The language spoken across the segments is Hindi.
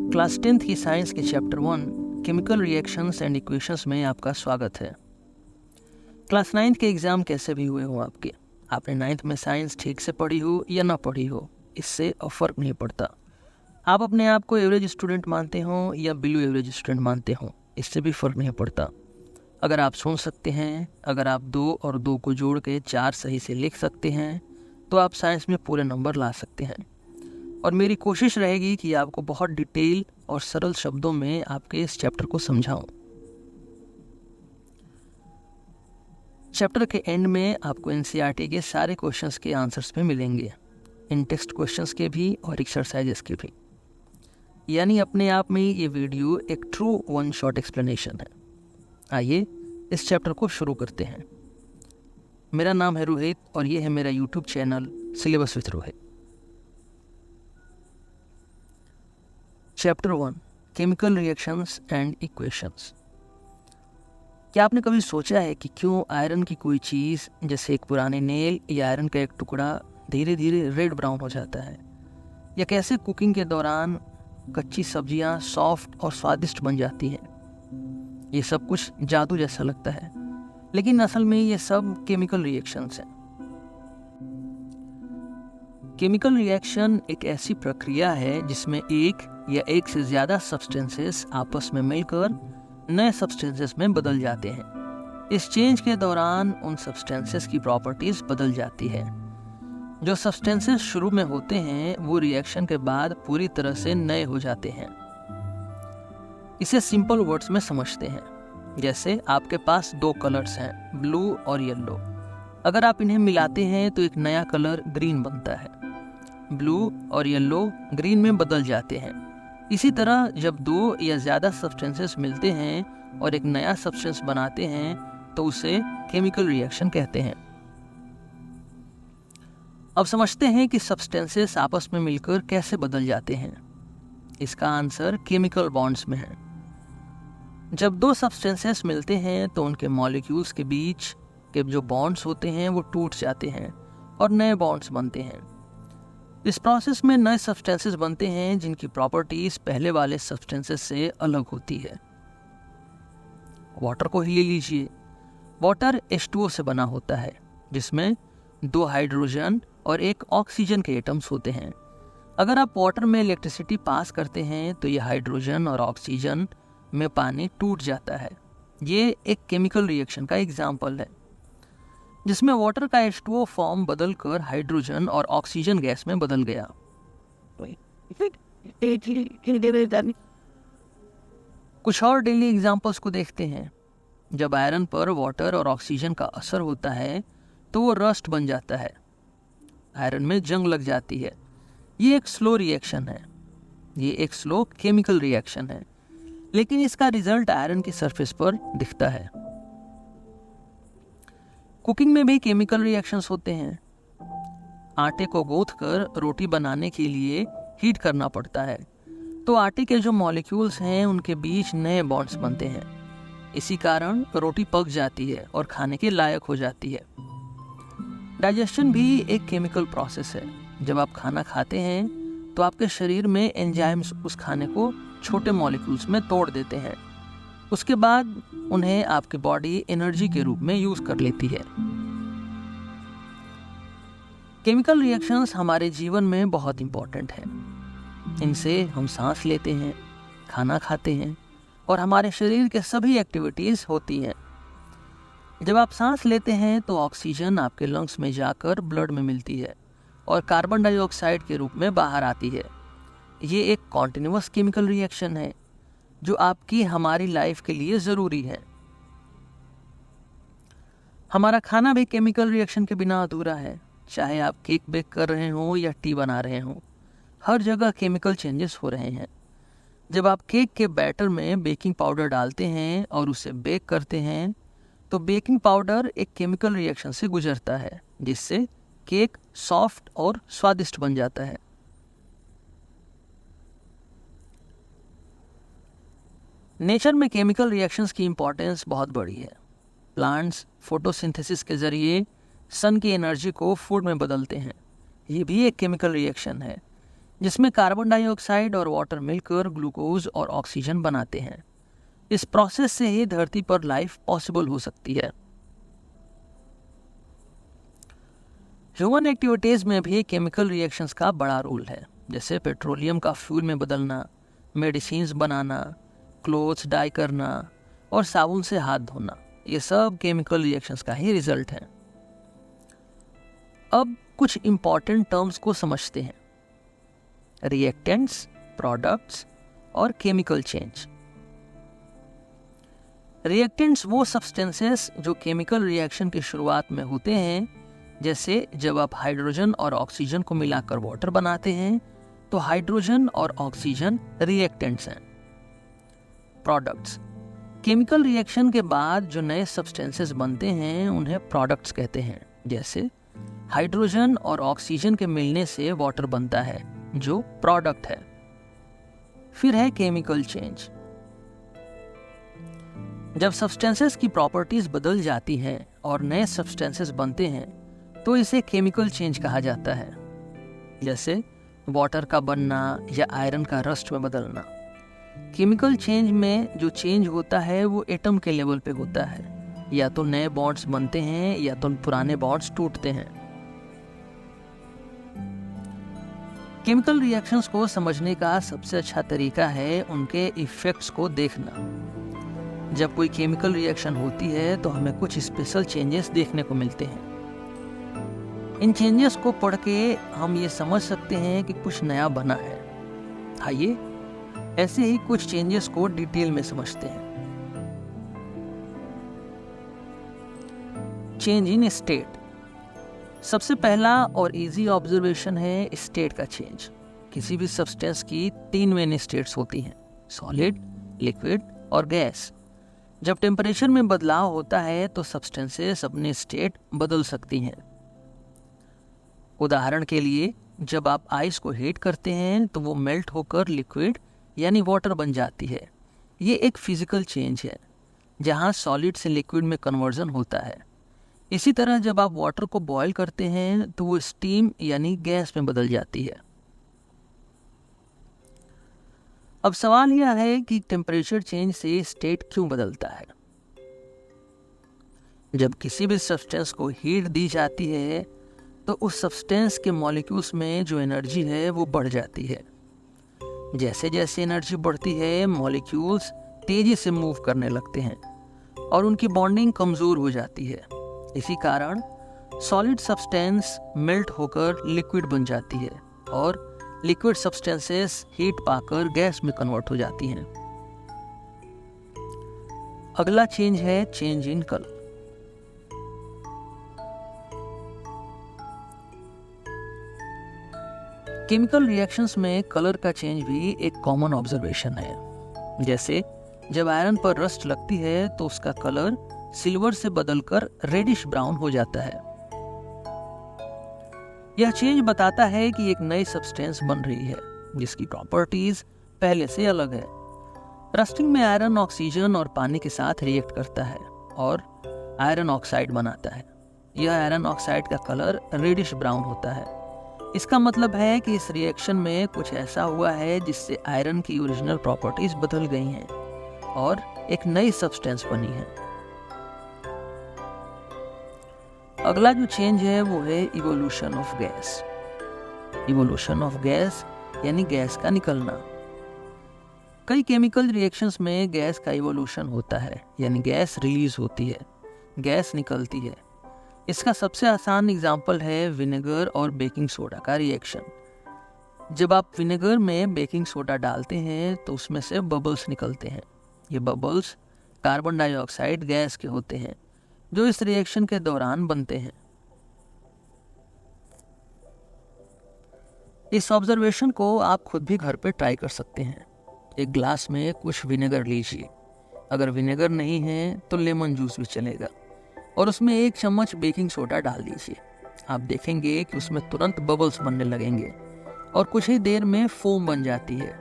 क्लास 10th की साइंस के chapter 1 chemical reactions and equations में आपका स्वागत है। क्लास 9th के एग्ज़ाम कैसे भी हुए हो आपने 9th में साइंस ठीक से पढ़ी हो या ना पढ़ी हो, इससे अब फ़र्क नहीं पड़ता। आप अपने आप को एवरेज स्टूडेंट मानते हो या बिलो एवरेज स्टूडेंट मानते हो, इससे भी फ़र्क नहीं पड़ता। अगर आप सुन सकते हैं, अगर आप 2 और 2 को जोड़ के 4 सही से लिख सकते हैं, तो आप साइंस में पूरे नंबर ला सकते हैं। और मेरी कोशिश रहेगी कि आपको बहुत डिटेल और सरल शब्दों में आपके इस चैप्टर को समझाऊं। चैप्टर के एंड में आपको एनसीईआरटी के सारे क्वेश्चंस के आंसर्स में मिलेंगे, इन टेक्स्ट क्वेश्चंस के भी और एक्सरसाइजेस के भी। यानी अपने आप में ये वीडियो एक ट्रू वन शॉट एक्सप्लेनेशन है। आइए इस चैप्टर को शुरू करते हैं। मेरा नाम है रोहित और ये है मेरा YouTube channel syllabus with Rohit. Chapter 1 chemical reactions and equations. क्या आपने कभी सोचा है कि क्यों आयरन की कोई चीज़ जैसे एक पुराने नेल या आयरन का एक टुकड़ा धीरे धीरे रेड ब्राउन हो जाता है, या कैसे कुकिंग के दौरान कच्ची सब्जियां सॉफ्ट और स्वादिष्ट बन जाती हैं। ये सब कुछ जादू जैसा लगता है, लेकिन असल में ये सब केमिकल रिएक्शंस हैं। केमिकल रिएक्शन एक ऐसी प्रक्रिया है जिसमें एक या एक से ज़्यादा सब्सटेंसेस आपस में मिलकर नए सब्सटेंसेस में बदल जाते हैं। इस चेंज के दौरान उन सब्सटेंसेस की प्रॉपर्टीज़ बदल जाती है। जो सब्सटेंसेस शुरू में होते हैं वो रिएक्शन के बाद पूरी तरह से नए हो जाते हैं। इसे सिंपल वर्ड्स में समझते हैं। जैसे आपके पास 2 कलर्स हैं, ब्लू और येलो। अगर आप इन्हें मिलाते हैं तो एक नया कलर ग्रीन बनता है। ब्लू और येलो ग्रीन में बदल जाते हैं। इसी तरह जब 2 या ज़्यादा सब्सटेंसेस मिलते हैं और एक नया सब्सटेंस बनाते हैं तो उसे केमिकल रिएक्शन कहते हैं। अब समझते हैं कि सब्सटेंसेस आपस में मिलकर कैसे बदल जाते हैं। इसका आंसर केमिकल बॉन्ड्स में है। जब 2 सब्सटेंसेस मिलते हैं तो उनके मॉलिक्यूल्स के बीच के जो बॉन्ड्स होते हैं वो टूट जाते हैं और नए बॉन्ड्स बनते हैं। इस प्रोसेस में नए सब्सटेंसेस बनते हैं जिनकी प्रॉपर्टीज पहले वाले सब्सटेंसेस से अलग होती है। वाटर को ही ले लीजिए। वाटर H2O से बना होता है, जिसमें 2 हाइड्रोजन और 1 ऑक्सीजन के एटम्स होते हैं। अगर आप वाटर में इलेक्ट्रिसिटी पास करते हैं तो ये हाइड्रोजन और ऑक्सीजन में पानी टूट जाता है। ये एक केमिकल रिएक्शन का एग्जाम्पल है, जिसमें वाटर का H2O फॉर्म बदलकर हाइड्रोजन और ऑक्सीजन गैस में बदल गया। कुछ और डेली एग्जांपल्स को देखते हैं। जब आयरन पर वाटर और ऑक्सीजन का असर होता है तो वो रस्ट बन जाता है, आयरन में जंग लग जाती है। ये एक स्लो रिएक्शन है, ये एक स्लो केमिकल रिएक्शन है, लेकिन इसका रिजल्ट आयरन की सरफेस पर दिखता है। कुकिंग में भी केमिकल रिएक्शंस होते हैं। आटे को गूंथकर रोटी बनाने के लिए हीट करना पड़ता है, तो आटे के जो मॉलिक्यूल्स हैं उनके बीच नए बॉन्ड्स बनते हैं। इसी कारण रोटी पक जाती है और खाने के लायक हो जाती है। डाइजेशन भी एक केमिकल प्रोसेस है। जब आप खाना खाते हैं तो आपके शरीर में एंजाइम्स उस खाने को छोटे मॉलिक्यूल्स में तोड़ देते हैं। उसके बाद उन्हें आपकी बॉडी एनर्जी के रूप में यूज कर लेती है। केमिकल रिएक्शंस हमारे जीवन में बहुत इंपॉर्टेंट है। इनसे हम सांस लेते हैं, खाना खाते हैं और हमारे शरीर के सभी एक्टिविटीज होती हैं। जब आप सांस लेते हैं तो ऑक्सीजन आपके लंग्स में जाकर ब्लड में मिलती है और कार्बन डाइऑक्साइड के रूप में बाहर आती है। ये एक कॉन्टिन्यूअस केमिकल रिएक्शन है जो आपकी हमारी लाइफ के लिए ज़रूरी है। हमारा खाना भी केमिकल रिएक्शन के बिना अधूरा है। चाहे आप केक बेक कर रहे हो या टी बना रहे हो, हर जगह केमिकल चेंजेस हो रहे हैं। जब आप केक के बैटर में बेकिंग पाउडर डालते हैं और उसे बेक करते हैं तो बेकिंग पाउडर एक केमिकल रिएक्शन से गुजरता है, जिससे केक सॉफ्ट और स्वादिष्ट बन जाता है। नेचर में केमिकल रिएक्शंस की इम्पोर्टेंस बहुत बड़ी है। प्लांट्स फोटोसिंथेसिस के जरिए सन की एनर्जी को फूड में बदलते हैं। ये भी एक केमिकल रिएक्शन है। जिसमें कार्बन डाइऑक्साइड और वाटर मिलकर ग्लूकोज और ऑक्सीजन बनाते हैं। इस प्रोसेस से ही धरती पर लाइफ पॉसिबल हो सकती है। ह्यूमन एक्टिविटीज में भी केमिकल रिएक्शंस का बड़ा रोल है, जैसे पेट्रोलियम का फ्यूल में बदलना, मेडिसिन्स बनाना, क्लोथ्स डाई करना और साबुन से हाथ धोना। ये सब केमिकल रिएक्शंस का ही रिजल्ट है। अब कुछ इंपॉर्टेंट टर्म्स को समझते हैं, रिएक्टेंट्स, प्रोडक्ट्स और केमिकल चेंज। रिएक्टेंट्स वो सब्सटेंसेस जो केमिकल रिएक्शन की शुरुआत में होते हैं, जैसे जब आप हाइड्रोजन और ऑक्सीजन को मिलाकर वाटर बनाते हैं तो हाइड्रोजन और ऑक्सीजन रिएक्टेंट्स हैं। प्रोडक्ट्स, केमिकल रिएक्शन के बाद जो नए सब्सटेंसेस बनते हैं उन्हें प्रोडक्ट्स कहते हैं। जैसे हाइड्रोजन और ऑक्सीजन के मिलने से वाटर बनता है, जो प्रोडक्ट है। फिर है केमिकल चेंज। जब सब्सटेंसेस की प्रॉपर्टीज बदल जाती हैं और नए सब्सटेंसेस बनते हैं तो इसे केमिकल चेंज कहा जाता है। जैसे वाटर का बनना या आयरन का रस्ट में बदलना। केमिकल चेंज में जो चेंज होता है वो एटम के लेवल पे होता है, या तो नए बॉन्ड्स बनते हैं या तो पुराने बॉन्ड्स टूटते हैं। केमिकल रिएक्शंस को समझने का सबसे अच्छा तरीका है उनके इफेक्ट्स को देखना। जब कोई केमिकल रिएक्शन होती है तो हमें कुछ स्पेशल चेंजेस देखने को मिलते हैं। इन चेंजेस को पढ़ के हम ये समझ सकते हैं कि कुछ नया बना है। आइए ऐसे ही कुछ चेंजेस को डिटेल में समझते हैं। Change in state. सबसे पहला और इजी ऑब्जर्वेशन है स्टेट का चेंज। किसी भी सब्सटेंस की 3 मेन स्टेट्स होती हैं, सॉलिड, लिक्विड और गैस। जब टेम्परेचर में बदलाव होता है तो सब्सटेंसेस अपनी स्टेट बदल सकती हैं। उदाहरण के लिए जब आप आइस को हीट करते हैं तो वो मेल्ट होकर लिक्विड यानी वाटर बन जाती है। ये एक फिजिकल चेंज है जहाँ सॉलिड से लिक्विड में कन्वर्जन होता है। इसी तरह जब आप वाटर को बॉयल करते हैं तो वो स्टीम यानी गैस में बदल जाती है। अब सवाल यह है कि टेम्परेचर चेंज से स्टेट क्यों बदलता है। जब किसी भी सब्सटेंस को हीट दी जाती है तो उस सब्सटेंस के मॉलिक्यूल्स में जो एनर्जी है वो बढ़ जाती है। जैसे जैसे एनर्जी बढ़ती है मॉलिक्यूल्स तेजी से मूव करने लगते हैं और उनकी बॉन्डिंग कमज़ोर हो जाती है। इसी कारण सॉलिड सब्सटेंस मेल्ट होकर लिक्विड बन जाती है और लिक्विड सब्सटेंसेस हीट पाकर गैस में कन्वर्ट हो जाती हैं। अगला चेंज है change in colour. Chemical reactions में कलर का चेंज भी एक कॉमन ऑब्जर्वेशन है। जैसे जब आयरन पर रस्ट लगती है तो उसका कलर सिल्वर से बदलकर रेडिश ब्राउन हो जाता है। यह चेंज बताता है कि एक नई सब्सटेंस बन रही है जिसकी प्रॉपर्टीज पहले से अलग है। रस्टिंग में आयरन ऑक्सीजन और पानी के साथ रिएक्ट करता है और आयरन ऑक्साइड बनाता है। यह आयरन ऑक्साइड का कलर रेडिश ब्राउन होता है। इसका मतलब है कि इस रिएक्शन में कुछ ऐसा हुआ है जिससे आयरन की ओरिजिनल प्रॉपर्टीज बदल गई हैं और एक नई सब्सटेंस बनी है। अगला जो चेंज है वो है evolution of gas. Evolution of gas यानी गैस का निकलना। कई केमिकल रिएक्शंस में गैस का इवोल्यूशन होता है, यानी गैस रिलीज होती है, गैस निकलती है। इसका सबसे आसान एग्जाम्पल है विनेगर और बेकिंग सोडा का रिएक्शन। जब आप विनेगर में बेकिंग सोडा डालते हैं तो उसमें से बबल्स निकलते हैं। ये बबल्स कार्बन डाइऑक्साइड गैस के होते हैं जो इस रिएक्शन के दौरान बनते हैं। इस ऑब्जर्वेशन को आप खुद भी घर पे ट्राई कर सकते हैं। एक ग्लास में कुछ विनेगर लीजिए, अगर विनेगर नहीं है तो लेमन जूस भी चलेगा, और उसमें 1 चम्मच बेकिंग सोडा डाल दीजिए। आप देखेंगे कि उसमें तुरंत बबल्स बनने लगेंगे और कुछ ही देर में फोम बन जाती है।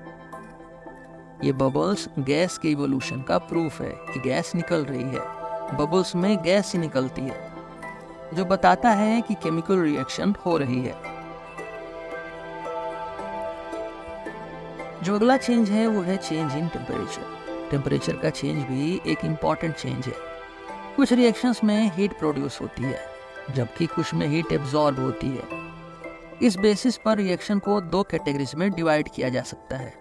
ये बबल्स गैस के इवोल्यूशन का प्रूफ है कि गैस निकल रही है। बबल्स में गैस ही निकलती है, जो बताता है कि केमिकल रिएक्शन हो रही है। जो अगला चेंज है वो है चेंज इन टेम्परेचर। टेम्परेचर का चेंज भी एक इम्पॉर्टेंट चेंज है। कुछ रिएक्शंस में हीट प्रोड्यूस होती है जबकि कुछ में हीट एब्जॉर्ब होती है। इस बेसिस पर रिएक्शन को दो कैटेगरीज में डिवाइड किया जा सकता है,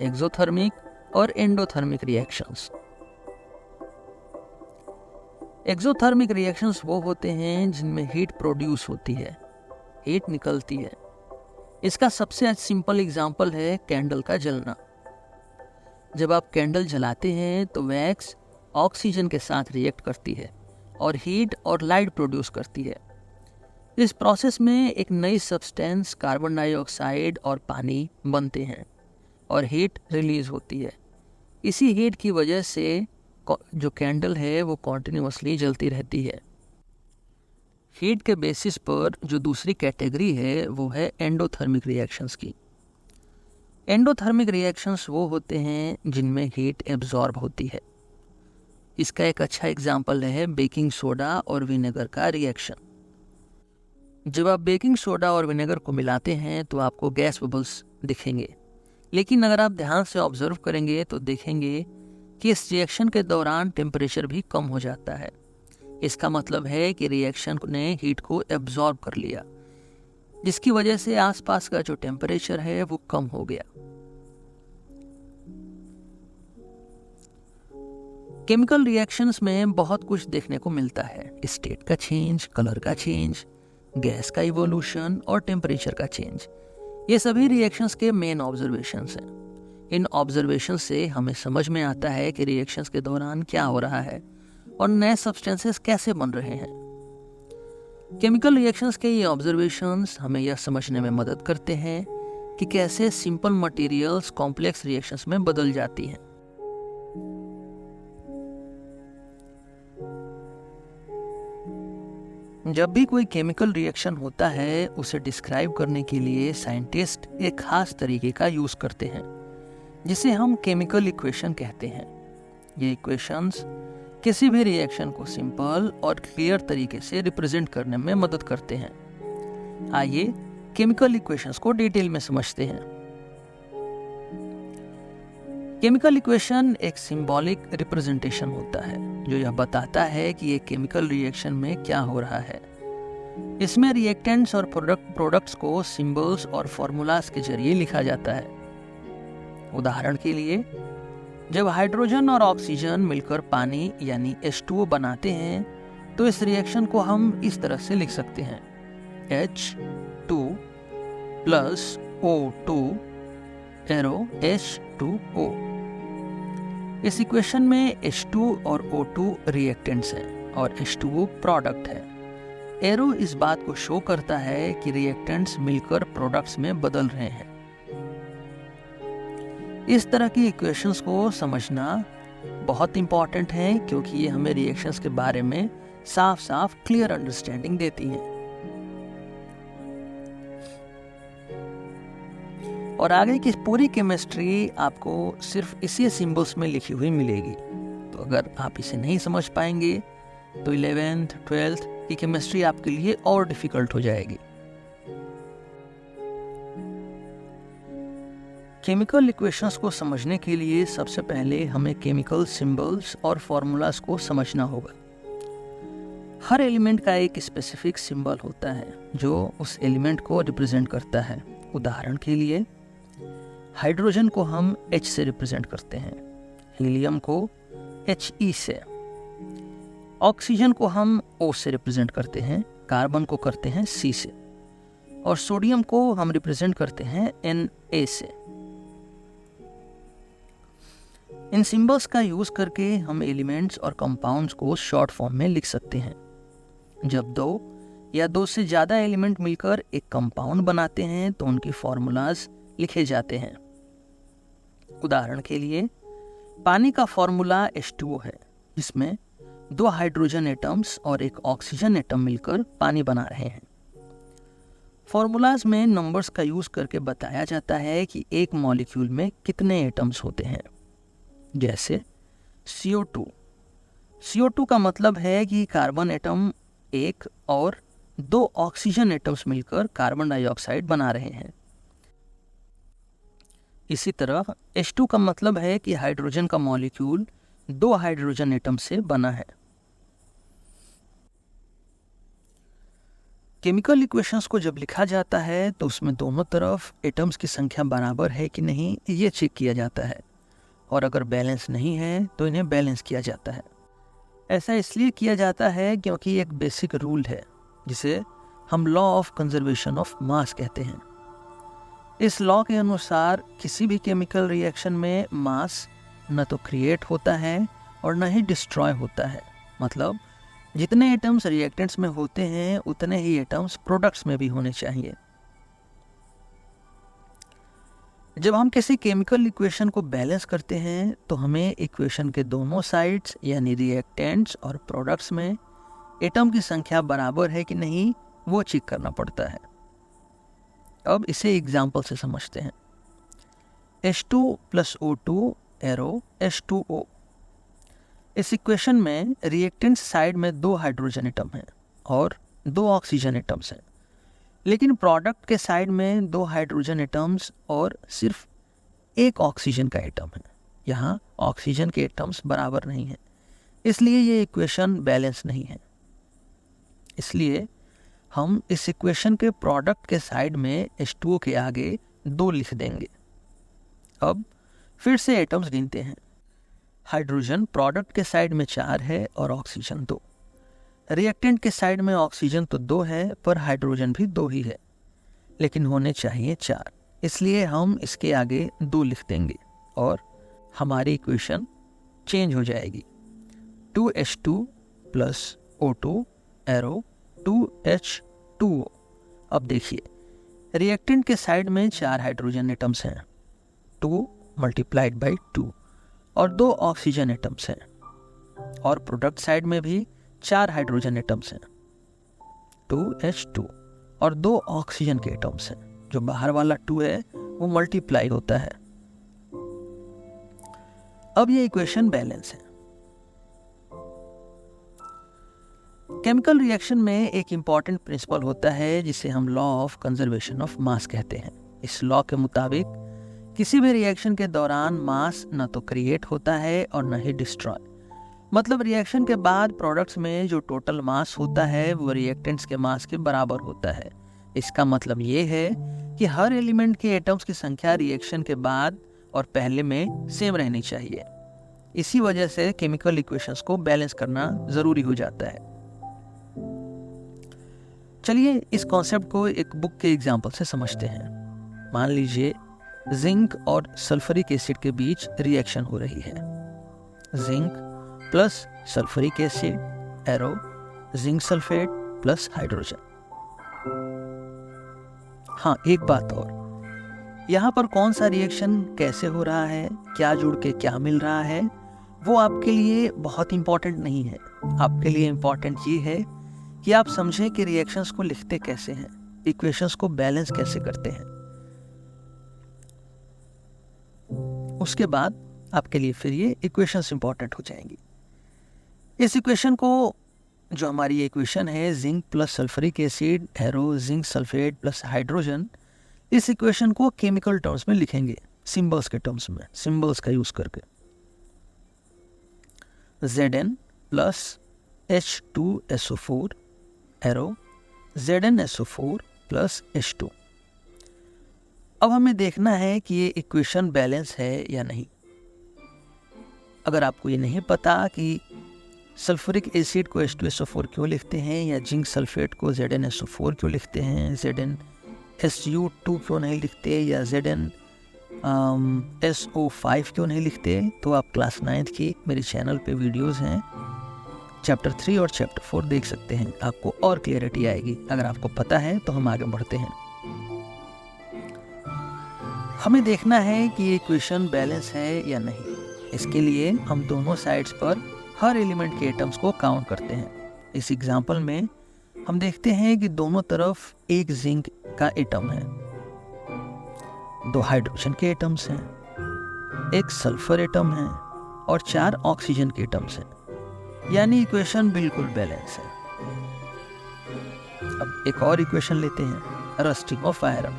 एक्सोथर्मिक और एंडोथर्मिक रिएक्शंस। एक्सोथर्मिक रिएक्शंस वो होते हैं जिनमें हीट प्रोड्यूस होती है, हीट निकलती है। इसका सबसे सिंपल एग्जांपल है कैंडल का जलना। जब आप कैंडल जलाते हैं तो वैक्स ऑक्सीजन के साथ रिएक्ट करती है और हीट और लाइट प्रोड्यूस करती है। इस प्रोसेस में एक नई सब्सटेंस कार्बन डाइऑक्साइड और पानी बनते हैं और हीट रिलीज होती है। इसी हीट की वजह से जो कैंडल है वो कॉन्टिन्यूसली जलती रहती है। हीट के बेसिस पर जो दूसरी कैटेगरी है वो है एंडोथर्मिक रिएक्शंस की। एंडोथर्मिक रिएक्शंस वो होते हैं जिनमें हीट एब्जॉर्ब होती है। इसका एक अच्छा एग्जाम्पल है बेकिंग सोडा और विनेगर का रिएक्शन। जब आप बेकिंग सोडा और विनेगर को मिलाते हैं तो आपको गैस बबल्स दिखेंगे, लेकिन अगर आप ध्यान से ऑब्जर्व करेंगे तो देखेंगे कि इस रिएक्शन के दौरान टेम्परेचर भी कम हो जाता है। इसका मतलब है कि रिएक्शन ने हीट को एब्जॉर्ब कर लिया, जिसकी वजह से आसपास का जो टेम्परेचर है वो कम हो गया। केमिकल रिएक्शंस में बहुत कुछ देखने को मिलता है, स्टेट का चेंज, कलर का चेंज, गैस का इवोल्यूशन और टेम्परेचर का चेंज। ये सभी रिएक्शंस के मेन ऑब्जर्वेशंस हैं। इन ऑब्जर्वेशन से हमें समझ में आता है कि रिएक्शंस के दौरान क्या हो रहा है और नए सब्सटेंसेस कैसे बन रहे हैं। केमिकल रिएक्शंस के ये ऑब्जर्वेशंस हमें यह समझने में मदद करते हैं कि कैसे सिंपल मटेरियल्स कॉम्प्लेक्स रिएक्शंस में बदल जाती हैं। जब भी कोई केमिकल रिएक्शन होता है उसे डिस्क्राइब करने के लिए साइंटिस्ट एक खास तरीके का यूज करते हैं जिसे हम केमिकल इक्वेशन कहते हैं। ये इक्वेशंस किसी भी रिएक्शन को सिंपल और क्लियर तरीके से रिप्रेजेंट करने में मदद करते हैं। आइए केमिकल इक्वेशंस को डिटेल में समझते हैं। केमिकल इक्वेशन एक सिंबॉलिक रिप्रेजेंटेशन होता है जो यह बताता है कि एक केमिकल रिएक्शन में क्या हो रहा है। इसमें रिएक्टेंट्स और प्रोडक्ट्स को सिंबल्स और फॉर्मूलाज के जरिए लिखा जाता है। उदाहरण के लिए, जब हाइड्रोजन और ऑक्सीजन मिलकर पानी यानी H2O बनाते हैं तो इस रिएक्शन को हम इस तरह से लिख सकते हैं, H2 plus O2 arrow H2O। इस इक्वेशन में H2 और O2 रिएक्टेंट्स हैं और H2O प्रोडक्ट है। एरो इस बात को शो करता है कि रिएक्टेंट्स मिलकर प्रोडक्ट्स में बदल रहे हैं। इस तरह की इक्वेशंस को समझना बहुत इंपॉर्टेंट है क्योंकि ये हमें रिएक्शंस के बारे में साफ साफ क्लियर अंडरस्टैंडिंग देती हैं। और आगे की पूरी केमिस्ट्री आपको सिर्फ इसी सिंबल्स में लिखी हुई मिलेगी। तो अगर आप इसे नहीं समझ पाएंगे तो 11th 12th की केमिस्ट्री आपके लिए और डिफिकल्ट हो जाएगी। केमिकल इक्वेशंस को समझने के लिए सबसे पहले हमें केमिकल सिंबल्स और फॉर्मूलाज को समझना होगा। हर एलिमेंट का एक स्पेसिफिक सिंबल होता है जो उस एलिमेंट को रिप्रेजेंट करता है। उदाहरण के लिए, हाइड्रोजन को हम H से रिप्रेजेंट करते हैं, हीलियम को He से, ऑक्सीजन को हम O से रिप्रेजेंट करते हैं, कार्बन को करते हैं C से, और सोडियम को हम रिप्रेजेंट करते हैं Na से। इन सिंबल्स का यूज करके हम एलिमेंट्स और कंपाउंड्स को शॉर्ट फॉर्म में लिख सकते हैं। जब दो या दो से ज़्यादा एलिमेंट मिलकर एक कंपाउंड बनाते हैं तो उनकी फॉर्मूलाज लिखे जाते हैं। उदाहरण के लिए, पानी का फॉर्मूला H2O है जिसमें 2 हाइड्रोजन एटम्स और एक ऑक्सीजन एटम मिलकर पानी बना रहे हैं। फॉर्मूलाज में नंबर्स का यूज करके बताया जाता है कि एक मॉलिक्यूल में कितने एटम्स होते हैं। जैसे CO2 का मतलब है कि कार्बन एटम एक और 2 ऑक्सीजन एटम्स मिलकर कार्बन डाइऑक्साइड बना रहे हैं। इसी तरह H2 का मतलब है कि हाइड्रोजन का मॉलिक्यूल 2 हाइड्रोजन एटम से बना है। केमिकल इक्वेशंस को जब लिखा जाता है तो उसमें दोनों तरफ एटम्स की संख्या बराबर है कि नहीं ये चेक किया जाता है, और अगर बैलेंस नहीं है तो इन्हें बैलेंस किया जाता है। ऐसा इसलिए किया जाता है क्योंकि एक बेसिक रूल है जिसे हम law of conservation of mass कहते हैं। इस लॉ के अनुसार किसी भी केमिकल रिएक्शन में मास न तो क्रिएट होता है और न ही डिस्ट्रॉय होता है। मतलब जितने एटम्स रिएक्टेंट्स में होते हैं उतने ही एटम्स प्रोडक्ट्स में भी होने चाहिए। जब हम किसी केमिकल इक्वेशन को बैलेंस करते हैं तो हमें इक्वेशन के दोनों साइड्स यानी रिएक्टेंट्स और प्रोडक्ट्स में एटम की संख्या बराबर है कि नहीं वो चेक करना पड़ता है। अब इसे एग्जाम्पल से समझते हैं। H2 + O2 arrow H2O। इस इक्वेशन में रिएक्टेंट साइड में 2 हाइड्रोजन एटम हैं और 2 ऑक्सीजन एटम्स हैं, लेकिन प्रोडक्ट के साइड में 2 हाइड्रोजन एटम्स और सिर्फ 1 ऑक्सीजन का एटम है। यहाँ ऑक्सीजन के एटम्स बराबर नहीं हैं, इसलिए ये इक्वेशन बैलेंस नहीं है। इसलिए हम इस इक्वेशन के प्रोडक्ट के साइड में H2O के आगे 2 लिख देंगे। अब फिर से एटम्स गिनते हैं। हाइड्रोजन प्रोडक्ट के साइड में 4 है और ऑक्सीजन 2। रिएक्टेंट के साइड में ऑक्सीजन तो 2 है पर हाइड्रोजन भी 2 ही है, लेकिन होने चाहिए 4, इसलिए हम इसके आगे 2 लिख देंगे और हमारी इक्वेशन चेंज हो जाएगी। 2H2 + O2 arrow 2H2O। अब देखिए रिएक्टेंट के साइड में 4 हाइड्रोजन एटम्स हैं, 2 × 2 और 2 ऑक्सीजन एटम्स हैं, और प्रोडक्ट साइड में भी 4 हाइड्रोजन एटम्स हैं, 2H2 और 2 ऑक्सीजन के एटम्स हैं। जो बाहर वाला 2 है वो मल्टीप्लाई होता है। अब ये इक्वेशन बैलेंस है। केमिकल रिएक्शन में एक इंपॉर्टेंट प्रिंसिपल होता है जिसे हम law of conservation of mass कहते हैं। इस लॉ के मुताबिक किसी भी रिएक्शन के दौरान मास न तो क्रिएट होता है और न ही डिस्ट्रॉय। मतलब रिएक्शन के बाद प्रोडक्ट्स में जो टोटल मास होता है वो रिएक्टेंट्स के मास के बराबर होता है। इसका मतलब ये है कि हर एलिमेंट के एटम्स की संख्या रिएक्शन के बाद और पहले में सेम रहनी चाहिए। इसी वजह से केमिकल इक्वेशंस को बैलेंस करना जरूरी हो जाता है। चलिए इस कॉन्सेप्ट को एक बुक के एग्जाम्पल से समझते हैं। मान लीजिए जिंक और सल्फ्यूरिक एसिड के बीच रिएक्शन हो रही है। Zinc + sulphuric acid arrow zinc sulphate + hydrogen. हाँ, एक बात और, यहाँ पर कौन सा रिएक्शन कैसे हो रहा है, क्या जुड़ के क्या मिल रहा है, वो आपके लिए बहुत इंपॉर्टेंट नहीं है। आपके लिए इंपॉर्टेंट ये है कि आप समझें कि रिएक्शंस को लिखते कैसे हैं, इक्वेशंस को बैलेंस कैसे करते हैं। उसके बाद आपके लिए फिर ये इक्वेशंस इंपॉर्टेंट हो जाएंगी। इस इक्वेशन को, जो हमारी इक्वेशन है zinc + sulphuric acid arrow zinc sulphate + hydrogen, इस इक्वेशन को केमिकल टर्म्स में लिखेंगे, सिंबल्स के टर्म्स में, सिंबल्स का यूज करके। Zn + H2SO4 arrow ZnSO4 + H2। अब हमें देखना है कि ये इक्वेशन बैलेंस है या नहीं। अगर आपको ये नहीं पता कि सल्फ्यूरिक एसिड को H2SO4 क्यों लिखते हैं या जिंक सल्फेट को ZnSO4 क्यों लिखते हैं, ZnSU2 क्यों नहीं लिखते या ZnSO5 क्यों नहीं लिखते, तो आप क्लास 9th की मेरे चैनल पे वीडियोस हैं, चैप्टर 3 और चैप्टर 4 देख सकते हैं। आपको और क्लियरिटी आएगी। अगर आपको पता है तो हम आगे बढ़ते हैं। हमें देखना है कि ये इक्वेशन बैलेंस है या नहीं। इसके लिए हम दोनों साइड्स पर हर एलिमेंट के एटम्स को काउंट करते हैं। इस एग्जाम्पल में हम देखते हैं कि दोनों तरफ एक जिंक का एटम है, 2 हाइड्रोजन के एटम्स हैं, 1 सल्फर एटम है और 4 ऑक्सीजन के एटम्स हैं। यानी इक्वेशन बिल्कुल बैलेंस है। अब एक और इक्वेशन लेते हैं, rusting of iron.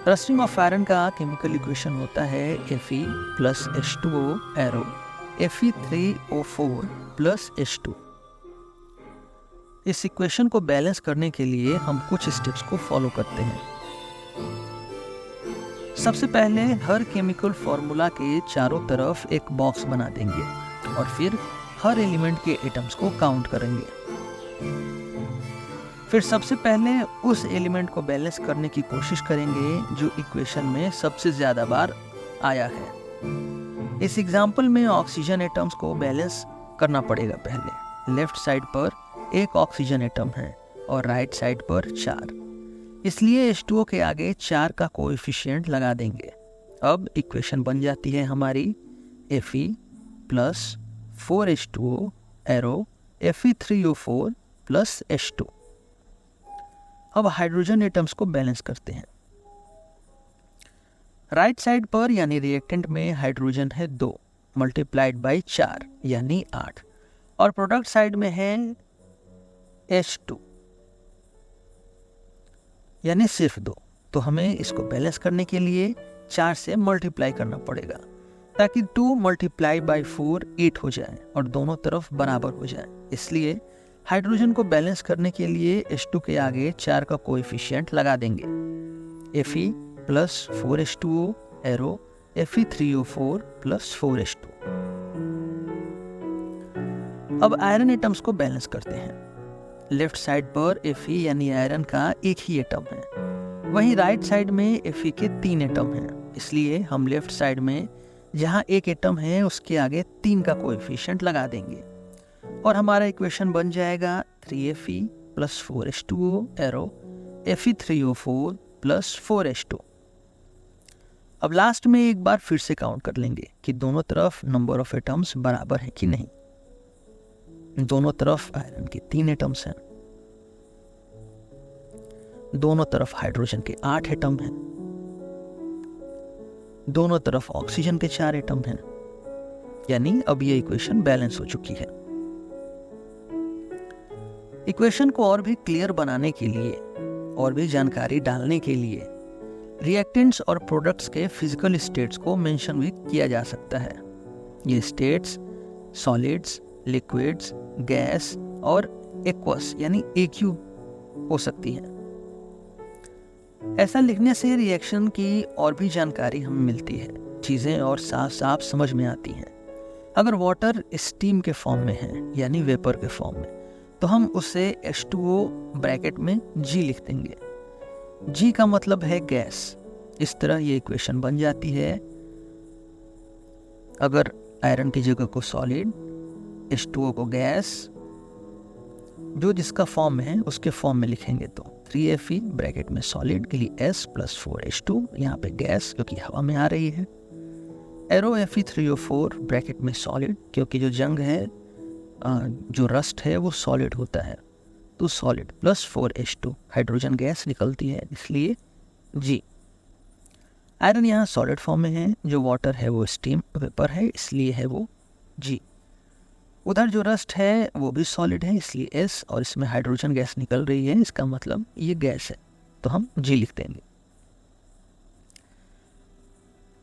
Rusting of iron का केमिकल इक्वेशन होता है Fe plus H2O arrow Fe3O4 plus H2। इस इक्वेशन को बैलेंस करने के लिए हम कुछ स्टेप्स को फॉलो करते हैं। सबसे पहले हर केमिकल फॉर्मूला के चारों तरफ एक बॉक्स बना देंगे और फिर हर एलिमेंट के एटम्स को काउंट करेंगे। फिर सबसे पहले उस एलिमेंट को बैलेंस करने की कोशिश करेंगे जो इक्वेशन में सबसे ज्यादा बार आया है। इस एग्जाम्पल में ऑक्सीजन एटम्स को बैलेंस करना पड़ेगा। पहले लेफ्ट साइड पर एक ऑक्सीजन एटम है और राइट साइड पर 4, इसलिए H2O के आगे 4 का कोएफिशिएंट लगा देंगे। अब इक्वेशन बन जाती है हमारी Fe plus 4H2O arrow Fe3O4 plus H2। अब हाइड्रोजन एटम्स को बैलेंस करते हैं। राइट साइड पर यानी रिएक्टेंट में हाइड्रोजन है 2 मल्टीप्लाइड बाई 4 यानी 8 और प्रोडक्ट साइड में है H2 यानी सिर्फ 2। तो हमें इसको बैलेंस करने के लिए 4 से मल्टीप्लाई करना पड़ेगा ताकि 2 मल्टीप्लाई बाई 4 8 हो जाए और दोनों तरफ बराबर हो जाए। इसलिए हाइड्रोजन को बैलेंस करने के लिए H2 के आगे 4 का कोएफिशिएंट लगा देंगे। Fe plus 4H2O arrow Fe3O4 plus 4H2। अब आयरन एटम्स को बैलेंस करते हैं। लेफ्ट साइड पर Fe यानी आयरन का एक ही एटम है, वहीं राइट साइड में Fe के 3 एटम हैं। इसलिए हम लेफ्ट साइड में जहां एक एटम है उसके आगे 3 का कोएफिशिएंट लगा देंगे और हमारा इक्वेशन बन जाएगा 3Fe plus 4H2O arrow Fe3O4 plus 4H2। अब लास्ट में एक बार फिर से काउंट कर लेंगे कि दोनों तरफ नंबर ऑफ एटम्स बराबर है कि नहीं। दोनों तरफ आयरन के 3 एटम्स हैं, दोनों तरफ हाइड्रोजन के 8 एटम हैं, दोनों तरफ ऑक्सीजन के 4 एटम हैं, यानी अब ये इक्वेशन बैलेंस हो चुकी है। इक्वेशन को और भी क्लियर बनाने के लिए और भी जानकारी डालने के लिए रिएक्टेंट्स और प्रोडक्ट्स के फिजिकल स्टेट्स को मेंशन भी किया जा सकता है। ये स्टेट्स सॉलिड्स, लिक्विड्स, गैस और एक्वस यानी AQ हो सकती हैं। ऐसा लिखने से रिएक्शन की और भी जानकारी हमें मिलती है, चीजें और साफ साफ समझ में आती हैं। अगर वाटर स्टीम के फॉर्म में है यानी वेपर के फॉर्म में, तो हम उसे H2O ब्रैकेट में G लिख देंगे। G का मतलब है गैस। इस तरह ये इक्वेशन बन जाती है। अगर आयरन की जगह को सॉलिड, H2O को गैस, जो जिसका फॉर्म में है उसके फॉर्म में लिखेंगे तो 3Fe ब्रैकेट में सॉलिड के लिए S प्लस 4H2, यहाँ पे गैस क्योंकि हवा में आ रही है, एरो Fe3O4 ब्रैकेट में सॉलिड क्योंकि जो जंग है, जो रस्ट है वो सॉलिड होता है, तो solid plus 4H2 hydrogen gas निकलती है इसलिए G। आयरन यहाँ सॉलिड फॉर्म में है, जो वाटर है वो स्टीम वेपर है इसलिए है वो G। उधर जो रस्ट है वो भी सॉलिड है इसलिए S और इसमें हाइड्रोजन गैस निकल रही है, इसका मतलब ये गैस है तो हम G लिख देंगे।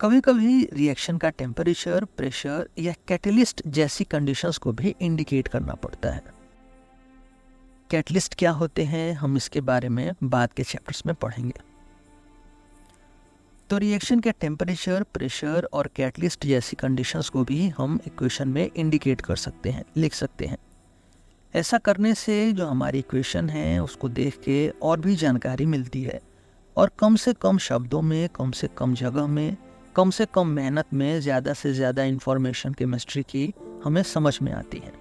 कभी कभी रिएक्शन का टेम्परेचर, प्रेशर या कैटलिस्ट जैसी कंडीशंस को भी इंडिकेट करना पड़ता है। कैटलिस्ट क्या होते हैं हम इसके बारे में बाद के चैप्टर्स में पढ़ेंगे। तो रिएक्शन के टेम्परेचर, प्रेशर और कैटलिस्ट जैसी कंडीशंस को भी हम इक्वेशन में इंडिकेट कर सकते हैं, लिख सकते हैं। ऐसा करने से जो हमारी इक्वेशन है उसको देख के और भी जानकारी मिलती है और कम से कम शब्दों में, कम से कम जगह में, कम से कम मेहनत में ज़्यादा से ज़्यादा इंफॉर्मेशन केमिस्ट्री की हमें समझ में आती है।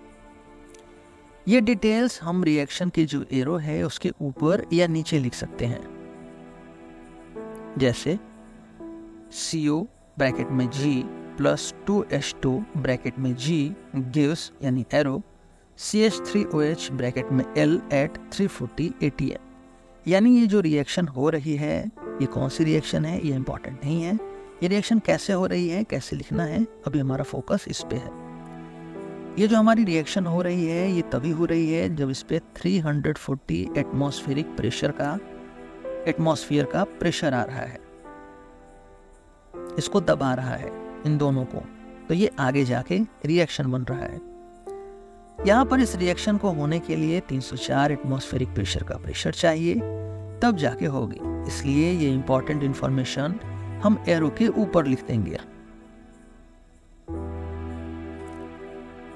ये डिटेल्स हम रिएक्शन की जो एरो है उसके ऊपर या नीचे लिख सकते हैं, जैसे CO ब्रैकेट में G प्लस 2H2 ब्रैकेट में G गिव्स यानी एरो CH3OH ब्रैकेट में L एट 340 ATM। यानी ये जो रिएक्शन हो रही है ये कौन सी रिएक्शन है ये इंपॉर्टेंट नहीं है, ये रिएक्शन कैसे हो रही है, कैसे लिखना है, अभी हमारा फोकस इस पे है। ये जो हमारी रिएक्शन हो रही है ये तभी हो रही है जब इस पे 340 एटमॉस्फेरिक प्रेशर का, एटमॉस्फेयर का प्रेशर आ रहा है। इसको दबा रहा है, इन दोनों को, तो ये आगे जाके रिएक्शन बन रहा है। यहाँ पर इस रिएक्शन को होने के लिए 304 एटमॉस्फेरिक प्रेशर का प्रेशर चाहिए, तब जाके होगी। इसलिए ये इंपॉर्टेंट इंफॉर्मेशन हम एरो के ऊपर लिख देंगे।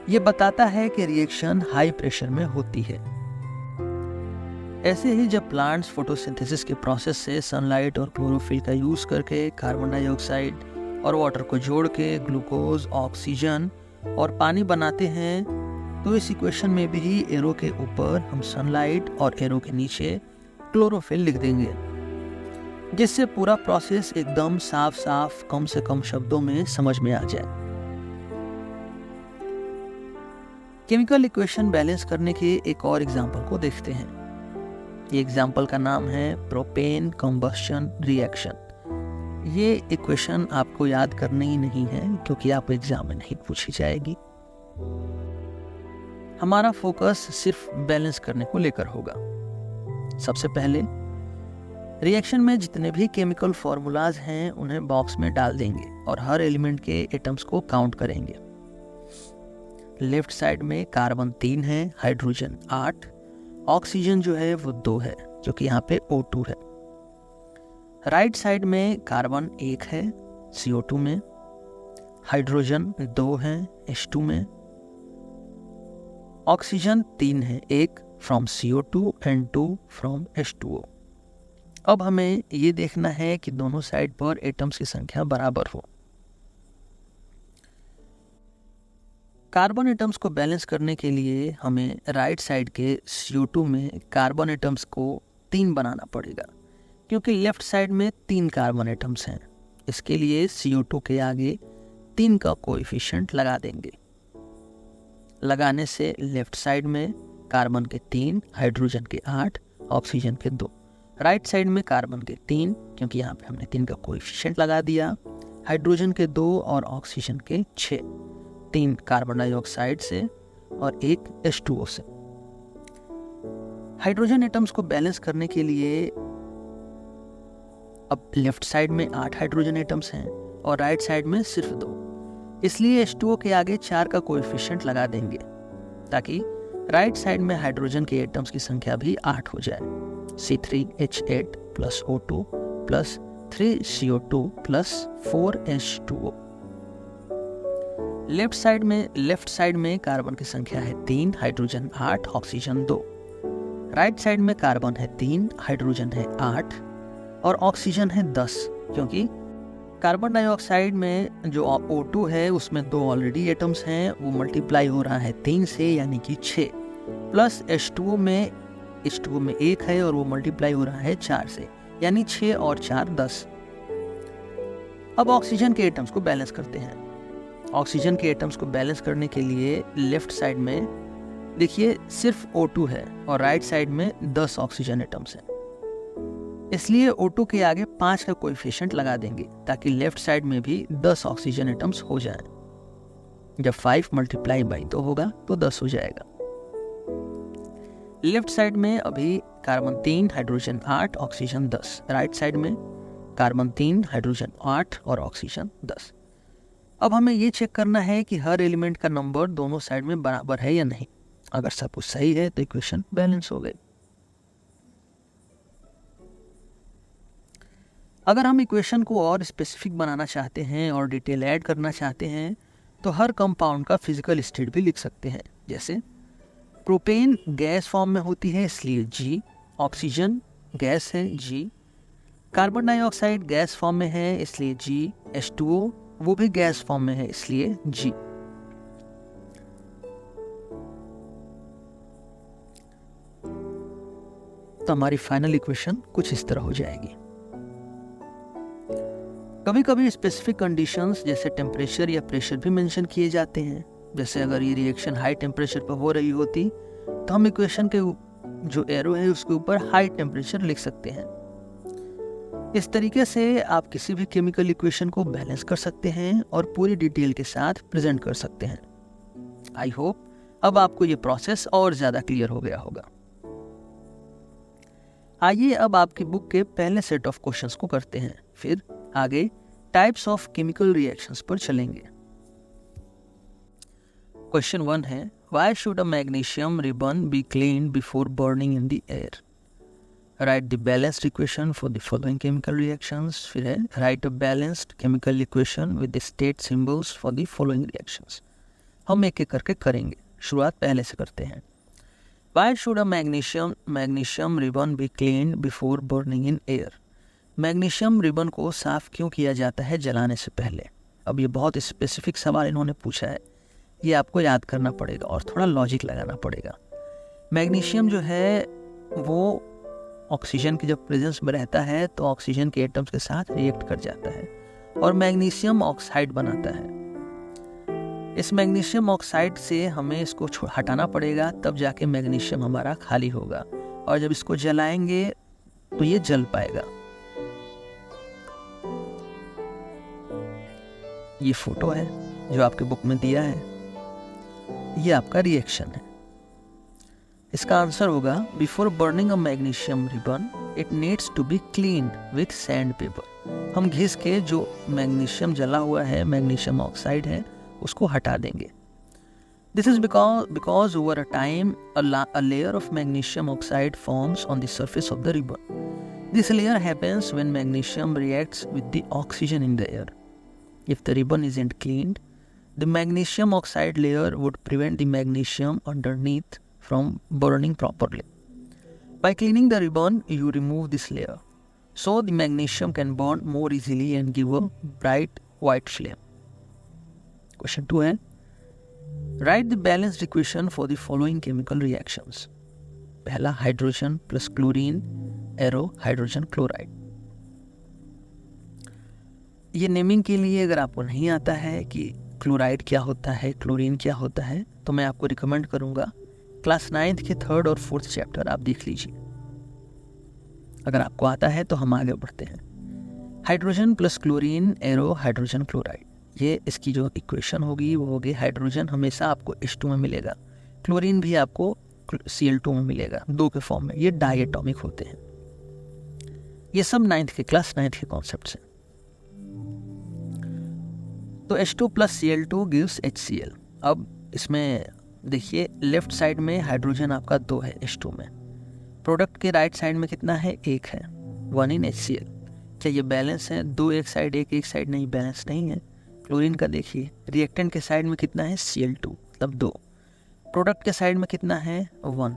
ये बताता है कि रिएक्शन हाई प्रेशर में होती है। ऐसे ही जब प्लांट्स फोटोसिंथेसिस के प्रोसेस से सनलाइट और क्लोरोफिल का यूज करके कार्बन डाइऑक्साइड और वाटर को जोड़ के ग्लूकोज, ऑक्सीजन और पानी बनाते हैं, तो इस इक्वेशन में भी एरो के ऊपर हम सनलाइट और एरो के नीचे क्लोरोफिल लिख देंगे, जिससे पूरा प्रोसेस एकदम साफ साफ कम से कम शब्दों में समझ में आ जाए। केमिकल इक्वेशन बैलेंस करने के एक और एग्जाम्पल को देखते हैं। ये एग्जाम्पल का नाम है प्रोपेन कंबस्शन रिएक्शन। ये इक्वेशन आपको याद करनी ही नहीं है क्योंकि आपको एग्जाम में नहीं पूछी जाएगी। हमारा फोकस सिर्फ बैलेंस करने को लेकर होगा। सबसे पहले रिएक्शन में जितने भी केमिकल फॉर्मूलाज हैं उन्हें बॉक्स में डाल देंगे और हर एलिमेंट के एटम्स को काउंट करेंगे। लेफ्ट साइड में कार्बन 3 है, हाइड्रोजन 8, ऑक्सीजन जो है वो 2 है, जो कि यहाँ पे O2 है। राइट साइड में कार्बन 1 है CO2 में, हाइड्रोजन 2 है H2 में, ऑक्सीजन 3 है, 1 from CO2 and 2 from H2O। अब हमें ये देखना है कि दोनों साइड पर एटम्स की संख्या बराबर हो। कार्बन एटम्स को बैलेंस करने के लिए हमें राइट साइड के CO2 में कार्बन एटम्स को 3 बनाना पड़ेगा, क्योंकि लेफ्ट साइड में 3 कार्बन एटम्स हैं। इसके लिए CO2 के आगे 3 का कोएफिशिएंट लगा देंगे। लगाने से लेफ्ट साइड में कार्बन के 3, हाइड्रोजन के 8, ऑक्सीजन के 2, राइट साइड में कार्बन के 3, क्योंकि यहाँ पे हमने 3 का कोएफिशिएंट लगा दिया, हाइड्रोजन के 2 और ऑक्सीजन के 6, 3 कार्बन डाइऑक्साइड से और 1 H2O से। हाइड्रोजन एटम्स को बैलेंस करने के लिए अब लेफ्ट साइड में 8 हाइड्रोजन एटम्स हैं और राइट साइड में सिर्फ 2, इसलिए H2O के आगे 4 का कोएफिशिएंट लगा देंगे ताकि राइट साइड में हाइड्रोजन के एटम्स की संख्या भी 8 हो जाए। C3H8 plus O2 plus 3CO2 plus 4H2O। Left side में कार्बन की संख्या है 3, हाइड्रोजन 8, ऑक्सीजन 2। राइट साइड में कार्बन है 3, हाइड्रोजन है 8 और ऑक्सीजन है 10, क्योंकि कार्बन डाइऑक्साइड में जो O2 है उसमें 2 ऑलरेडी एटम्स हैं, वो मल्टीप्लाई हो रहा है 3 से, यानी कि 6, प्लस H2O में 1 है और वो मल्टीप्लाई हो रहा है 4 से, यानी 6 और 4 10। अब ऑक्सीजन के एटम्स को बैलेंस करते हैं। ऑक्सीजन के एटम्स को बैलेंस करने के लिए लेफ्ट साइड में देखिए सिर्फ O2 है और राइट साइड में 10 ऑक्सीजन एटम्स हैं, इसलिए O2 के आगे 5 का कोएफिशिएंट लगा देंगे ताकि लेफ्ट साइड में भी 10 ऑक्सीजन एटम्स हो जाएं। जब 5 मल्टीप्लाई बाई 2 होगा तो 10 हो जाएगा। लेफ्ट साइड में अभी carbon 3, hydrogen 8, oxygen 10, right side में कार्बन 3, हाइड्रोजन 8 और ऑक्सीजन 10। अब हमें ये चेक करना है कि हर एलिमेंट का नंबर दोनों साइड में बराबर है या नहीं। अगर सब कुछ सही है तो इक्वेशन बैलेंस हो गई। अगर हम इक्वेशन को और स्पेसिफिक बनाना चाहते हैं और डिटेल ऐड करना चाहते हैं तो हर कंपाउंड का फिजिकल स्टेट भी लिख सकते हैं। जैसे प्रोपेन गैस फॉर्म में होती है इसलिए G, ऑक्सीजन गैस है G, carbon dioxide gas form में है इसलिए G, H2O वो भी गैस फॉर्म में है इसलिए G। तो हमारी फाइनल इक्वेशन कुछ इस तरह हो जाएगी। कभी कभी स्पेसिफिक कंडीशंस जैसे टेम्परेचर या प्रेशर भी मेंशन किए जाते हैं। जैसे अगर ये रिएक्शन हाई टेम्परेचर पर हो रही होती तो हम इक्वेशन के जो एरो है उसके ऊपर हाई टेम्परेचर लिख सकते हैं। इस तरीके से आप किसी भी केमिकल इक्वेशन को बैलेंस कर सकते हैं और पूरी डिटेल के साथ प्रेजेंट कर सकते हैं। आई होप अब आपको ये प्रोसेस और ज़्यादा क्लियर हो गया होगा। आइए अब आपकी बुक के पहले सेट ऑफ क्वेश्चंस को करते हैं, फिर आगे टाइप्स ऑफ केमिकल रिएक्शंस पर चलेंगे। क्वेश्चन 1 है, why should a magnesium ribbon be cleaned before burning in the air? Right the balanced equation for the following chemical reactions. फिर है, write a balanced chemical equation with the state symbols for the following reactions. हम एक एक करके करेंगे, शुरुआत पहले से करते हैं। Why should a magnesium ribbon be cleaned before burning in air? Magnesium ribbon को साफ क्यों किया जाता है जलाने से पहले? अब ये बहुत स्पेसिफिक सवाल इन्होंने पूछा है, ये आपको याद करना पड़ेगा और थोड़ा लॉजिक लगाना पड़ेगा। मैग्नीशियम जो है वो ऑक्सीजन के जब प्रेजेंस में रहता है तो ऑक्सीजन के एटम्स के साथ रिएक्ट कर जाता है और मैग्नीशियम ऑक्साइड बनाता है। इस मैग्नीशियम ऑक्साइड से हमें इसको हटाना पड़ेगा, तब जाके मैग्नीशियम हमारा खाली होगा और जब इसको जलाएंगे तो ये जल पाएगा। ये फोटो है जो आपके बुक में दिया है, ये आपका रिएक्शन है। इसका आंसर होगा, before burning a magnesium ribbon it needs to be cleaned with sand paper. हम घिस के जो मैग्नीशियम जला हुआ है, मैग्नीशियम ऑक्साइड है, उसको हटा देंगे। This is because over a time a layer of magnesium oxide forms on the surface of the ribbon. This layer happens when magnesium reacts with the oxygen in the air. If the ribbon isn't cleaned, the magnesium oxide layer would prevent the magnesium underneath from burning properly. By cleaning the ribbon, you remove this layer, so the magnesium can burn more easily and give a bright white flame. Question 2 है, write the balanced equation for the following chemical reactions. पहला, hydrogen plus chlorine arrow hydrogen chloride. ये नेमिंग के लिए अगर आपको नहीं आता है कि क्लोराइड क्या होता है, क्लोरीन क्या होता है, तो मैं आपको रिकमेंड करूंगा क्लास 9th के 3rd और 4th चैप्टर आप देख लीजिए। अगर आपको आता है तो हम आगे बढ़ते हैं। Hydrogen plus chlorine arrow hydrogen chloride, ये इसकी जो इक्वेशन होगी वो होगी, हाइड्रोजन हमेशा आपको H2 में मिलेगा, क्लोरीन भी आपको Cl2 में मिलेगा, 2 के फॉर्म में। ये डायटोमिक होते हैं। ये सब क्लास 9th के कॉन्सेप्ट्स हैं। तो H2 plus Cl2 gives HCl। अब इसमें देखिए, लेफ्ट साइड में हाइड्रोजन आपका 2 है H2 में, प्रोडक्ट के राइट साइड में कितना है, 1 है, 1 in HCl। क्या ये बैलेंस है? 2 एक साइड, 1 एक साइड, नहीं, बैलेंस नहीं है। क्लोरीन का देखिए, रिएक्टेंट के साइड में कितना है, Cl2, तब 2, प्रोडक्ट के साइड में कितना है, 1।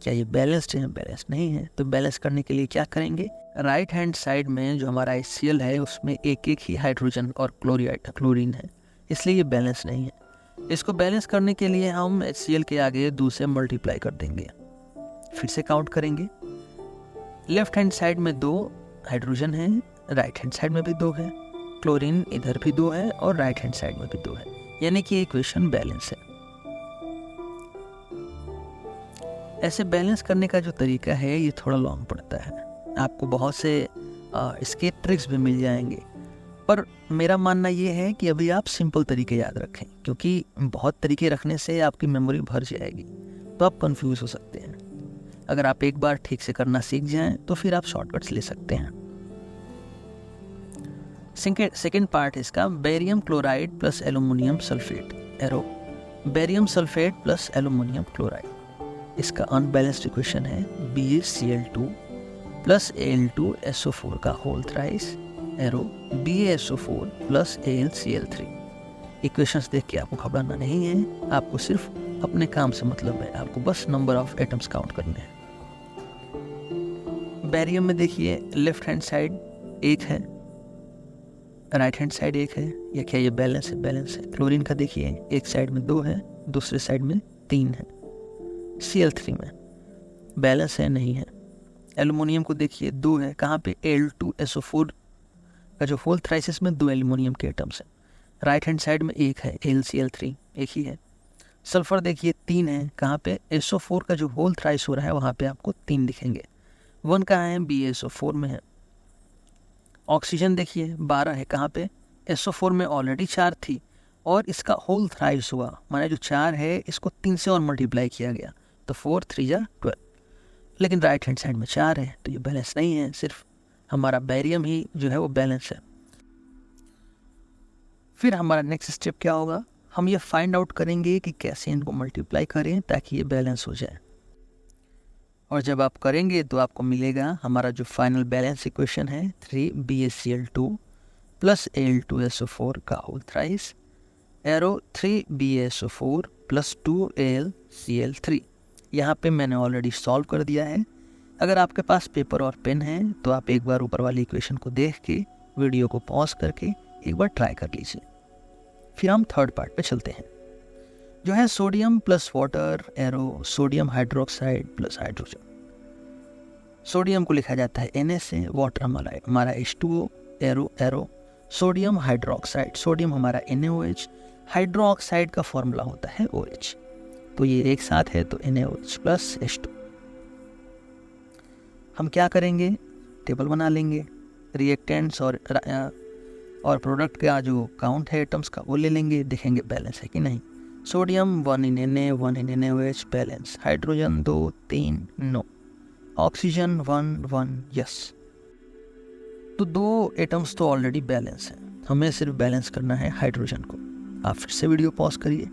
क्या ये बैलेंस्ड है? बैलेंस नहीं है। तो बैलेंस करने के लिए क्या करेंगे, राइट हैंड साइड में जो हमारा HCl है उसमें एक एक ही हाइड्रोजन और क्लोरीन है, इसलिए ये बैलेंस नहीं है। इसको बैलेंस करने के लिए हम HCl के आगे 2 से मल्टीप्लाई कर देंगे। फिर से काउंट करेंगे, लेफ्ट हैंड साइड में 2 हाइड्रोजन है, राइट हैंड साइड में भी 2 है, क्लोरीन इधर भी 2 है और राइट हैंड साइड में भी 2 है, यानी कि इक्वेशन बैलेंस है। ऐसे बैलेंस करने का जो तरीका है ये थोड़ा लॉन्ग पड़ता है, आपको बहुत से इसके ट्रिक्स भी मिल जाएंगे, पर मेरा मानना ये है कि अभी आप सिंपल तरीके याद रखें, क्योंकि बहुत तरीके रखने से आपकी मेमोरी भर जाएगी, तो आप कंफ्यूज हो सकते हैं। अगर आप एक बार ठीक से करना सीख जाएं तो फिर आप शॉर्टकट्स ले सकते हैं। सेकेंड पार्ट इसका, barium chloride plus aluminium sulphate arrow barium sulphate plus aluminium chloride. इसका अनबैलेंस्ड इक्वेशन है BaCl2 प्लस Al2SO4 का whole thrice arrow BaSO4 plus AlCl3। Equations देख के आपको घबराना नहीं है, आपको सिर्फ अपने काम से मतलब है, आपको बस नंबर ऑफ एटम्स काउंट करने हैं। बेरियम में देखिए, लेफ्ट हैंड साइड 1 है, राइट हैंड साइड 1 है, या क्या ये बैलेंस है? बैलेंस है। क्लोरीन का देखिए, एक साइड में 2 है, दूसरे साइड में 3 है। Cl3 में बैलेंस है? नहीं है। एल्युमिनियम को देखिए, 2 है, कहाँ पे? Al2SO4 का जो होल थ्राइसिस में 2 एल्युमिनियम के एटम्स हैं, राइट हैंड साइड में 1 है, AlCl3 एक ही है। सल्फर देखिए 3 है, कहाँ पे? SO4 का जो होल थ्राइस हो रहा है वहाँ पे आपको 3 दिखेंगे। 1 कहाँ है? BaSO4 में है। ऑक्सीजन देखिए 12 है, कहाँ पे? SO4 में ऑलरेडी 4 थी और इसका होल थ्राइस हुआ, माने जो 4 है इसको 3 से और मल्टीप्लाई किया गया, तो 4 3 जा 12। लेकिन राइट हैंड साइड में 4 है, तो ये बैलेंस नहीं है, सिर्फ हमारा बेरियम ही जो है वो बैलेंस है। फिर हमारा नेक्स्ट स्टेप क्या होगा, हम ये फाइंड आउट करेंगे कि कैसे इनको मल्टीप्लाई करें ताकि ये बैलेंस हो जाए। और जब आप करेंगे तो आपको मिलेगा हमारा जो फाइनल बैलेंस इक्वेशन है 3BaCl2 प्लस Al2SO4 का whole thrice arrow 3BaSO4 plus 2AlCl3। यहाँ पे मैंने ऑलरेडी सॉल्व कर दिया है। अगर आपके पास पेपर और पेन है तो आप एक बार ऊपर वाली इक्वेशन को देख के वीडियो को पॉज करके एक बार ट्राई कर लीजिए। फिर हम थर्ड पार्ट पे चलते हैं, जो है sodium plus water arrow sodium hydroxide plus hydrogen. Sodium को लिखा जाता है Na से, वाटर हमारा H2O, arrow sodium hydroxide, sodium हमारा NaOH, हाइड्रोक्साइड का फॉर्मूला होता है OH। तो ये एक साथ है तो NaOH प्लस H2। हम क्या करेंगे, टेबल बना लेंगे, रिएक्टेंट्स और प्रोडक्ट का जो काउंट है एटम्स का वो ले लेंगे, देखेंगे बैलेंस है कि नहीं। Sodium 1 in Na 1 in NaOH balance, hydrogen 2 3 no, oxygen 1 1 yes. तो 2 एटम्स तो ऑलरेडी बैलेंस हैं, हमें सिर्फ बैलेंस करना है हाइड्रोजन को। आप फिर से वीडियो पॉज करिए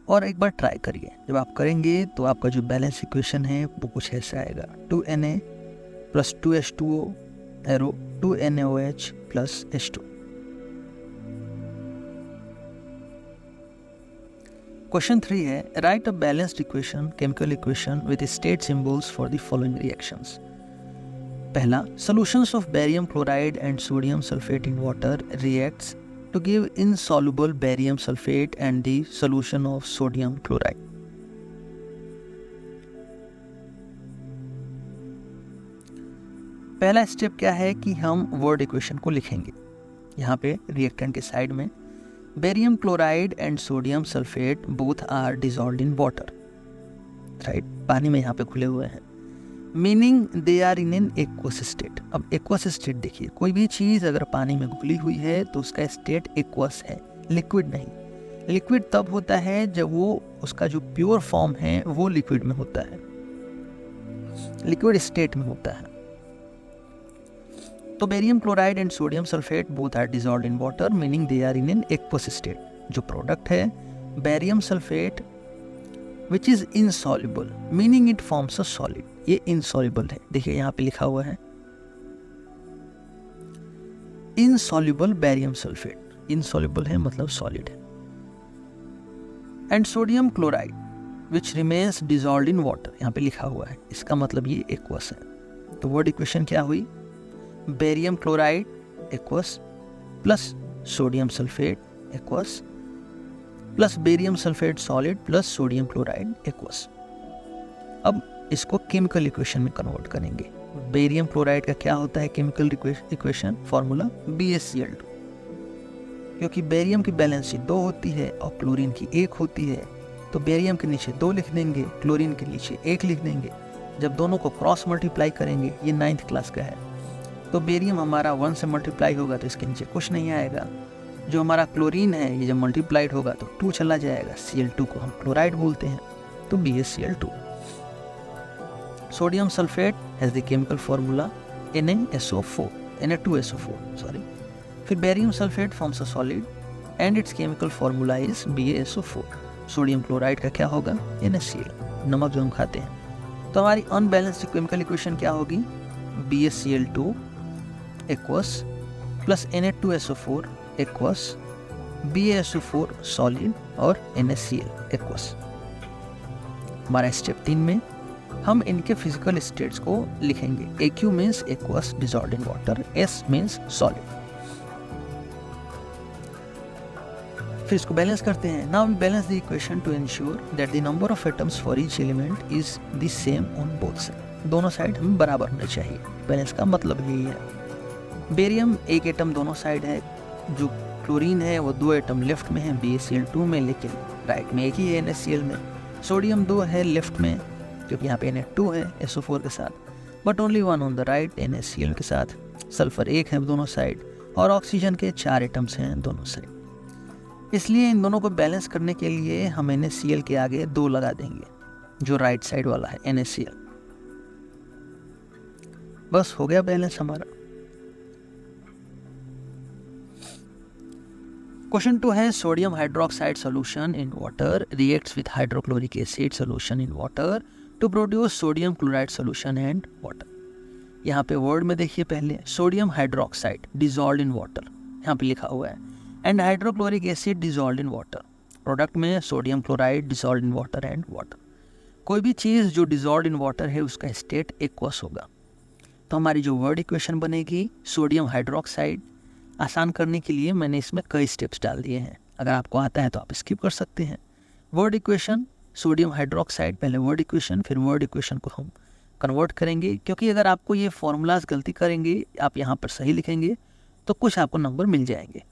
और एक बार ट्राई करिए। जब आप करेंगे तो आपका जो बैलेंस इक्वेशन है वो कुछ ऐसा आएगा, 2Na plus 2H2O arrow 2NaOH plus H2। Question 3 है, write a balanced equation, chemical equation with state symbols for the following reactions. पहला, solutions of barium chloride and sodium sulphate in water reacts to give insoluble barium sulfate and the solution of sodium chloride. पहला स्टेप क्या है कि हम वर्ड इक्वेशन को लिखेंगे। यहाँ पे रिएक्टेंट के साइड में barium chloride and sodium sulphate both are dissolved in water, right, पानी में यहाँ पे खुले हुए हैं, meaning they are in an aqueous state. अब एक्वस स्टेट देखिए, कोई भी चीज़ अगर पानी में घुली हुई है तो उसका स्टेट एक्वस है, लिक्विड नहीं। लिक्विड तब होता है जब वो उसका जो प्योर फॉर्म है वो लिक्विड में होता है, लिक्विड स्टेट में होता है। तो barium chloride and sodium sulphate both are dissolved in water, meaning they are in an aqueous state. जो प्रोडक्ट है barium sulphate which is insoluble, meaning it forms a solid, ये इनसॉल्युबल है। देखिए यहाँ पे लिखा हुआ है इनसॉल्युबल बेरियम सल्फेट, इनसॉल्युबल है मतलब सॉलिड है। And sodium chloride which remains dissolved in water, यहाँ पे लिखा हुआ है, इसका मतलब ये एक्वस है। तो वर्ड इक्वेशन क्या हुई, barium chloride aqueous plus sodium sulphate aqueous plus barium sulphate solid plus sodium chloride aqueous. अब इसको केमिकल इक्वेशन में कन्वर्ट करेंगे। बेरियम क्लोराइड का क्या होता है केमिकल इक्वेशन, फॉर्मूला BaCl2। क्योंकि बेरियम की बैलेंस 2 होती है और क्लोरीन की 1 होती है, तो बेरियम के नीचे 2 लिख देंगे, क्लोरीन के नीचे 1 लिख देंगे। जब दोनों को क्रॉस मल्टीप्लाई करेंगे, ये 9th क्लास का है, तो बेरियम हमारा 1 से मल्टीप्लाई होगा तो इसके नीचे कुछ नहीं आएगा। जो हमारा क्लोरीन है ये जब मल्टीप्लाइड होगा तो 2 चला जाएगा, Cl2 को हम क्लोराइड बोलते हैं, तो BaCl2। Sodium sulphate has the chemical formula Na2SO4 sorry. फिर barium sulphate forms a solid and its chemical formula is BaSO4। Sodium chloride का क्या होगा, NaCl, नमक जो हम खाते हैं। तो हमारी अनबैलेंस्ड केमिकल इक्वेशन क्या होगी, BaCl2 aqueous plus Na2SO4 aqueous BaSO4 solid और NaCl एक्वस। हमारा स्टेप 3 में हम इनके फिजिकल स्टेट्स को लिखेंगे। AQ means aqueous dissolved in water, S means solid. फिर इसको बैलेंस करते हैं। Now we balance the equation to ensure that the number of atoms for each element is the same on both side. दोनों साइड हमें बराबर होने चाहिए, बैलेंस का मतलब यही है। बेरियम 1 एटम दोनों साइड है, जो क्लोरीन है वो 2 एटम लेफ्ट में है BaCl2 में, लेकिन राइट में 1 ही है NaCl में। सोडियम 2 है लेफ्ट में क्योंकि यहाँ पे Na2 है SO4 के साथ, but only 1 on the right NaCl के साथ। सल्फर 1 है दोनों साइड और ऑक्सीजन के 4 एटम्स हैं दोनों साइड। इसलिए इन दोनों को बैलेंस करने के लिए हम NaCl के आगे 2 लगा देंगे, जो राइट साइड वाला है NaCl। बस हो गया बैलेंस हमारा। क्वेश्चन 2 है sodium hydroxide solution in water reacts with hydrochloric acid solution in water to produce sodium chloride solution and water. यहाँ पे वर्ड में देखिए, पहले sodium hydroxide dissolve in water यहाँ पे लिखा हुआ है, and hydrochloric acid dissolve in water. Product में sodium chloride dissolve in water and water. कोई भी चीज़ जो डिजॉल्व इन वाटर है उसका स्टेट एक्वस होगा। तो हमारी जो वर्ड इक्वेशन बनेगी सोडियम हाइड्रोक्साइड, आसान करने के लिए मैंने इसमें कई स्टेप्स डाल दिए हैं, अगर आपको आता है तो आप स्किप कर सकते हैं। वर्ड इक्वेशन सोडियम हाइड्रोक्साइड, पहले वर्ड इक्वेशन, फिर वर्ड इक्वेशन को हम कन्वर्ट करेंगे, क्योंकि अगर आपको ये फॉर्मूलाज गलती करेंगे, आप यहाँ पर सही लिखेंगे तो कुछ आपको नंबर मिल जाएंगे।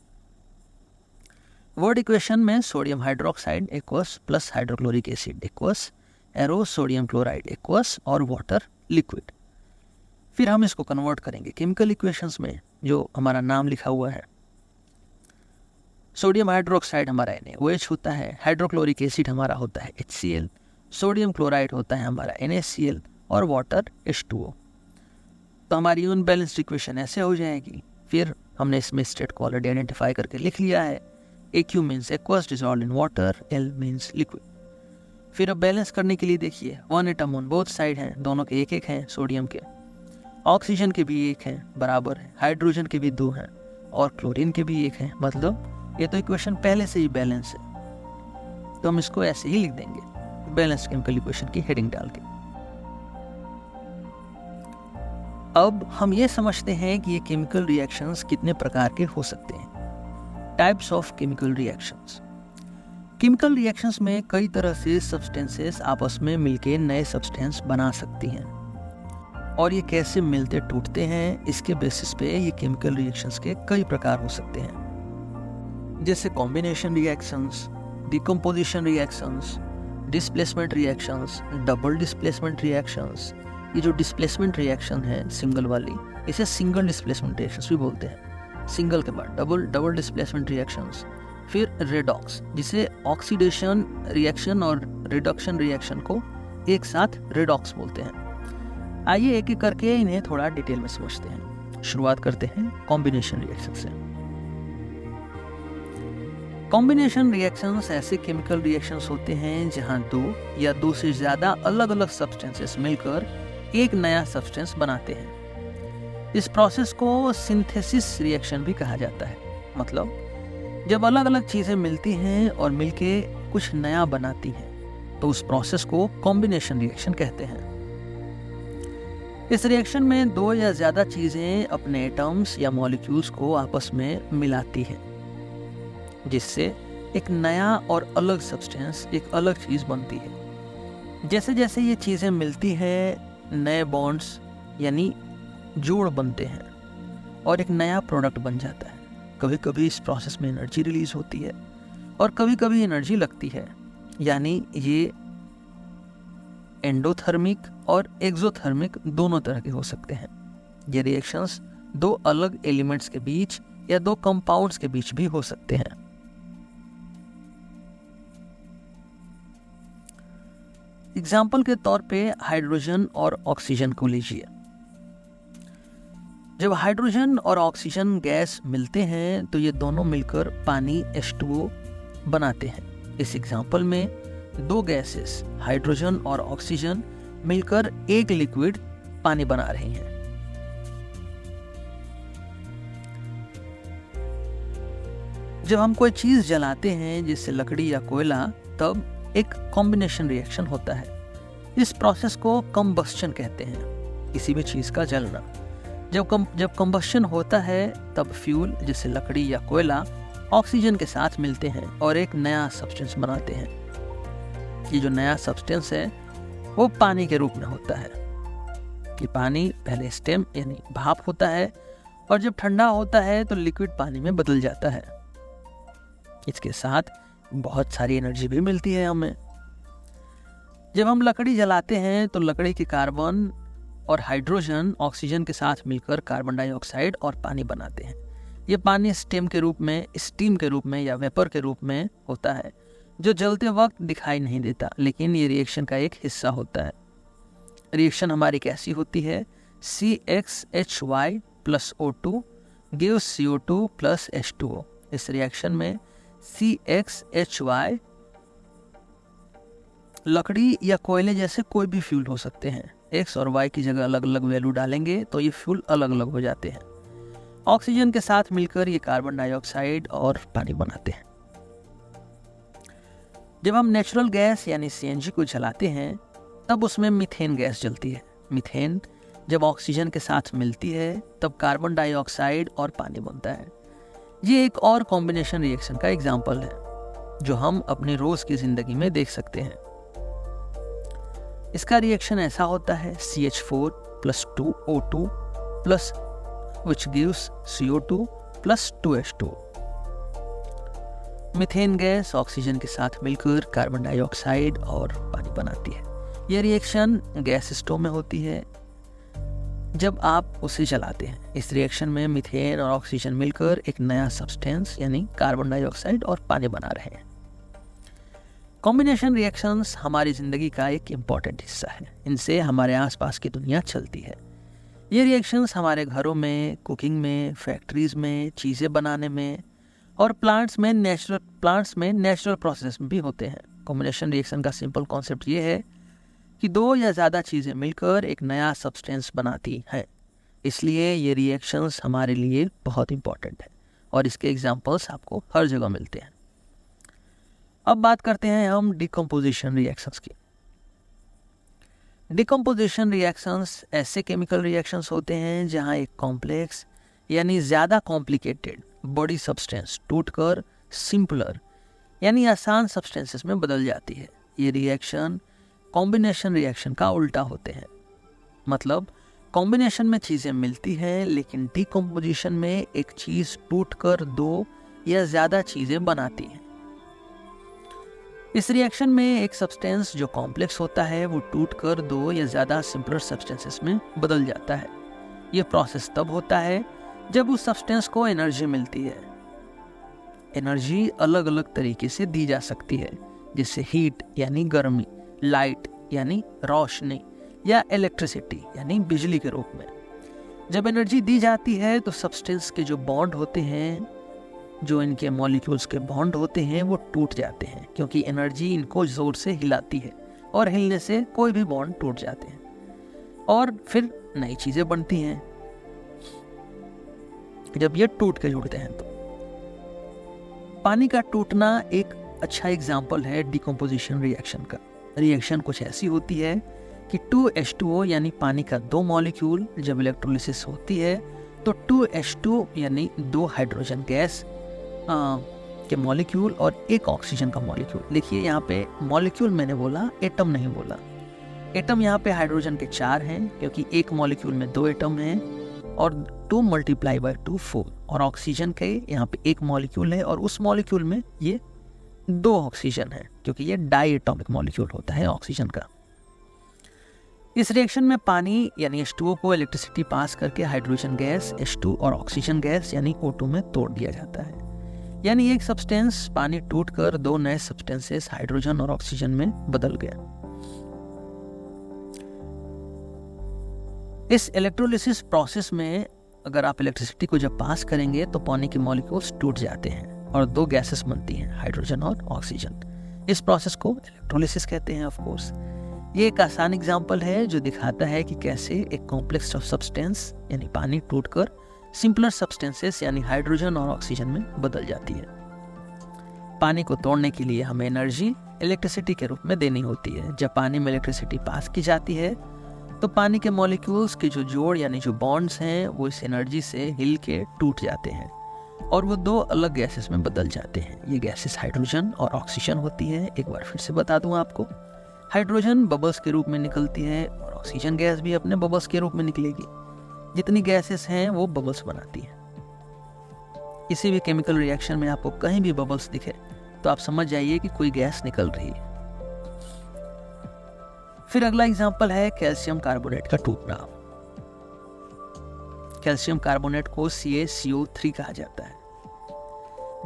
वर्ड इक्वेशन में sodium hydroxide aqueous plus hydrochloric acid aqueous arrow sodium chloride aqueous और वाटर लिक्विड। फिर हम इसको कन्वर्ट करेंगे केमिकल इक्वेशंस में, जो हमारा नाम लिखा हुआ है। सोडियम हाइड्रोक्साइड हमारा NaOH होता है, हाइड्रोक्लोरिक एसिड हमारा होता है HCl, सोडियम क्लोराइड होता है हमारा NaCl और वाटर H2O। तो हमारी अनबैलेंस्ड इक्वेशन ऐसे हो जाएगी। फिर हमने इसमें स्टेट को ऑलरेडी आइडेंटिफाई करके लिख लिया है। AQ means aqueous dissolve in water, L means liquid. फिर अब बैलेंस करने के लिए देखिए 1 एटम ऑन बोथ साइड हैं, दोनों के एक एक हैं, सोडियम के, ऑक्सीजन के भी एक हैं, बराबर है, हाइड्रोजन के भी 2 हैं और क्लोरीन के भी एक हैं। मतलब ये तो इक्वेशन पहले से ही बैलेंस है, तो हम इसको ऐसे ही लिख देंगे बैलेंस केमिकल इक्वेशन की हेडिंग डाल के। अब हम ये समझते हैं कि ये केमिकल रिएक्शंस कितने प्रकार के हो सकते हैं। Types of chemical reactions. Chemical reactions में कई तरह से सब्सटेंसेस आपस में मिलके नए सब्सटेंस बना सकती हैं, और ये कैसे मिलते टूटते हैं इसके बेसिस पे ये केमिकल रिएक्शंस के कई प्रकार हो सकते हैं, जैसे combination reactions, decomposition reactions, displacement reactions, double displacement reactions. ये जो डिस्प्लेसमेंट रिएक्शन है सिंगल वाली, इसे सिंगल डिस्प्लेसमेंट रिएक्शंस भी बोलते हैं। सिंगल के बाद डबल डिस्प्लेसमेंट रिएक्शंस। फिर रेडॉक्स, जिसे ऑक्सीडेशन रिएक्शन और रिडक्शन रिएक्शन को एक साथ रेडॉक्स बोलते हैं। आइए एक एक करके इन्हें थोड़ा डिटेल में समझते हैं। शुरुआत करते हैं कॉम्बिनेशन रिएक्शन से। कॉम्बिनेशन रिएक्शंस ऐसे केमिकल रिएक्शंस होते हैं जहां 2 या 2 से ज्यादा अलग अलग सब्सटेंसेस मिलकर एक नया सब्सटेंस बनाते हैं। इस प्रोसेस को सिंथेसिस रिएक्शन भी कहा जाता है। मतलब जब अलग अलग चीजें मिलती हैं और मिलके कुछ नया बनाती हैं, तो उस प्रोसेस को कॉम्बिनेशन रिएक्शन कहते हैं। इस रिएक्शन में 2 या ज्यादा चीजें अपने एटम्स या मॉलिक्यूल्स को आपस में मिलाती हैं, जिससे एक नया और अलग सब्सटेंस, एक अलग चीज बनती है। जैसे जैसे ये चीजें मिलती हैं, नए बॉन्ड्स यानी जोड़ बनते हैं और एक नया प्रोडक्ट बन जाता है। कभी कभी इस प्रोसेस में एनर्जी रिलीज होती है और कभी कभी एनर्जी लगती है, यानी ये एंडोथर्मिक और एक्सोथर्मिक दोनों तरह के हो सकते हैं। ये रिएक्शंस 2 अलग एलिमेंट्स के बीच या 2 कंपाउंड्स के बीच भी हो सकते हैं। एग्जाम्पल के तौर पे हाइड्रोजन और ऑक्सीजन को लीजिए। जब हाइड्रोजन और ऑक्सीजन गैस मिलते हैं तो ये दोनों मिलकर पानी H2O बनाते हैं। इस एग्जाम्पल में 2 गैसेस हाइड्रोजन और ऑक्सीजन मिलकर एक लिक्विड पानी बना रही हैं। जब हम कोई चीज जलाते हैं जैसे लकड़ी या कोयला, तब एक कॉम्बिनेशन रिएक्शन होता है। इस प्रोसेस को कंबस्शन कहते हैं, किसी भी चीज का जलना। जब कंबस्शन होता है तब फ्यूल जैसे लकड़ी या कोयला ऑक्सीजन के साथ मिलते हैं और एक नया सब्सटेंस बनाते हैं। ये जो नया सब्सटेंस है वो पानी के रूप में होता है। कि पानी पहले स्टेम यानी भाप होता है और जब ठंडा होता है तो लिक्विड पानी में बदल जाता है। इसके साथ बहुत सारी एनर्जी भी मिलती है हमें। जब हम लकड़ी जलाते हैं तो लकड़ी के कार्बन और हाइड्रोजन ऑक्सीजन के साथ मिलकर कार्बन डाइऑक्साइड और पानी बनाते हैं। ये पानी स्टीम के रूप में या वेपर के रूप में होता है, जो जलते वक्त दिखाई नहीं देता, लेकिन ये रिएक्शन का एक हिस्सा होता है। रिएक्शन हमारी कैसी होती है? CXHY + O2 gives CO2 + H2O। इस रिएक्शन में CXHY लकड़ी या कोयले जैसे कोई भी फ्यूल हो सकते हैं। X और Y की जगह अलग अलग वैल्यू डालेंगे तो ये फ्यूल अलग अलग हो जाते हैं। ऑक्सीजन के साथ मिलकर ये कार्बन डाइऑक्साइड और पानी बनाते हैं। जब हम नेचुरल गैस यानी CNG को जलाते हैं तब उसमें मीथेन गैस जलती है। मीथेन जब ऑक्सीजन के साथ मिलती है तब कार्बन डाइऑक्साइड और पानी बनता है। ये एक और कॉम्बिनेशन रिएक्शन का एग्जाम्पल है जो हम अपनी रोज की जिंदगी में देख सकते हैं। इसका रिएक्शन ऐसा होता है CH4 + 2O2 plus which gives CO2 plus 2H2। Methane gas oxygen के साथ मिलकर कार्बन डाइऑक्साइड और पानी बनाती है। यह रिएक्शन गैस स्टोव में होती है जब आप उसे जलाते हैं। इस रिएक्शन में मीथेन और ऑक्सीजन मिलकर एक नया सब्सटेंस यानी कार्बन डाइऑक्साइड और पानी बना रहे हैं। कॉम्बिनेशन रिएक्शंस हमारी जिंदगी का एक इम्पॉर्टेंट हिस्सा है। इनसे हमारे आसपास की दुनिया चलती है। ये रिएक्शंस हमारे घरों में, कुकिंग में, फैक्ट्रीज में, चीज़ें बनाने में और प्लांट्स में नेचुरल प्रोसेस में भी होते हैं। कॉम्बिनेशन रिएक्शन का सिंपल कॉन्सेप्ट ये है कि दो या ज़्यादा चीज़ें मिलकर एक नया सब्सटेंस बनाती हैं। इसलिए ये रिएक्शंस हमारे लिए बहुत इम्पॉर्टेंट है और इसके एग्जांपल्स आपको हर जगह मिलते हैं। अब बात करते हैं हम डिकम्पोजिशन रिएक्शंस की। डिकम्पोजिशन रिएक्शंस ऐसे केमिकल रिएक्शंस होते हैं जहां एक कॉम्प्लेक्स यानी ज़्यादा कॉम्प्लिकेटेड बड़ी सब्सटेंस टूटकर सिंपलर यानी आसान सब्सटेंसेस में बदल जाती है। ये रिएक्शन कॉम्बिनेशन रिएक्शन का उल्टा होते हैं। मतलब कॉम्बिनेशन में चीज़ें मिलती हैं लेकिन डिकम्पोजिशन में एक चीज़ टूटकर दो या ज़्यादा चीज़ें बनाती हैं। इस रिएक्शन में एक सब्सटेंस जो कॉम्प्लेक्स होता है वो टूटकर दो या ज़्यादा सिंपलर सब्सटेंसेस में बदल जाता है। ये प्रोसेस तब होता है जब उस सब्सटेंस को एनर्जी मिलती है। एनर्जी अलग अलग तरीके से दी जा सकती है, जैसे हीट यानी गर्मी, लाइट यानी रोशनी या इलेक्ट्रिसिटी यानी बिजली के रूप में। जब एनर्जी दी जाती है तो सब्सटेंस के जो बॉन्ड होते हैं, जो इनके मॉलिक्यूल्स के बॉन्ड होते हैं वो टूट जाते हैं क्योंकि एनर्जी इनको जोर से हिलाती है और हिलने से कोई भी बॉन्ड टूट जाते हैं और फिर नई चीज़ें बनती हैं जब ये टूट के जुड़ते हैं। तो पानी का टूटना एक अच्छा एग्जाम्पल है डिकम्पोजिशन रिएक्शन का। रिएक्शन कुछ ऐसी होती है कि 2H2O यानी पानी का दो मॉलिक्यूल जब इलेक्ट्रोलिसिस होती है तो 2H2 यानी दो हाइड्रोजन गैस के मॉलिक्यूल और एक ऑक्सीजन का मॉलिक्यूल। देखिए यहाँ पे मॉलिक्यूल मैंने बोला, एटम नहीं बोला। एटम यहाँ पे हाइड्रोजन के 4 हैं क्योंकि एक मॉलिक्यूल में 2 एटम हैं और 2 × 2 4। और ऑक्सीजन के यहाँ पे एक मॉलिक्यूल है और उस मॉलिक्यूल में ये 2 ऑक्सीजन है क्योंकि ये डाई एटॉमिक मॉलिक्यूल होता है ऑक्सीजन का। इस रिएक्शन में पानी यानी H2O को इलेक्ट्रिसिटी पास करके हाइड्रोजन गैस H2 और ऑक्सीजन गैस यानी O2 में तोड़ दिया जाता है। यानी एक सब्सटेंस पानी टूटकर दो नए सब्सटेंसेस हाइड्रोजन और ऑक्सीजन में बदल गया। इस इलेक्ट्रोलिसिस प्रोसेस में अगर आप इलेक्ट्रिसिटी को जब पास करेंगे तो पानी के मॉलिक्यूल्स टूट जाते हैं और दो गैसेस बनती हैं, हाइड्रोजन और ऑक्सीजन। इस प्रोसेस को इलेक्ट्रोलिसिस कहते हैं। ऑफ कोर्स ये एक आसान एग्जांपल है जो दिखाता है कि कैसे एक कॉम्प्लेक्स ऑफ सब्सटेंस यानी पानी टूटकर सिंपलर सब्सटेंसेस यानी हाइड्रोजन और ऑक्सीजन में बदल जाती है। पानी को तोड़ने के लिए हमें एनर्जी इलेक्ट्रिसिटी के रूप में देनी होती है। जब पानी में इलेक्ट्रिसिटी पास की जाती है तो पानी के मॉलिक्यूल्स के जो जोड़ यानी जो बॉन्ड्स हैं वो इस एनर्जी से हिल के टूट जाते हैं और वो दो अलग गैसेस में बदल जाते हैं। ये गैसेस हाइड्रोजन और ऑक्सीजन होती है। एक बार फिर से बता दूं आपको, हाइड्रोजन बबल्स के रूप में निकलती है और ऑक्सीजन गैस भी अपने बबल्स के रूप में निकलेगी। जितनी गैसेस हैं वो बबल्स बनाती हैं। किसी भी केमिकल रिएक्शन में आपको कहीं भी बबल्स दिखे तो आप समझ जाइए कि कोई गैस निकल रही है। फिर अगला एग्जांपल है कैल्शियम कार्बोनेट का टूटना। कैल्शियम कार्बोनेट को CaCO3 कहा जाता है।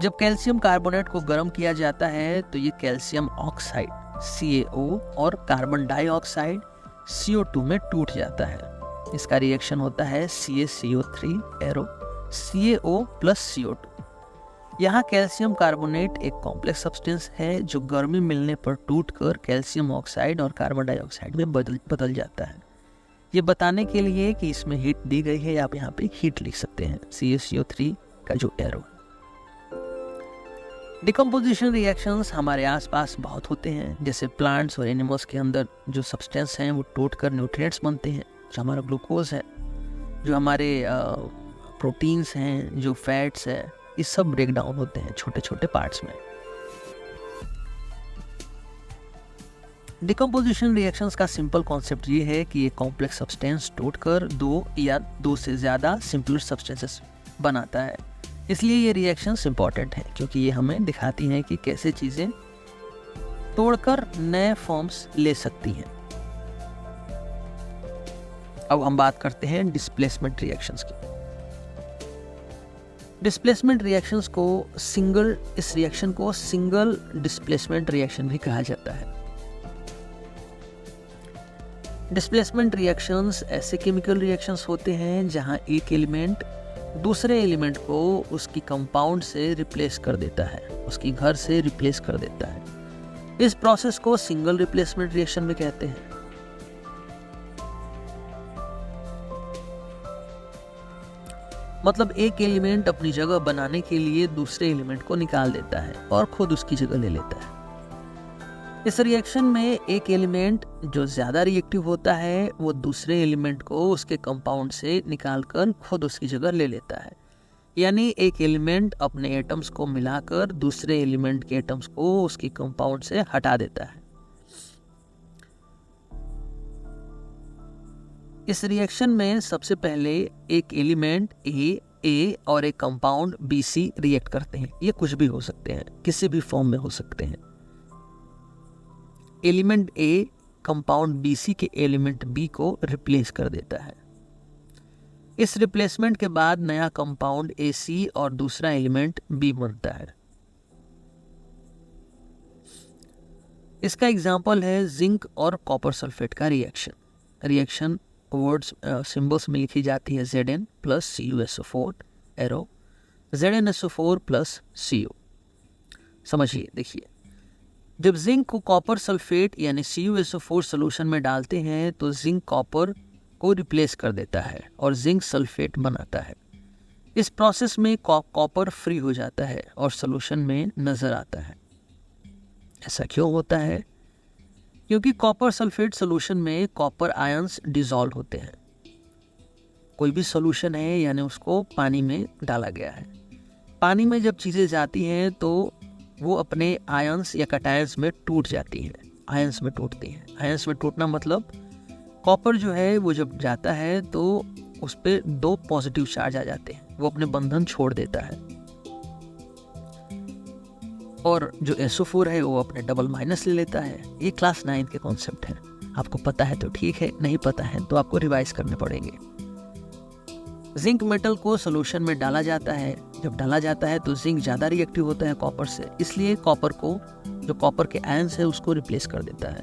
जब कैल्शियम कार्बोनेट को गर्म किया जाता है तो ये कैल्शियम ऑक्साइड CaO और कार्बन डाइऑक्साइड CO2 में टूट जाता है। इसका रिएक्शन होता है CaCO3 एरो CaO + CO2। यहाँ कैल्शियम कार्बोनेट एक कॉम्प्लेक्स सब्सटेंस है जो गर्मी मिलने पर टूटकर कैल्शियम ऑक्साइड और कार्बन डाइऑक्साइड में बदल जाता है। ये बताने के लिए कि इसमें हीट दी गई है, आप यहाँ पे हीट लिख सकते हैं, CaCO3 का जो एरो। डिकम्पोजिशन रिएक्शंस हमारे आसपास बहुत होते हैं, जैसे प्लांट्स और एनिमल्स के अंदर जो सब्सटेंस हैं वो टूटकर न्यूट्रिएंट्स बनते हैं, जो हमारा ग्लूकोज है, जो हमारे प्रोटीन्स हैं, जो फैट्स है, ये सब ब्रेक डाउन होते हैं छोटे छोटे पार्ट्स में। डिकम्पोजिशन रिएक्शंस का सिंपल कॉन्सेप्ट ये है कि ये कॉम्प्लेक्स सब्सटेंस टूटकर दो या दो से ज़्यादा सिंपल सब्सटेंसेस बनाता है। इसलिए ये रिएक्शंस इंपॉर्टेंट है क्योंकि ये हमें दिखाती हैं कि कैसे चीज़ें तोड़कर नए फॉर्म्स ले सकती हैं। अब हम बात करते हैं डिस्प्लेसमेंट रिएक्शंस की। डिस्प्लेसमेंट रिएक्शंस को इस रिएक्शन को सिंगल डिस्प्लेसमेंट रिएक्शन भी कहा जाता है। डिस्प्लेसमेंट रिएक्शंस ऐसे केमिकल रिएक्शंस होते हैं जहां एक एलिमेंट दूसरे एलिमेंट को उसकी कंपाउंड से रिप्लेस कर देता है, उसकी घर से रिप्लेस कर देता है। इस प्रोसेस को सिंगल रिप्लेसमेंट रिएक्शन भी कहते हैं। मतलब एक एलिमेंट अपनी जगह बनाने के लिए दूसरे एलिमेंट को निकाल देता है और खुद उसकी जगह ले लेता है। इस रिएक्शन में एक एलिमेंट जो ज़्यादा रिएक्टिव होता है वो दूसरे एलिमेंट को उसके कंपाउंड से निकालकर खुद उसकी जगह ले लेता है। यानी एक एलिमेंट अपने एटम्स को मिलाकर दूसरे एलिमेंट के एटम्स को उसकी कंपाउंड से हटा देता है। इस रिएक्शन में सबसे पहले एक एलिमेंट ए और एक कंपाउंड BC रिएक्ट करते हैं। ये कुछ भी हो सकते हैं, किसी भी फॉर्म में हो सकते हैं। एलिमेंट A कंपाउंड BC के एलिमेंट B को रिप्लेस कर देता है। इस रिप्लेसमेंट के बाद नया कंपाउंड AC और दूसरा एलिमेंट B बनता है। इसका एग्जाम्पल है जिंक और कॉपर सल्फेट का रिएक्शन वर्ड्स सिंबल्स में लिखी जाती है Zn plus CuSO4 arrow, ZnSO4 plus CO। समझिए, देखिए, जब जिंक को कॉपर सल्फेट यानी CuSO4 सोल्यूशन में डालते हैं तो जिंक कॉपर को रिप्लेस कर देता है और जिंक सल्फेट बनाता है। इस प्रोसेस में कॉपर फ्री हो जाता है और सोल्यूशन में नजर आता है। ऐसा क्यों होता है? क्योंकि कॉपर सल्फेट सोल्यूशन में कॉपर आयंस डिसॉल्व होते हैं। कोई भी सोल्यूशन है यानी उसको पानी में डाला गया है। पानी में जब चीज़ें जाती हैं तो वो अपने आयंस या कैटायंस में टूट जाती हैं, आयंस में टूटती हैं। आयंस में टूटना मतलब कॉपर जो है वो जब जाता है तो उस पर 2 पॉजिटिव चार्ज आ जाते हैं, वो अपने बंधन छोड़ देता है। और जो SO4 है वो अपने डबल माइनस ले लेता है। ये क्लास 9 के कॉन्सेप्ट है। आपको पता है तो ठीक है, नहीं पता है तो आपको रिवाइज करने पड़ेंगे। जिंक मेटल को सोल्यूशन में डाला जाता है। जब डाला जाता है तो जिंक ज़्यादा रिएक्टिव होता है कॉपर से, इसलिए कॉपर को, जो कॉपर के आयंस है, उसको रिप्लेस कर देता है।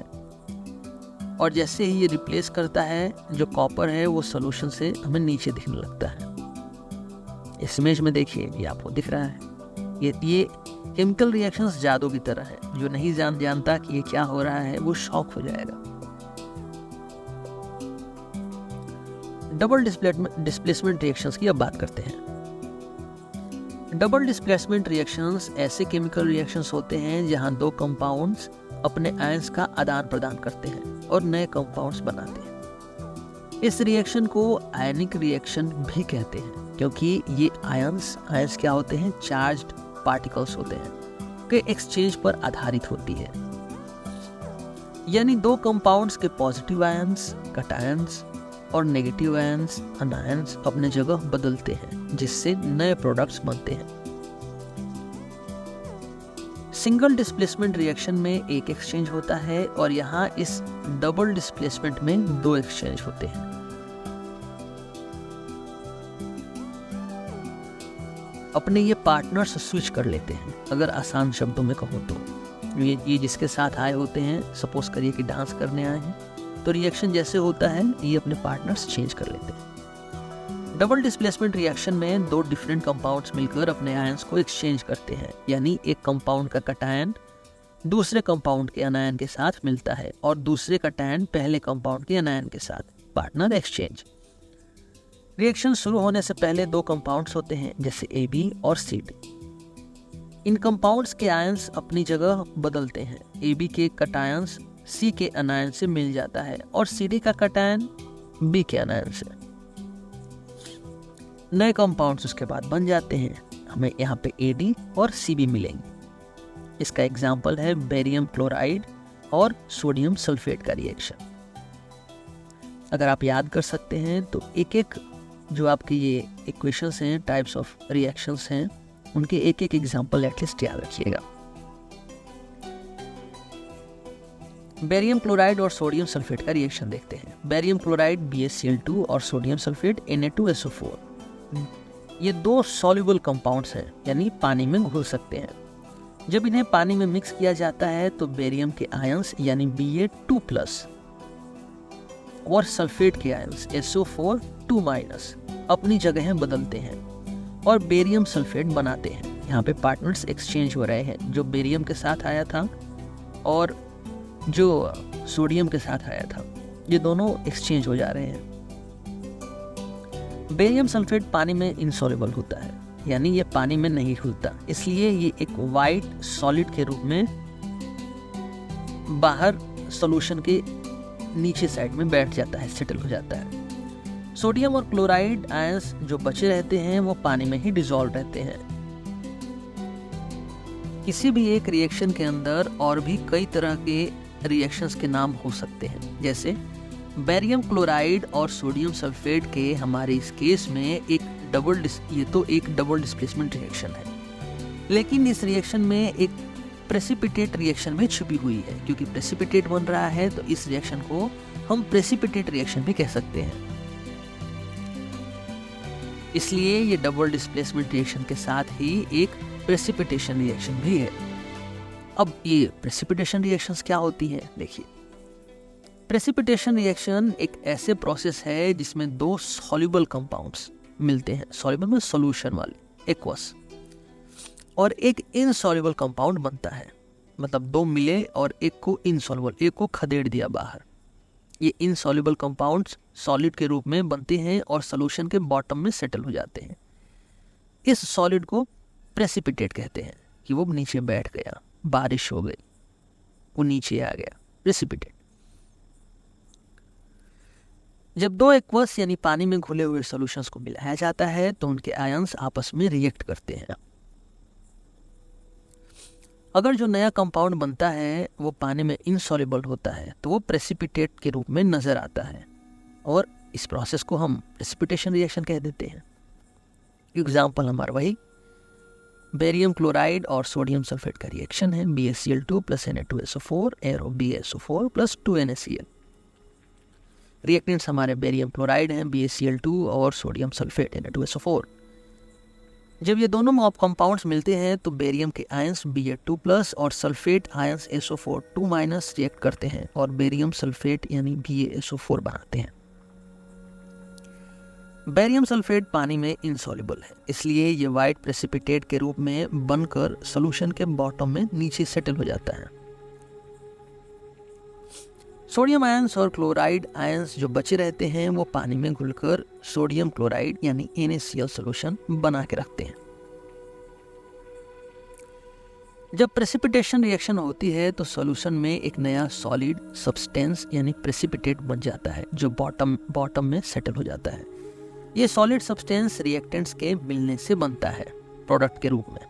और जैसे ही ये रिप्लेस करता है, जो कॉपर है वो सोल्यूशन से हमें नीचे दिखने लगता है। इस इमेज में देखिए, ये आपको दिख रहा है। ये केमिकल रिएक्शंस जादू की तरह है। जो नहीं जानता कि ये क्या हो रहा है वो शॉक हो जाएगा। डबल डिस्प्लेसमेंट रिएक्शंस की अब बात करते हैं। डबल डिस्प्लेसमेंट रिएक्शंस ऐसे केमिकल रिएक्शंस होते हैं जहां 2 कंपाउंड्स अपने आयंस का आदान प्रदान करते हैं और नए कंपाउंड्स बनाते हैं। इस रिएक्शन को आयनिक रिएक्शन भी कहते हैं क्योंकि ये आयंस क्या होते हैं? चार्ज्ड पार्टिकल्स होते हैं, के एक्सचेंज पर आधारित होती है। यानी 2 कंपाउंड्स के पॉजिटिव आयंस, कैटायंस और नेगेटिव आयंस, अनायंस अपने जगह बदलते हैं, जिससे नए प्रोडक्ट्स बनते हैं। सिंगल डिस्प्लेसमेंट रिएक्शन में एक एक्सचेंज होता है और यहाँ इस डबल डिस्प्लेसमेंट में 2 एक्सचेंज होते हैं। अपने ये पार्टनर्स स्विच कर लेते हैं। अगर आसान शब्दों में कहूँ तो ये जिसके साथ आए होते हैं, सपोज करिए कि डांस करने आए हैं, तो रिएक्शन जैसे होता है ये अपने पार्टनर्स चेंज कर लेते हैं। डबल डिस्प्लेसमेंट रिएक्शन में दो डिफरेंट कंपाउंड्स मिलकर अपने आयंस को एक्सचेंज करते हैं, यानी एक कंपाउंड का कटायन दूसरे कंपाउंड के अनायन के साथ मिलता है और दूसरे कटायन पहले कंपाउंड के अनायन के साथ, पार्टनर एक्सचेंज। रिएक्शन शुरू होने से पहले दो कंपाउंड्स होते हैं जैसे AB और CD। इन कंपाउंड्स के आयंस अपनी जगह बदलते हैं। AB के कटायंस C के अनायन से मिल जाता है और CD का कटायन B के अनायन से। नए कंपाउंड्स उसके बाद बन जाते हैं। हमें यहाँ पे AD और CB मिलेंगे। इसका एग्जाम्पल है बेरियम क्लोराइड और सोडियम सल्फेट का रिएक्शन। अगर आप याद कर सकते हैं तो एक एक जो आपके ये इक्वेशंस हैं, टाइप्स ऑफ रिएक्शंस हैं, उनके एक एक एग्जाम्पल एटलीस्ट याद रखिएगा। बेरियम क्लोराइड और सोडियम सल्फेट का रिएक्शन देखते हैं। बेरियम क्लोराइड BaCl2 और सोडियम सल्फेट Na2SO4। ये दो सॉल्युबल कंपाउंड्स हैं, यानी पानी में घुल सकते हैं। जब इन्हें पानी में मिक्स किया जाता है तो बेरियम के आयंस यानी Ba2+ और सल्फेट के आयंस SO4 अपनी जगहें बदलते हैं और बेरियम सल्फेट बनाते हैं। यहाँ पे पार्टनर्स एक्सचेंज हो रहे हैं, जो बेरियम के साथ आया था और जो सोडियम के साथ आया था, ये दोनों एक्सचेंज हो जा रहे हैं। बेरियम सल्फेट पानी में इनसॉल्युबल होता है, यानी ये पानी में नहीं घुलता, इसलिए ये एक वाइट सॉलिड के रूप में बाहर सॉल्यूशन के नीचे साइड में बैठ जाता है, सेटल हो जाता है। सोडियम और क्लोराइड आयंस जो बचे रहते हैं वो पानी में ही डिसॉल्व रहते हैं। किसी भी एक रिएक्शन के अंदर और भी कई तरह के रिएक्शंस के नाम हो सकते हैं, जैसे बेरियम क्लोराइड और सोडियम सल्फेट के हमारे इस केस में ये तो एक डबल डिस्प्लेसमेंट रिएक्शन है, लेकिन इस रिएक्शन में एक प्रेसिपिटेट रिएक्शन में छुपी हुई है। क्योंकि प्रेसिपिटेट बन रहा है तो इस रिएक्शन को हम प्रेसिपिटेट रिएक्शन भी कह सकते हैं। इसलिए ये डबल डिस्प्लेसमेंट रिएक्शन के साथ ही एक प्रेसिपिटेशन रिएक्शन भी है। अब ये प्रेसिपिटेशन रिएक्शंस क्या होती है, देखिए। प्रेसिपिटेशन रिएक्शन एक ऐसे प्रोसेस है जिसमें दो सॉल्युबल कंपाउंड्स मिलते हैं, सॉल्युबल में सॉल्यूशन वाले, एक्वस, और एक इनसॉल्युबल कंपाउंड बनता है। मतलब दो मिले और एक को इनसॉल्युबल, एक को खदेड़ दिया बाहर। ये इनसॉल्युबल कंपाउंड्स सॉलिड के रूप में बनते हैं और सॉल्यूशन के बॉटम में सेटल हो जाते हैं। इस सॉलिड को प्रेसिपिटेट कहते हैं कि वो नीचे बैठ गया, बारिश हो गई, वो नीचे आ गया, प्रेसिपिटेट। जब दो एक्वस यानी पानी में घुले हुए सॉल्यूशंस को मिलाया जाता है तो उनके आयंस आपस में रिएक्ट करते हैं। अगर जो नया कंपाउंड बनता है वो पानी में इनसॉल्युबल होता है तो वो प्रेसिपिटेट के रूप में नजर आता है और इस प्रोसेस को हम प्रेसिपिटेशन रिएक्शन कह देते हैं। एग्जाम्पल हमारा वही बेरियम क्लोराइड और सोडियम सल्फेट का रिएक्शन है, BaCl2 + Na2SO4 arrow BaSO4 + 2NaCl। Reactants हमारे बेरियम क्लोराइड हैं, BaCl2 और सोडियम सल्फेट Na2SO4। जब ये दोनों मॉप कंपाउंड्स मिलते हैं तो बेरियम के आयंस Ba2+ और सल्फेट आयंस SO4 रिएक्ट करते हैं और बेरियम सल्फेट यानी BaSO4 बनाते हैं। बेरियम सल्फेट पानी में इनसॉल्युबल है, इसलिए ये वाइट प्रेसिपिटेट के रूप में बनकर सॉल्यूशन के बॉटम में नीचे सेटल हो जाता है। सोडियम आयंस और क्लोराइड आयंस जो बचे रहते हैं वो पानी में घुलकर सोडियम क्लोराइड यानी NaCl सॉल्यूशन बना के रखते हैं। जब प्रेसिपिटेशन रिएक्शन होती है तो सॉल्यूशन में एक नया सॉलिड सब्सटेंस यानी प्रेसिपिटेट बन जाता है जो बॉटम में सेटल हो जाता है। ये सॉलिड सब्सटेंस रिएक्टेंट्स के मिलने से बनता है प्रोडक्ट के रूप में।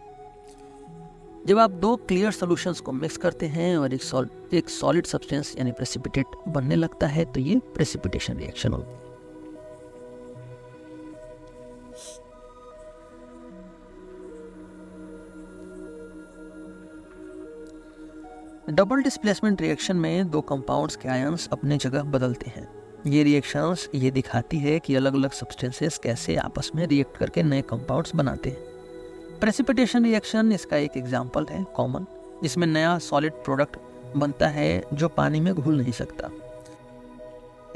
जब आप दो क्लियर सॉल्यूशंस को मिक्स करते हैं और एक सॉलिड सब्सटेंस यानी प्रेसिपिटेट बनने लगता है तो ये प्रेसिपिटेशन रिएक्शन होती है। डबल डिस्प्लेसमेंट रिएक्शन में दो कंपाउंड्स के आयंस अपने जगह बदलते हैं। ये रिएक्शंस ये दिखाती है कि अलग अलग सब्सटेंसेस कैसे आपस में रिएक्ट करके नए कंपाउंड्स बनाते हैं। प्रेसिपिटेशन रिएक्शन इसका एक एग्जाम्पल है कॉमन, जिसमें नया सॉलिड प्रोडक्ट बनता है जो पानी में घुल नहीं सकता।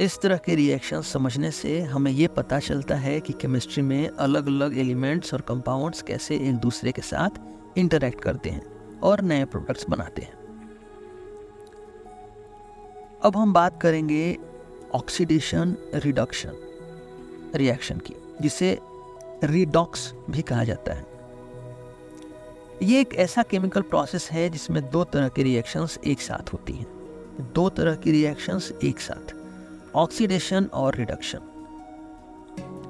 इस तरह के रिएक्शन समझने से हमें ये पता चलता है कि केमिस्ट्री में अलग अलग एलिमेंट्स और कंपाउंड्स कैसे एक दूसरे के साथ इंटरैक्ट करते हैं और नए प्रोडक्ट्स बनाते हैं। अब हम बात करेंगे ऑक्सीडेशन रिडक्शन रिएक्शन की, जिसे रिडॉक्स भी कहा जाता है। ये एक ऐसा केमिकल प्रोसेस है जिसमें दो तरह के रिएक्शंस एक साथ होती हैं। दो तरह की रिएक्शंस एक साथ, ऑक्सीडेशन और रिडक्शन।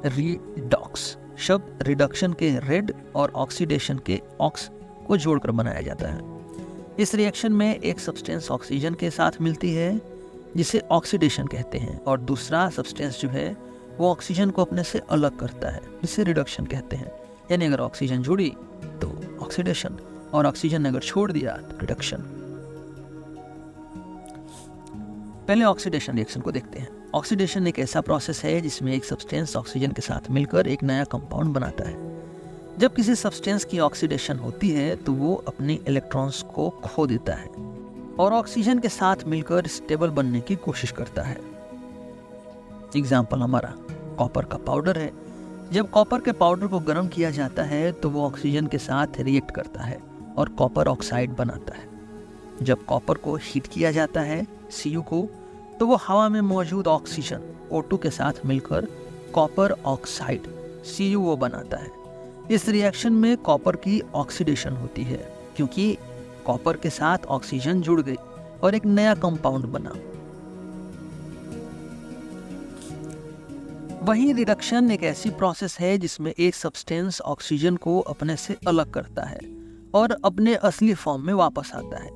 रिडॉक्स शब्द रिडक्शन के रेड और ऑक्सीडेशन के ऑक्स को जोड़कर बनाया जाता है। इस रिएक्शन में एक सब्सटेंस ऑक्सीजन के साथ मिलती है जिसे ऑक्सीडेशन कहते हैं, और दूसरा सब्सटेंस जो है वो ऑक्सीजन को अपने से अलग करता है जिसे रिडक्शन कहते हैं। यानी अगर ऑक्सीजन जुड़ी तो ऑक्सीडेशन, और ऑक्सीजन ने अगर छोड़ दिया तो रिडक्शन। पहले ऑक्सीडेशन रिएक्शन को देखते हैं। ऑक्सीडेशन एक ऐसा प्रोसेस है जिसमें एक सब्सटेंस ऑक्सीजन के साथ मिलकर एक नया कंपाउंड बनाता है। जब किसी सब्सटेंस की ऑक्सीडेशन होती है तो वो अपने इलेक्ट्रॉन्स को खो देता है और ऑक्सीजन के साथ मिलकर स्टेबल बनने की कोशिश करता है। एग्जाम्पल हमारा कॉपर का पाउडर है। जब कॉपर के पाउडर को गर्म किया जाता है तो वो ऑक्सीजन के साथ रिएक्ट करता है और कॉपर ऑक्साइड बनाता है। जब कॉपर को हीट किया जाता है Cu को, तो वो हवा में मौजूद ऑक्सीजन O2 के साथ मिलकर कॉपर ऑक्साइड CuO बनाता है। इस रिएक्शन में कॉपर की ऑक्सीडेशन होती है क्योंकि कॉपर के साथ ऑक्सीजन जुड़ गई और एक नया कंपाउंड बना। वहीं रिडक्शन एक ऐसी प्रोसेस है जिसमें एक सब्सटेंस ऑक्सीजन को अपने से अलग करता है और अपने असली फॉर्म में वापस आता है।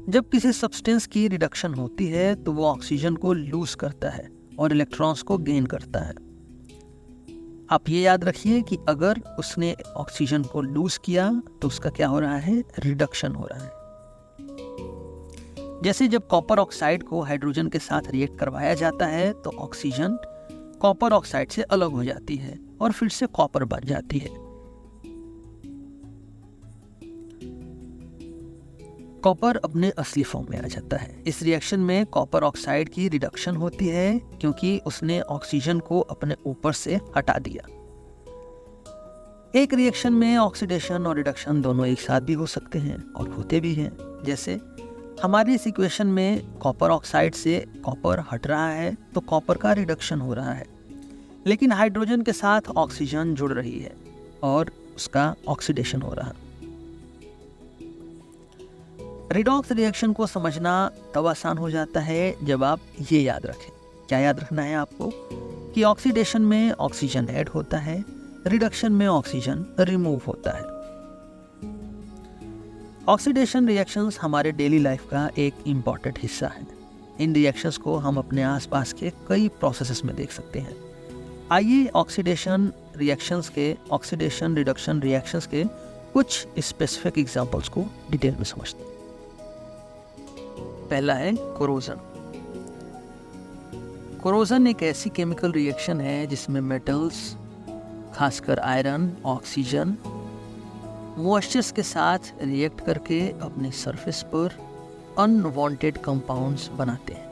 जब किसी सब्सटेंस की रिडक्शन होती है तो वो ऑक्सीजन को लूज करता है और इलेक्ट्रॉन्स को गेन करता है। आप ये याद रखिए कि अगर उसने ऑक्सीजन को लूज किया तो उसका क्या हो रहा है, रिडक्शन हो रहा है। जैसे जब कॉपर ऑक्साइड को हाइड्रोजन के साथ रिएक्ट करवाया जाता है तो ऑक्सीजन कॉपर ऑक्साइड से अलग हो जाती है और फिर से कॉपर बन जाती है। कॉपर अपने असली फॉर्म में आ जाता है। इस रिएक्शन में कॉपर ऑक्साइड की रिडक्शन होती है क्योंकि उसने ऑक्सीजन को अपने ऊपर से हटा दिया। एक रिएक्शन में ऑक्सीडेशन और रिडक्शन दोनों एक साथ भी हो सकते हैं और होते भी हैं। जैसे हमारी इस इक्वेशन में कॉपर ऑक्साइड से कॉपर हट रहा है तो कॉपर का रिडक्शन हो रहा है, लेकिन हाइड्रोजन के साथ ऑक्सीजन जुड़ रही है और उसका ऑक्सीडेशन हो रहा है। रिडॉक्स रिएक्शन को समझना तब आसान हो जाता है जब आप ये याद रखें। क्या याद रखना है आपको? कि ऑक्सीडेशन में ऑक्सीजन ऐड होता है, रिडक्शन में ऑक्सीजन रिमूव होता है। ऑक्सीडेशन रिएक्शंस हमारे डेली लाइफ का एक इम्पॉर्टेंट हिस्सा है। इन रिएक्शंस को हम अपने आसपास के कई प्रोसेसेस में देख सकते हैं। आइए ऑक्सीडेशन रिडक्शन रिएक्शंस के कुछ स्पेसिफिक एग्जांपल्स को डिटेल में समझते हैं। पहला है कोरोजन। कोरोजन एक ऐसी केमिकल रिएक्शन है जिसमें मेटल्स, खासकर आयरन, ऑक्सीजन मॉइस्चर्स के साथ रिएक्ट करके अपने सरफेस पर अनवांटेड कंपाउंड्स बनाते हैं।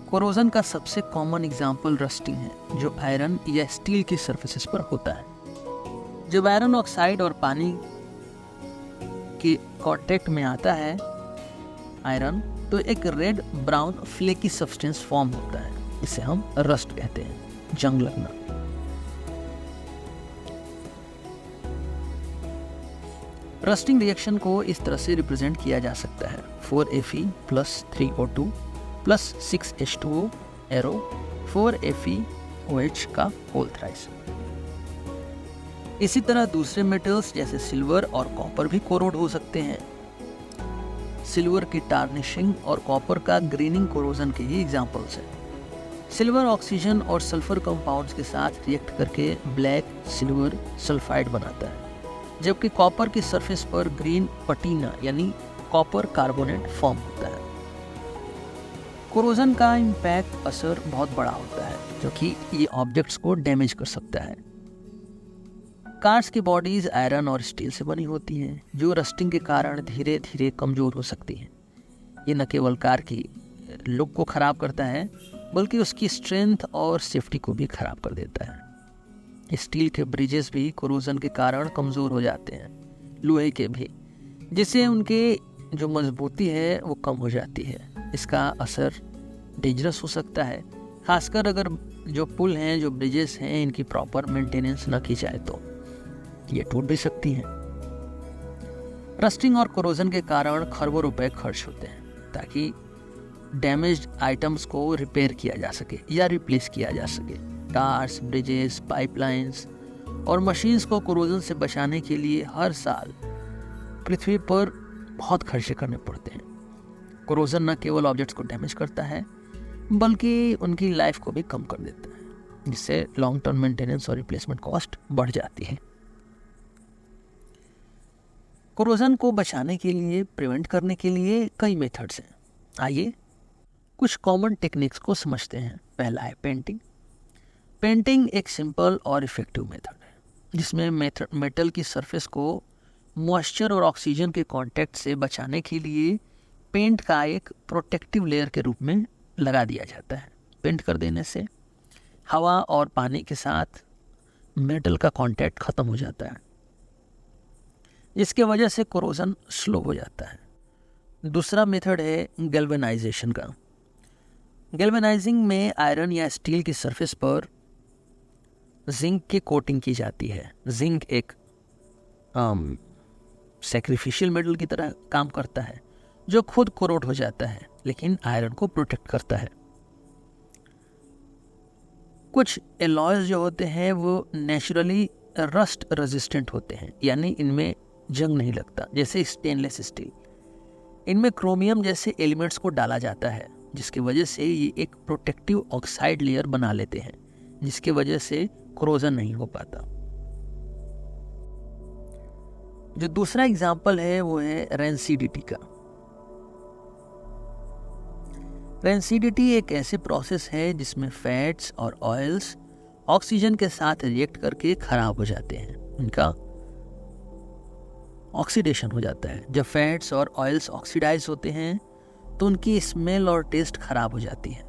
कोरोजन का सबसे कॉमन एग्जाम्पल रस्टिंग है, जो आयरन या स्टील की सरफेसेस पर होता है। जब आयरन ऑक्साइड और पानी के कांटेक्ट में आता है आयरन, तो एक red brown flaky substance form होता है। इसे हम रस्ट कहते हैं, जंग लगना। रस्टिंग रिएक्शन को इस तरह से रिप्रेजेंट किया जा सकता है: 4Fe + 3O2 + 6H2O arrow 4FeOH का होल थ्राइस। इसी तरह दूसरे मेटल्स जैसे सिल्वर और कॉपर भी कोरोड हो सकते हैं। सिल्वर की टार्निशिंग और कॉपर का ग्रीनिंग कोरोजन के ही एग्जांपल्स हैं। सिल्वर ऑक्सीजन और सल्फर कंपाउंड्स के साथ रिएक्ट करके ब्लैक सिल्वर सल्फाइड बनाता है, जबकि कॉपर की सरफेस पर ग्रीन पटीना यानी कॉपर कार्बोनेट फॉर्म होता है। कोरोजन का इम्पैक्ट असर बहुत बड़ा होता है क्योंकि ये ऑब्जेक्ट्स को डैमेज कर सकता है। कार्स की बॉडीज आयरन और स्टील से बनी होती हैं, जो रस्टिंग के कारण धीरे धीरे कमज़ोर हो सकती हैं। ये न केवल कार की लुक को ख़राब करता है बल्कि उसकी स्ट्रेंथ और सेफ्टी को भी ख़राब कर देता है। स्टील के ब्रिजेस भी कोरोजन के कारण कमज़ोर हो जाते हैं, लोहे के भी, जिससे उनके जो मजबूती है वो कम हो जाती है। इसका असर डेंजरस हो सकता है, खासकर अगर जो पुल हैं, जो ब्रिजेस हैं, इनकी प्रॉपर मेंटेनेंस न की जाए तो ये टूट भी सकती हैं। रस्टिंग और कोरोजन के कारण खरबों रुपए खर्च होते हैं ताकि डैमेज्ड आइटम्स को रिपेयर किया जा सके या रिप्लेस किया जा सके। टार्स, ब्रिजेस, पाइपलाइंस और मशीन्स को कोरोजन से बचाने के लिए हर साल पृथ्वी पर बहुत खर्चे करने पड़ते हैं। कोरोजन न केवल ऑब्जेक्ट्स को डैमेज करता है बल्कि उनकी लाइफ को भी कम कर देता है, जिससे लॉन्ग टर्म मेंटेनेंस और रिप्लेसमेंट कॉस्ट बढ़ जाती है। कोरोजन को बचाने के लिए, प्रिवेंट करने के लिए कई मेथड्स हैं। आइए कुछ कॉमन टेक्निक्स को समझते हैं। पहला है पेंटिंग। पेंटिंग एक सिंपल और इफ़ेक्टिव मेथड है जिसमें मेटल की सरफेस को मॉइस्चर और ऑक्सीजन के कांटेक्ट से बचाने के लिए पेंट का एक प्रोटेक्टिव लेयर के रूप में लगा दिया जाता है। पेंट कर देने से हवा और पानी के साथ मेटल का कांटेक्ट ख़त्म हो जाता है, इसके वजह से कोरोजन स्लो हो जाता है। दूसरा मेथड है गैल्वेनाइजेशन का। गैल्वेनाइजिंग में आयरन या स्टील की सरफेस पर जिंक की कोटिंग की जाती है। जिंक एक सैक्रिफिशियल मेटल की तरह काम करता है जो खुद कोरोड हो जाता है लेकिन आयरन को प्रोटेक्ट करता है। कुछ एलॉयज जो होते हैं वो नेचुरली रस्ट रेजिस्टेंट होते हैं, यानी इनमें जंग नहीं लगता, जैसे स्टेनलेस स्टील। इनमें क्रोमियम जैसे एलिमेंट्स को डाला जाता है जिसकी वजह से ये एक प्रोटेक्टिव ऑक्साइड लेयर बना लेते हैं, जिसकी वजह से कोरोजन नहीं हो पाता। जो दूसरा एग्जाम्पल है वो है रेंसिडिटी का। रेंसिडिटी एक ऐसे प्रोसेस है जिसमें फैट्स और ऑयल्स ऑक्सीजन के साथ रिएक्ट करके खराब हो जाते हैं, उनका ऑक्सीडेशन हो जाता है। जब फैट्स और ऑयल्स ऑक्सीडाइज होते हैं तो उनकी स्मेल और टेस्ट खराब हो जाती है।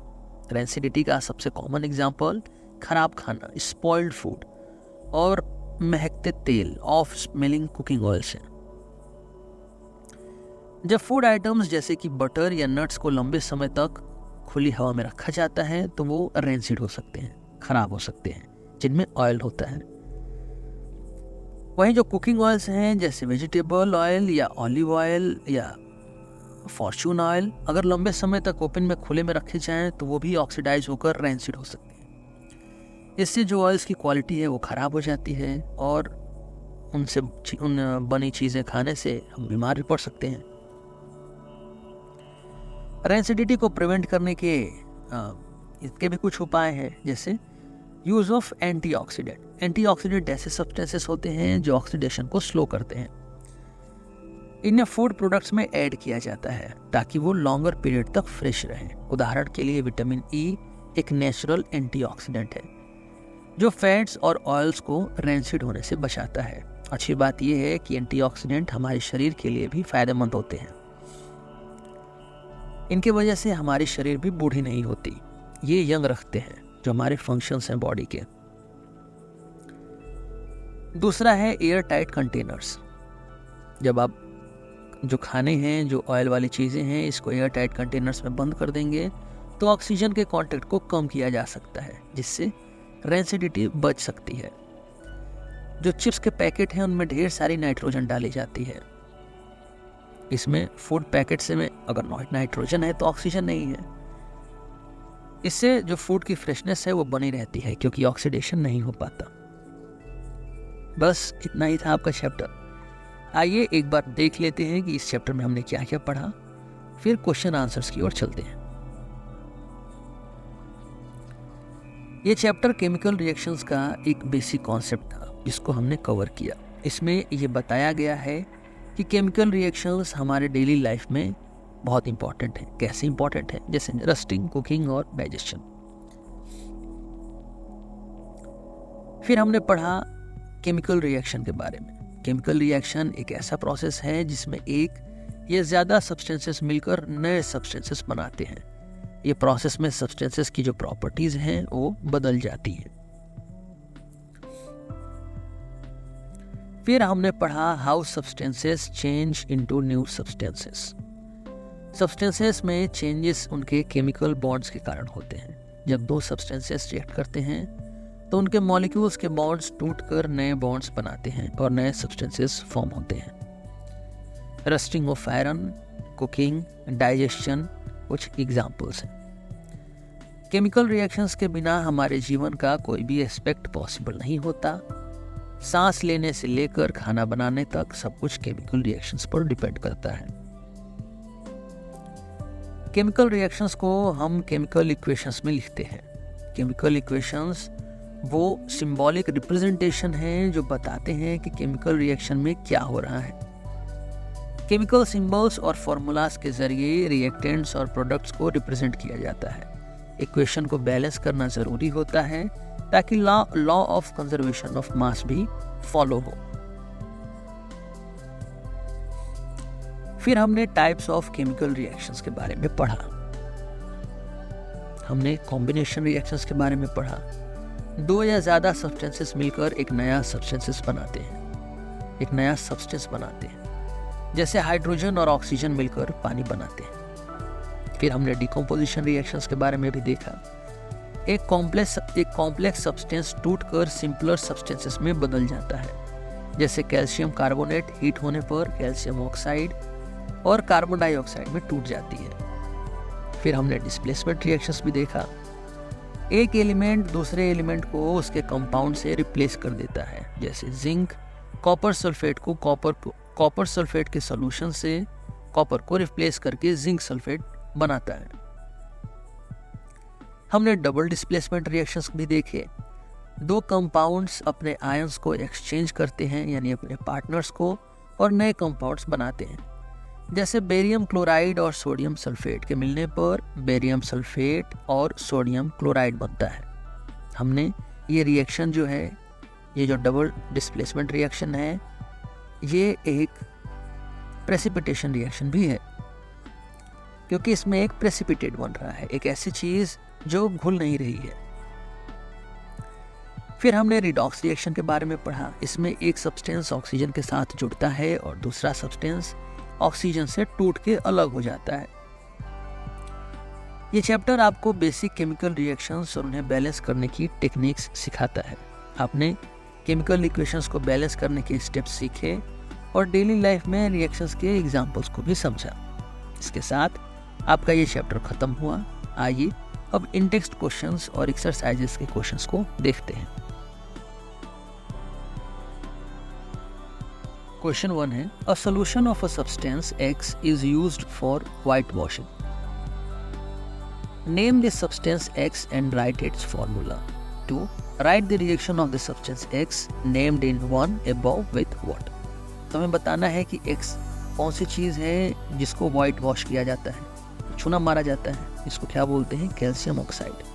रेंसिडिटी का सबसे कॉमन एग्जाम्पल खराब खाना, स्पॉइल्ड फूड और महकते तेल, ऑफ स्मेलिंग कुकिंग ऑयल्स हैं। जब फूड आइटम्स जैसे कि बटर या नट्स को लंबे समय तक खुली हवा में रखा जाता है तो वो रेंसिड हो सकते हैं, खराब हो सकते हैं, जिनमें ऑयल होता है। वहीं जो कुकिंग ऑयल्स हैं जैसे वेजिटेबल ऑयल या ऑलिव ऑयल या फॉर्चून ऑयल, अगर लंबे समय तक ओपन में खुले में रखे जाएं तो वो भी ऑक्सीडाइज होकर रेंसिड हो सकते हैं। इससे जो ऑयल्स की क्वालिटी है वो ख़राब हो जाती है और उनसे बनी चीज़ें खाने से हम बीमार भी पड़ सकते हैं। रेंसिडिटी को प्रिवेंट करने के इसके भी कुछ उपाय हैं, जैसे यूज़ ऑफ एंटीऑक्सीडेंट। एंटीऑक्सीडेंट ऐसे सब्सटेंसेस होते हैं जो ऑक्सीडेशन को स्लो करते हैं। इन्हें फूड प्रोडक्ट्स में ऐड किया जाता है ताकि वो लॉन्गर पीरियड तक फ्रेश रहें। उदाहरण के लिए विटामिन ई एक नेचुरल एंटीऑक्सीडेंट है जो फैट्स और ऑयल्स को रेंसिड होने से बचाता है। अच्छी बात यह है कि एंटीऑक्सीडेंट हमारे शरीर के लिए भी फायदेमंद होते हैं। इनकी वजह से हमारी शरीर भी बूढ़ी नहीं होती, ये यंग रखते हैं जो हमारे फंक्शंस हैं बॉडी के। दूसरा है एयर टाइट कंटेनर्स। जब आप जो खाने हैं, जो ऑयल वाली चीज़ें हैं, इसको एयर टाइट कंटेनर्स में बंद कर देंगे तो ऑक्सीजन के कांटेक्ट को कम किया जा सकता है, जिससे रेंसिडिटी बच सकती है। जो चिप्स के पैकेट हैं उनमें ढेर सारी नाइट्रोजन डाली जाती है। इसमें फूड पैकेट से में अगर नाइट्रोजन है तो ऑक्सीजन नहीं है। इससे जो फूड की फ्रेशनेस है वो बनी रहती है क्योंकि ऑक्सीडेशन नहीं हो पाता। बस इतना ही था आपका चैप्टर। आइए एक बार देख लेते हैं कि इस चैप्टर में हमने क्या क्या पढ़ा, फिर क्वेश्चन आंसर्स की ओर चलते हैं। ये चैप्टर केमिकल रिएक्शंस का एक बेसिक कॉन्सेप्ट था जिसको हमने कवर किया। इसमें ये बताया गया है कि केमिकल रिएक्शंस हमारे डेली लाइफ में बहुत इंपॉर्टेंट हैं। कैसे इंपॉर्टेंट है? जैसे रस्टिंग, कुकिंग और डाइजेशन। फिर हमने पढ़ा केमिकल रिएक्शन के बारे में। केमिकल रिएक्शन एक ऐसा प्रोसेस है जिसमें एक या ज़्यादा सब्सटेंसेस मिलकर नए सब्सटेंसेस बनाते हैं। ये प्रोसेस में सब्सटेंसेस की जो प्रॉपर्टीज हैं वो बदल जाती हैं। फिर हमने पढ़ा how substances change into new substances. Substances में चेंजेस उनके केमिकल बॉन्ड्स के कारण होते हैं। जब दो सब्सटेंसेस रिएक्ट करते हैं तो उनके मॉलिक्यूल्स के बॉन्ड्स टूटकर नए बॉन्ड्स बनाते हैं और नए सब्सटेंसेस फॉर्म होते हैं। Rusting of iron, cooking, digestion कुछ एग्जाम्पल्स हैं। केमिकल रिएक्शंस के बिना हमारे जीवन का कोई भी एस्पेक्ट पॉसिबल नहीं होता। सांस लेने से लेकर खाना बनाने तक सब कुछ केमिकल रिएक्शंस पर डिपेंड करता है। केमिकल रिएक्शंस को हम केमिकल इक्वेशंस में लिखते हैं। केमिकल इक्वेशंस वो सिंबॉलिक रिप्रेजेंटेशन हैं जो बताते हैं कि केमिकल रिएक्शन में क्या हो रहा है। केमिकल सिंबल्स और फॉर्मूलाज के जरिए रिएक्टेंट्स और प्रोडक्ट्स को रिप्रेजेंट किया जाता है। इक्वेशन को बैलेंस करना जरूरी होता है ताकि law of conservation of mass भी फॉलो हो। फिर हमने टाइप्स ऑफ केमिकल रिएक्शंस के बारे में पढ़ा। हमने कॉम्बिनेशन रिएक्शंस के बारे में पढ़ा। दो या ज्यादा सब्सटेंसेस मिलकर एक नया सब्सटेंसेस बनाते हैं, एक नया सब्सटेंस बनाते हैं। जैसे हाइड्रोजन और ऑक्सीजन मिलकर पानी बनाते हैं। फिर हमने डिकम्पोजिशन रिएक्शंस के बारे में भी देखा। एक कॉम्प्लेक्स सब्सटेंस टूटकर सिंपलर सब्सटेंसेस में बदल जाता है। जैसे कैल्शियम कार्बोनेट हीट होने पर कैल्शियम ऑक्साइड और कार्बन डाइऑक्साइड में टूट जाती है। फिर हमने डिस्प्लेसमेंट रिएक्शंस भी देखा। एक एलिमेंट दूसरे एलिमेंट को उसके कंपाउंड से रिप्लेस कर देता है। जैसे जिंक कॉपर सल्फेट को कॉपर सल्फेट के सॉल्यूशन से कॉपर को रिप्लेस करके जिंक सल्फेट बनाता है। हमने डबल डिस्प्लेसमेंट रिएक्शंस भी देखे। दो कंपाउंड्स अपने आयंस को एक्सचेंज करते हैं, यानी अपने पार्टनर्स को, और नए कंपाउंड्स बनाते हैं। जैसे बेरियम क्लोराइड और सोडियम सल्फेट के मिलने पर बेरियम सल्फेट और सोडियम क्लोराइड बनता है। हमने ये रिएक्शन जो है, ये जो डबल डिस्प्लेसमेंट रिएक्शन है, ये एक प्रेसिपिटेशन रिएक्शन भी है, क्योंकि इसमें एक प्रेसिपिटेट बन रहा है, एक ऐसी चीज जो घुल नहीं रही है। फिर हमने रिडॉक्स रिएक्शन के बारे में पढ़ा। इसमें एक सब्सटेंस ऑक्सीजन के साथ जुड़ता है और दूसरा सब्सटेंस ऑक्सीजन से टूट के अलग हो जाता है। ये चैप्टर आपको बेसिक केमिकल रिएक्शंस और उन्हें बैलेंस करने की टेक्निक्स सिखाता है। आपने केमिकल इक्वेशंस को बैलेंस करने के स्टेप्स सीखे और डेली लाइफ में रिएक्शंस के एग्जांपल्स को भी समझा। इसके साथ आपका ये चैप्टर खत्म हुआ। आइए अब इन टेक्स्ट क्वेश्चंस और एक्सरसाइजेस के क्वेश्चंस को देखते हैं। क्वेश्चन 1 है, a solution of a substance X is used for whitewashing. Name the substance X and write its formula. 2. Write the reaction of the substance X named in 1 above with what. तो हमें बताना है कि X कौन सी चीज़ है जिसको वाइट वॉश किया जाता है, चूना मारा जाता है। इसको क्या बोलते हैं? Calcium oxide.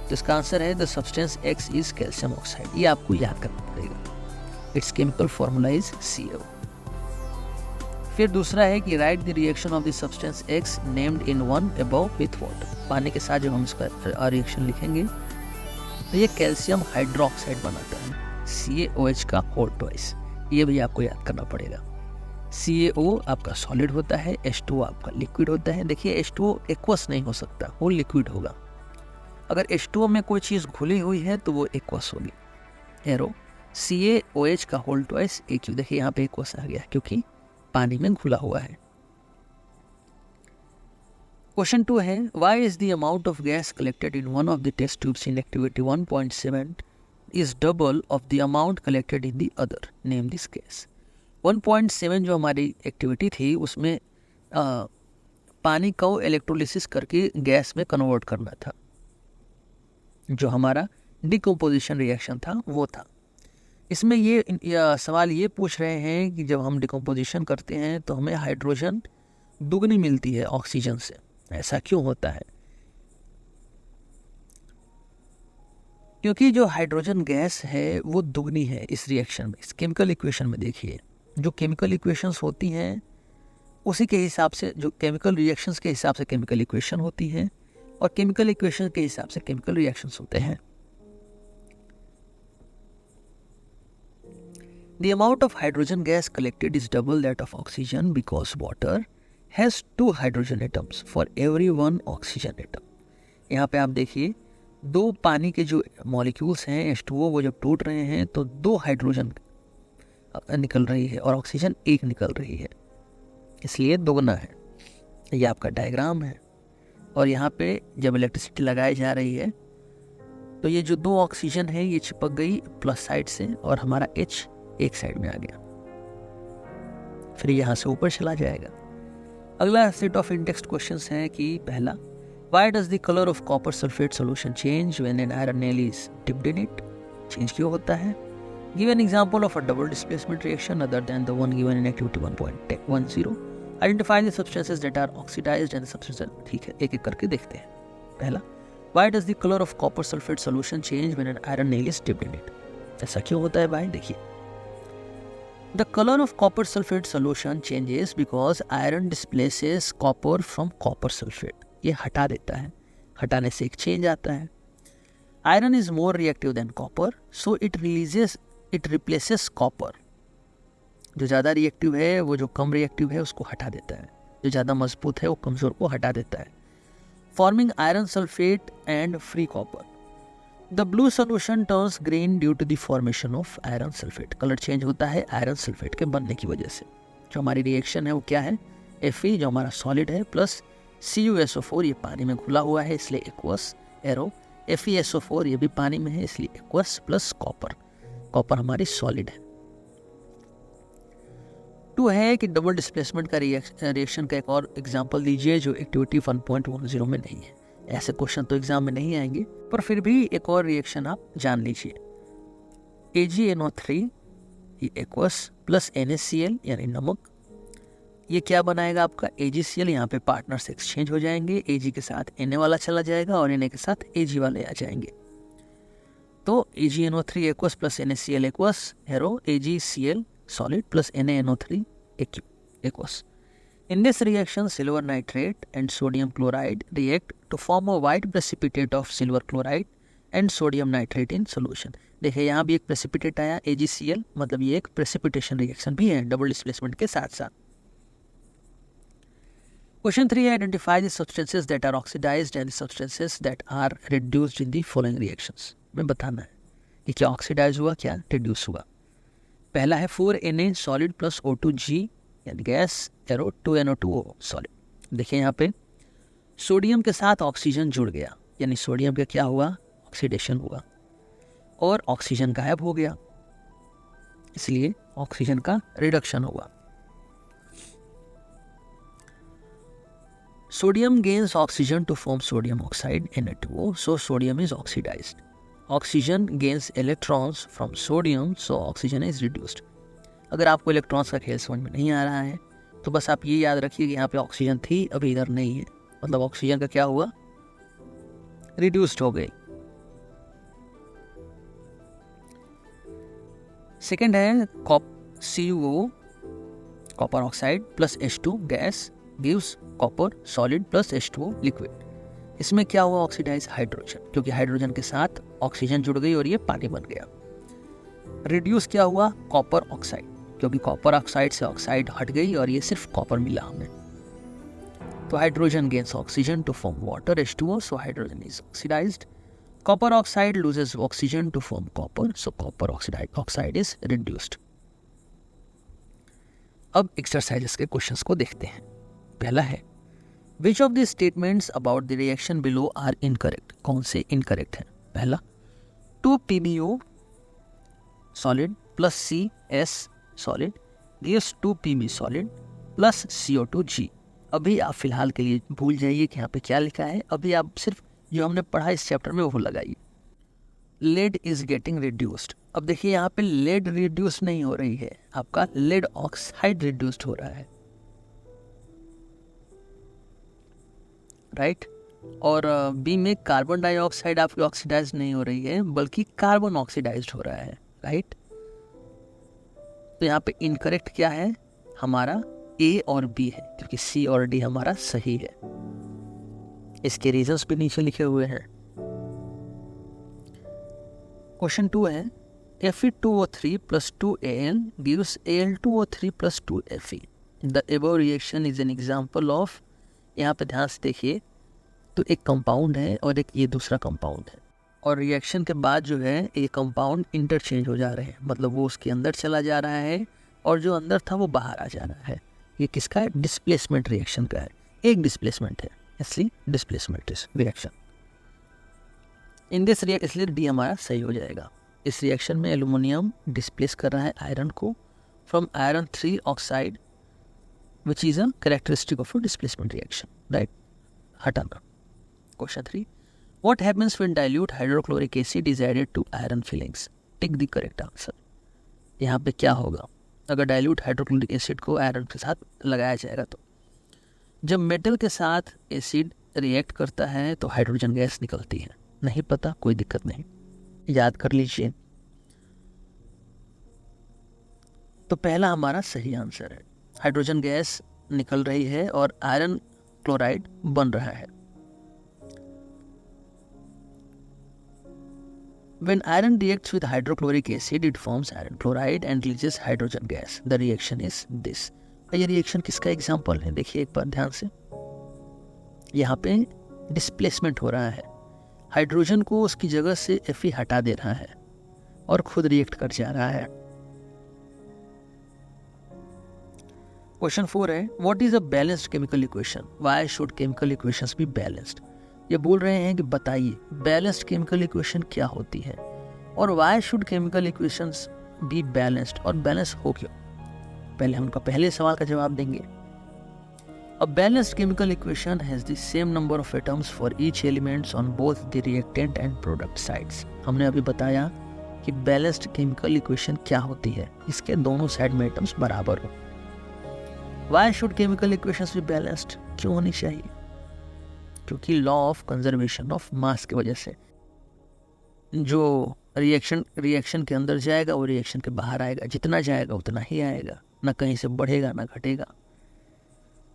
तो इसका आंसर है the substance X is calcium oxide. ये आपको याद करना पड़ेगा। It's chemical formula is CO। फिर दूसरा है कि right the reaction of the substance X named in 1 above with water. पानी के साथ जब हम इसका रिएक्शन लिखेंगे तो ये कैल्शियम हाइड्रोक्साइड बनाता है, CaOH का होल ट्वाइस। ये भी आपको याद करना पड़ेगा। CaO आपका सॉलिड होता है, H2O आपका लिक्विड होता है। देखिए H2O एक्वस नहीं हो सकता, वो लिक्विड होगा। अगर H2O में कोई चीज़ घुली हुई है तो वो एक्वस होगी। एरो CaOH का होल ट्वाइस AQ। देखिए यहाँ पे एक्वस आ गया क्योंकि पानी में घुला हुआ है। क्वेश्चन 2 है, why is the amount of gas collected in one of the test tubes in activity 1.7 is double of the amount collected in the other, name this gas. 1.7 जो हमारी एक्टिविटी थी उसमें पानी को इलेक्ट्रोलिसिस करके गैस में कन्वर्ट करना था। जो हमारा डिकम्पोजिशन रिएक्शन था वो था। इसमें ये सवाल ये पूछ रहे हैं कि जब हम डिकम्पोजिशन करते हैं तो हमें हाइड्रोजन दुगनी मिलती है ऑक्सीजन से, ऐसा क्यों होता है? क्योंकि जो हाइड्रोजन गैस है वो दुगनी है इस रिएक्शन में। इस केमिकल इक्वेशन में देखिए, जो केमिकल इक्वेशंस होती हैं उसी के हिसाब से जो केमिकल रिएक्शंस के हिसाब से केमिकल इक्वेशन होती है और केमिकल इक्वेशन के हिसाब से केमिकल रिएक्शंस होते हैं। The amount of hydrogen gas collected is double that of oxygen because water has 2 hydrogen atoms for every 1 oxygen atom। यहाँ पे आप देखिए 2 पानी के जो मॉलिक्यूल्स हैं H2O वो जब टूट रहे हैं तो 2 हाइड्रोजन निकल रही है और ऑक्सीजन 1 निकल रही है, इसलिए दोगुना है। ये आपका डायग्राम है। और यहाँ पे जब इलेक्ट्रिसिटी लगाई जा रही है तो ये जो 2 ऑक्सीजन है ये चिपक गई प्लस साइड से और हमारा H एक साइड में आ गया, फिर यहाँ से ऊपर चला जाएगा। अगला सेट ऑफ इंटेक्स्ट क्वेश्चंस है कि पहला, why does the colour of copper sulphate solution change when an iron nail is dipped in it? Change क्यों होता है? Give an example of a double displacement reaction other than the one given in activity 1.10। Identify the substances that are oxidised and substances. ठीक है, एक एक करके देखते हैं। पहला, why does the colour of copper sulphate solution change when an iron nail is dipped in it? ऐसा क्यों होता है भाई? देखिए, the color of copper sulfate solution changes because iron displaces copper from copper sulfate। ये हटा देता है, हटाने से एक चेंज आता है। Iron is more reactive than copper, so it replaces copper। जो ज़्यादा रिएक्टिव है वो जो कम रिएक्टिव है उसको हटा देता है, जो ज़्यादा मजबूत है वो कमज़ोर को हटा देता है। Forming iron sulfate and free copper। The blue solution turns green due to the formation of iron sulfate। Colour change होता है आयरन सल्फेट के बनने की वजह से। जो हमारी रिएक्शन है वो क्या है? Fe जो हमारा सॉलिड है प्लस CuSO4 ये पानी में घुला हुआ है इसलिए एक्वस एरो, FeSO4 ये भी पानी में है इसलिए एक्वस प्लस कॉपर। कॉपर हमारी सॉलिड है। 2 है कि डबल डिस्प्लेसमेंट का रिएक्शन का एक और एग्जाम्पल दीजिए जो एक्टिविटी 1.10 में नहीं है। ऐसे क्वेश्चन तो एग्जाम में नहीं आएंगे, पर फिर भी एक और रिएक्शन आप जान लीजिए। AgNO3 ये एक्वस प्लस NaCl यानी नमक, ये क्या बनाएगा आपका AgCl। यहाँ पे पार्टनर्स एक्सचेंज हो जाएंगे, Ag के साथ Na वाला चला जाएगा और Na के साथ Ag वाले आ जाएंगे। तो AgNO3 aqueous plus NaCl aqueous arrow AgCl solid plus NaNO3 aqueous. In this reaction, silver nitrate and sodium chloride react to form a white precipitate of silver chloride and sodium nitrate in solution। देखिए यहाँ भी एक precipitate आया AgCl, मतलब ये एक precipitation reaction भी है डबल डिस्प्लेसमेंट के साथ साथ। Question 3 है, identify the substances that are oxidized and the substances that are reduced in the following reactions। मैं बताना है कि क्या ऑक्सीडाइज हुआ क्या रिड्यूस हुआ। पहला है 4Na सॉलिड प्लस O2G यानी गैस एरो 2NO2O सॉलिड। देखिए यहाँ पे सोडियम के साथ ऑक्सीजन जुड़ गया यानी सोडियम का क्या हुआ? ऑक्सीडेशन हुआ और ऑक्सीजन गायब हो गया, इसलिए ऑक्सीजन का रिडक्शन हुआ। Sodium gains oxygen to form sodium oxide Na2O, so sodium is oxidized। Oxygen gains electrons from sodium, so oxygen is reduced. अगर आपको इलेक्ट्रॉन्स का खेल समझ में नहीं आ रहा है तो बस आप ये याद रखिए कि यहाँ पे ऑक्सीजन थी, अभी इधर नहीं है, मतलब ऑक्सीजन का क्या हुआ? रिड्यूस्ड हो गई। सेकेंड है CuO copper oxide plus H2 gas gives copper solid plus H2O liquid. इसमें क्या हुआ? ऑक्सीडाइज हाइड्रोजन, क्योंकि हाइड्रोजन के साथ ऑक्सीजन जुड़ गई और ये पानी बन गया। रिड्यूस क्या हुआ? कॉपर ऑक्साइड, क्योंकि कॉपर ऑक्साइड से ऑक्साइड हट गई और ये सिर्फ कॉपर मिला हमें। तो hydrogen gains oxygen to form water H2O, so hydrogen is oxidised. Copper oxide loses oxygen to form copper, so copper oxide is reduced. अब एक्सरसाइजेस के क्वेश्चंस को देखते हैं। पहला है, which of the statements about the reaction below are incorrect? कौन से इनकरेक्ट है? पहला, 2PbO solid plus CS solid gives 2Pb solid plus CO2G। अभी आप फिलहाल के लिए भूल जाइए कि यहाँ पे क्या लिखा है, अभी आप सिर्फ जो हमने पढ़ा इस चैप्टर में वो लगाइए। Lead is getting reduced. अब देखिए यहाँ पे लेड रिड्यूस नहीं हो रही है, आपका लेड ऑक्साइड रिड्यूस्ड हो रहा है, राइट। और बी में कार्बन डाइऑक्साइड आपकी ऑक्सीडाइज नहीं हो रही है बल्कि कार्बन ऑक्सीडाइज्ड हो रहा है, राइट। तो यहाँ पे इनकरेक्ट क्या है हमारा? ए और बी है, क्योंकि सी और डी हमारा सही है। इसके रीजंस भी नीचे लिखे हुए हैं। क्वेश्चन 2 है Fe2O3 plus 2Al gives Al2O3 plus 2Fe. The above reaction is an example of, यहाँ पे ध्यान से देखिए, तो एक कंपाउंड है और एक ये दूसरा कंपाउंड है, और रिएक्शन के बाद जो है ये कंपाउंड इंटरचेंज हो जा रहे हैं, मतलब वो उसके अंदर चला जा रहा है और जो अंदर था वो बाहर आ जा रहा है। ये किसका है? डिस्प्लेसमेंट रिएक्शन का है। एक डिस्प्लेसमेंट है, इसलिए displacement is reaction in this reaction, इसलिए डी हमारा सही हो जाएगा। इस रिएक्शन में एल्युमिनियम डिस्प्लेस कर रहा है आयरन को from iron 3 oxide which is a characteristic of a displacement reaction, right, हटाना। Question 3, what happens when dilute hydrochloric acid is added to iron filings? Tick the correct answer. यहाँ पे क्या होगा अगर डाइल्यूट हाइड्रोक्लोरिक एसिड को आयरन के साथ लगाया जाएगा? तो जब मेटल के साथ एसिड रिएक्ट करता है तो हाइड्रोजन गैस निकलती है। नहीं पता, कोई दिक्कत नहीं, याद कर लीजिए। तो पहला हमारा सही आंसर है, हाइड्रोजन गैस निकल रही है और आयरन क्लोराइड बन रहा है। When iron reacts with hydrochloric acid, it forms iron chloride and releases hydrogen gas. The reaction is this. ये रिएक्शन किसका एग्जाम्पल है? देखिए एक बार ध्यान से, यहाँ पे डिस्प्लेसमेंट हो रहा है, हाइड्रोजन को उसकी जगह से Fe हटा दे रहा है और खुद रिएक्ट कर जा रहा है। क्वेश्चन 4 है what is a balanced chemical equation? Why should chemical equations be balanced? ये बोल रहे हैं कि बताइए बैलेंस्ड केमिकल इक्वेशन क्या होती है और why should chemical equations be balanced, और बैलेंस हो क्यों? पहले हम उनका पहले सवाल का जवाब देंगे। A balanced chemical equation has the same number of atoms for each elements on both the reactant and product sides. हमने अभी बताया कि बैलेंस्ड केमिकल इक्वेशन क्या होती है, इसके दोनों साइड में एटम्स बराबर हो। Why should chemical equations be balanced? क्यों होनी चाहिए? क्योंकि law of conservation of mass की वजह से जो रिएक्शन के अंदर जाएगा वो रिएक्शन के बाहर आएगा, जितना जाएगा उतना ही आएगा, ना कहीं से बढ़ेगा ना घटेगा।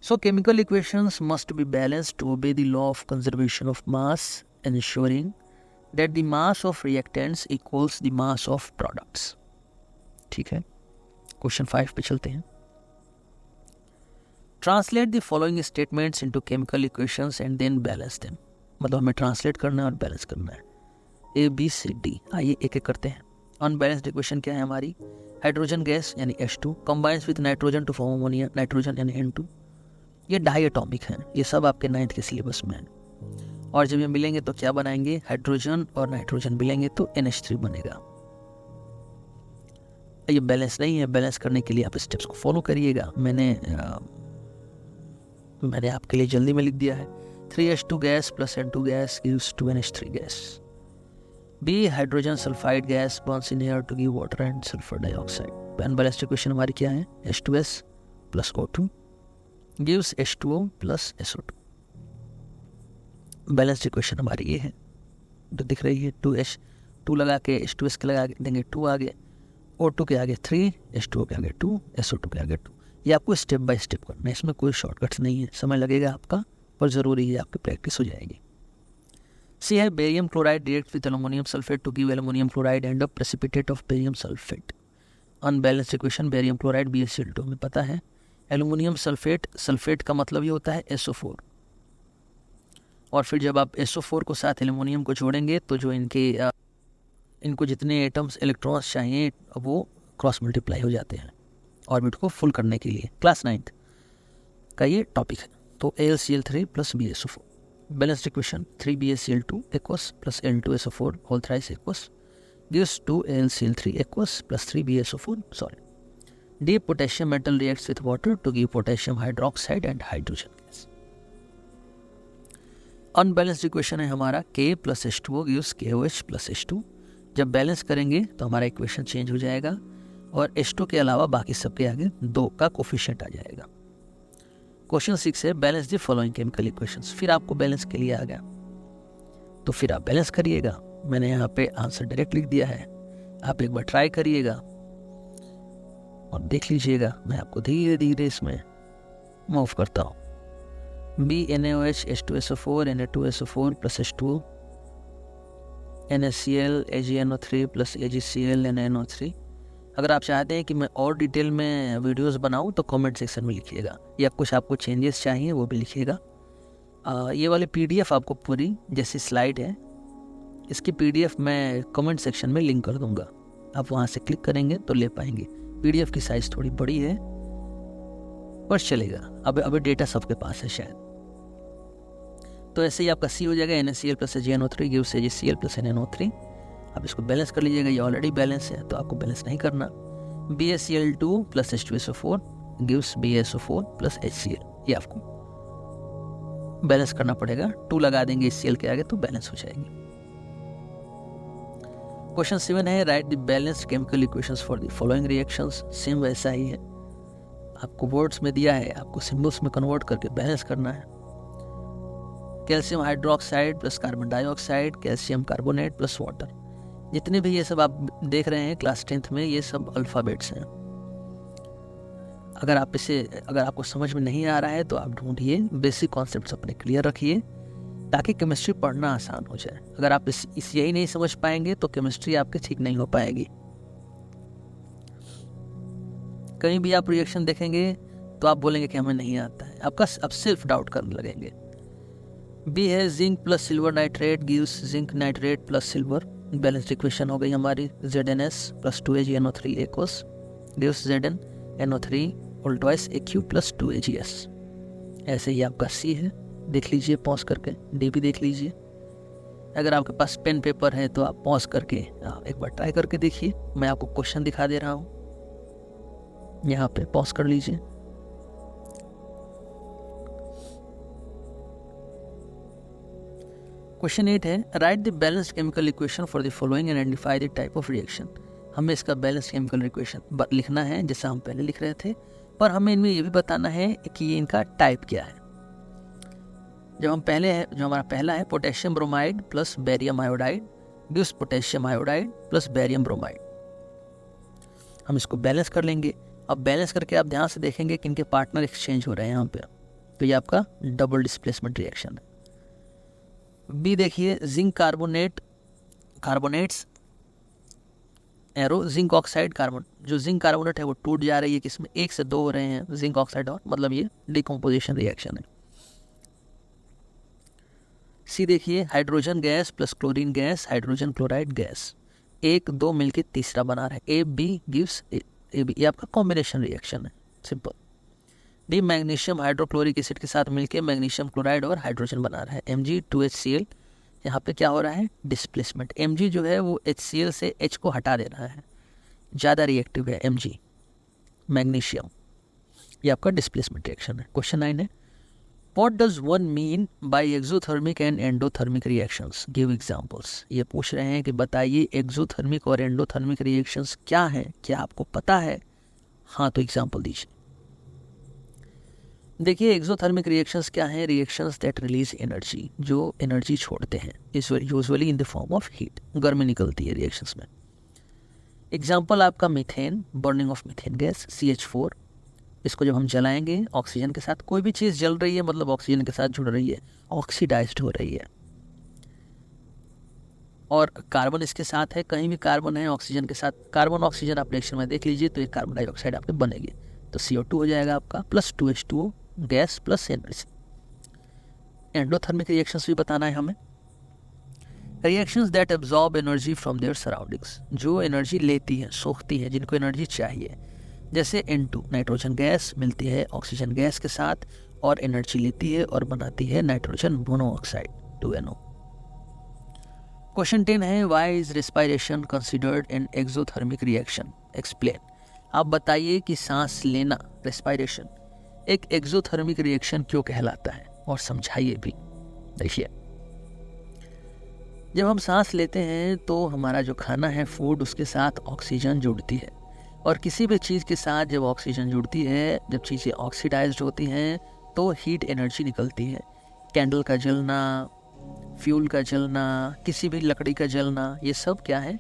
So chemical equations must be balanced to obey the law of conservation of mass, ensuring that the mass of reactants equals the mass of products. ठीक है, क्वेश्चन 5 पे चलते हैं। Translate the following statements into chemical equations and then balance them. मतलब हमें ट्रांसलेट करना है और बैलेंस करना है। A, B, C, D। आइए एक एक करते हैं। अनबैलेंस्ड इक्वेशन क्या है हमारी? हाइड्रोजन गैस यानी H2 combines with nitrogen to form ammonia, nitrogen यानी N2। ये डाई एटॉमिक हैं, ये सब आपके 9th के सिलेबस में है। और जब ये मिलेंगे तो क्या बनाएंगे? हाइड्रोजन और नाइट्रोजन मिलेंगे तो NH3 बनेगा। ये बैलेंस नहीं है, बैलेंस करने के लिए आप स्टेप्स को फॉलो करिएगा। मैंने आपके लिए जल्दी में लिख दिया है। 3H2 gas plus N2 gas gives 2NH3 gas. B, hydrogen sulphide gas burns in air to give water and sulphur dioxide. Unbalanced equation हमारी क्या है? H2S plus O2 gives H2O plus SO2। Balanced equation हमारी ये है, तो दिख रही है। 2 लगा के H2S के लगा देंगे 2 आगे, O2 के आगे 3, H2O के आगे 2, SO2 के आगे 2। ये आपको स्टेप बाय स्टेप करना है, इसमें कोई शॉर्टकट्स नहीं है, समय लगेगा आपका पर ज़रूरी है, आपकी प्रैक्टिस हो जाएगी। सी है barium chloride react with aluminium sulphate to give aluminium chloride and a precipitate of barium sulphate. Unbalanced equation barium chloride BaCl2 में पता है। एल्युमिनियम सल्फेट का मतलब ये होता है SO4, और फिर जब आप SO4 को साथ एल्युमिनियम को जोड़ेंगे तो जो इनको जितने एटम्स इलेक्ट्रॉन्स चाहिए वो क्रॉस मल्टीप्लाई हो जाते हैं ऑर्बिट को फुल करने के लिए। क्लास 9th का ये टॉपिक है। तो AlCl3 plus BaSO4। Balanced equation 3BaCl2 aqueous plus L2SO4 whole thrice aqueous gives 2AlCl3 aqueous plus 3BaSO4 sorry. D, potassium metal reacts with water to give potassium hydroxide and hydrogen gas. Unbalanced equation है हमारा K plus H2O gives KOH plus H2। जब बैलेंस करेंगे तो हमारा इक्वेशन चेंज हो जाएगा और H2 के अलावा बाकी सबके आगे 2 का कोफिशिएंट आ जाएगा। क्वेश्चन 6 है balance the following chemical equations. फिर आपको बैलेंस के लिए आ गया तो फिर आप बैलेंस करिएगा। मैंने यहाँ पे आंसर डायरेक्ट लिख दिया है, आप एक बार ट्राई करिएगा और देख लीजिएगा। मैं आपको धीरे धीरे इसमें मूव करता हूँ। BNaOH H2SO4 Na2SO4 plus H2O NaCl AgNO3 plus AgCl NaNO3। अगर आप चाहते हैं कि मैं और डिटेल में वीडियोस बनाऊं तो कमेंट सेक्शन में लिखिएगा, या कुछ आपको चेंजेस चाहिए वो भी लिखिएगा। ये वाली PDF आपको पूरी जैसी स्लाइड है, इसकी PDF मैं कमेंट सेक्शन में लिंक कर दूंगा, आप वहाँ से क्लिक करेंगे तो ले पाएंगे। PDF की साइज़ थोड़ी बड़ी है पर चलेगा, अभी डेटा सबके पास है शायद। तो ऐसे ही आपका C हो जाएगा NaCl plus AgNO3 gives AgCl plus NaNO3। आप इसको बैलेंस कर लीजिएगा, ये ऑलरेडी बैलेंस है तो आपको बैलेंस नहीं करना। BaCl2 plus H2SO4 gives BaSO4 plus HCl, ये आपको बैलेंस करना पड़ेगा। 2 लगा देंगे HCl के आगे तो बैलेंस हो जाएगी। क्वेश्चन 7 है right the balanced chemical equations for the following reactions. Same वैसा ही है, आपको वर्ड्स में दिया है, आपको सिंबल्स में कन्वर्ट करके बैलेंस करना है। Calcium hydroxide plus carbon dioxide, calcium carbonate plus water. जितने भी ये सब आप देख रहे हैं क्लास 10th में, ये सब अल्फ़ाबेट्स हैं। अगर आपको समझ में नहीं आ रहा है तो आप ढूंढिए, बेसिक कॉन्सेप्ट्स अपने क्लियर रखिए ताकि केमिस्ट्री पढ़ना आसान हो जाए। अगर आप यही नहीं समझ पाएंगे तो केमिस्ट्री आपकी ठीक नहीं हो पाएगी। कहीं भी आप रिएक्शन देखेंगे तो आप बोलेंगे कि हमें नहीं आता है, आप सेल्फ डाउट करने लगेंगे। बी है zinc plus silver nitrate gives zinc nitrate plus silver. Balanced equation हो गई हमारी। ZnS plus 2AgNO3 aqueous gives ZnNO3 whole twice AQ plus 2AgS। ऐसे ही आपका C है, देख लीजिए पॉज करके। D भी देख लीजिए। अगर आपके पास पेन पेपर है तो आप पॉज करके एक बार ट्राई करके देखिए। मैं आपको क्वेश्चन दिखा दे रहा हूँ, यहाँ पे पॉज कर लीजिए। क्वेश्चन 8 है right the balanced chemical equation for the following and identify the type of reaction. हमें इसका बैलेंस्ड केमिकल इक्वेशन लिखना है जैसा हम पहले लिख रहे थे, पर हमें इनमें ये भी बताना है कि ये इनका टाइप क्या है। जो हमारा पहला है potassium bromide plus barium iodide gives potassium iodide plus barium bromide. हम इसको बैलेंस कर लेंगे। अब बैलेंस करके आप ध्यान से देखेंगे कि इनके पार्टनर एक्सचेंज हो रहे हैं यहाँ पे, तो ये आपका डबल डिस्प्लेसमेंट रिएक्शन है। बी देखिए zinc carbonates arrow zinc oxide carbon. जो जिंक कार्बोनेट है वो टूट जा रही है, किसमें 1 से 2 हो रहे हैं जिंक ऑक्साइड, और मतलब ये डिकम्पोजिशन रिएक्शन है। सी देखिए hydrogen gas plus chlorine gas hydrogen chloride gas, 1-2 मिलके तीसरा बना रहा है AB गिव्स AB, ये आपका कॉम्बिनेशन रिएक्शन है, simple. D magnesium hydrochloric acid के साथ मिलके मैग्नीशियम क्लोराइड और हाइड्रोजन बना रहा है Mg2HCl। यहाँ पे क्या हो रहा है डिस्प्लेसमेंट। Mg जो है वो HCl से H को हटा दे रहा है, ज़्यादा रिएक्टिव है Mg मैग्नीशियम, ये आपका डिस्प्लेसमेंट रिएक्शन है। क्वेश्चन 9 है what does one mean by exothermic and endothermic reactions, give examples. ये पूछ रहे हैं कि बताइए एक्सोथर्मिक और एंडोथर्मिक रिएक्शंस क्या है, क्या आपको पता है? हाँ तो एग्जांपल दीजिए। देखिए एक्सोथर्मिक रिएक्शंस क्या हैं? रिएक्शंस दैट रिलीज एनर्जी, जो एनर्जी छोड़ते हैं, usually in the form of heat, गर्मी निकलती है रिएक्शंस में। एग्जांपल आपका methane, burning of methane gas CH4, इसको जब हम जलाएंगे ऑक्सीजन के साथ, कोई भी चीज़ जल रही है मतलब ऑक्सीजन के साथ जुड़ रही है, ऑक्सीडाइज्ड हो रही है। और कार्बन इसके साथ है, कहीं भी कार्बन है ऑक्सीजन के साथ, कार्बन ऑक्सीजन आप रिएक्शन में देख लीजिए तो एक कार्बन डाइऑक्साइड आपके बनेगी, तो CO2 हो जाएगा आपका plus 2H2O gas plus energy. Endothermic reactions भी बताना है हमें। Reactions that absorb energy from there surroundings, जो एनर्जी लेती है, सोखती है, जिनको एनर्जी चाहिए। जैसे N2 नाइट्रोजन गैस मिलती है ऑक्सीजन गैस के साथ और एनर्जी लेती है और बनाती है नाइट्रोजन मोनोऑक्साइड 2NO। क्वेश्चन 10 है why is respiration considered an exothermic reaction, explain. आप बताइए कि सांस लेना, रेस्पिरेशन, एक एक्सोथर्मिक रिएक्शन क्यों कहलाता है, और समझाइए भी। देखिए जब हम सांस लेते हैं तो हमारा जो खाना है, फूड, उसके साथ ऑक्सीजन जुड़ती है, और किसी भी चीज़ के साथ जब ऑक्सीजन जुड़ती है, जब चीज़ें ऑक्सीडाइज्ड होती हैं तो हीट एनर्जी निकलती है। कैंडल का जलना, फ्यूल का जलना, किसी भी लकड़ी का जलना, ये सब क्या है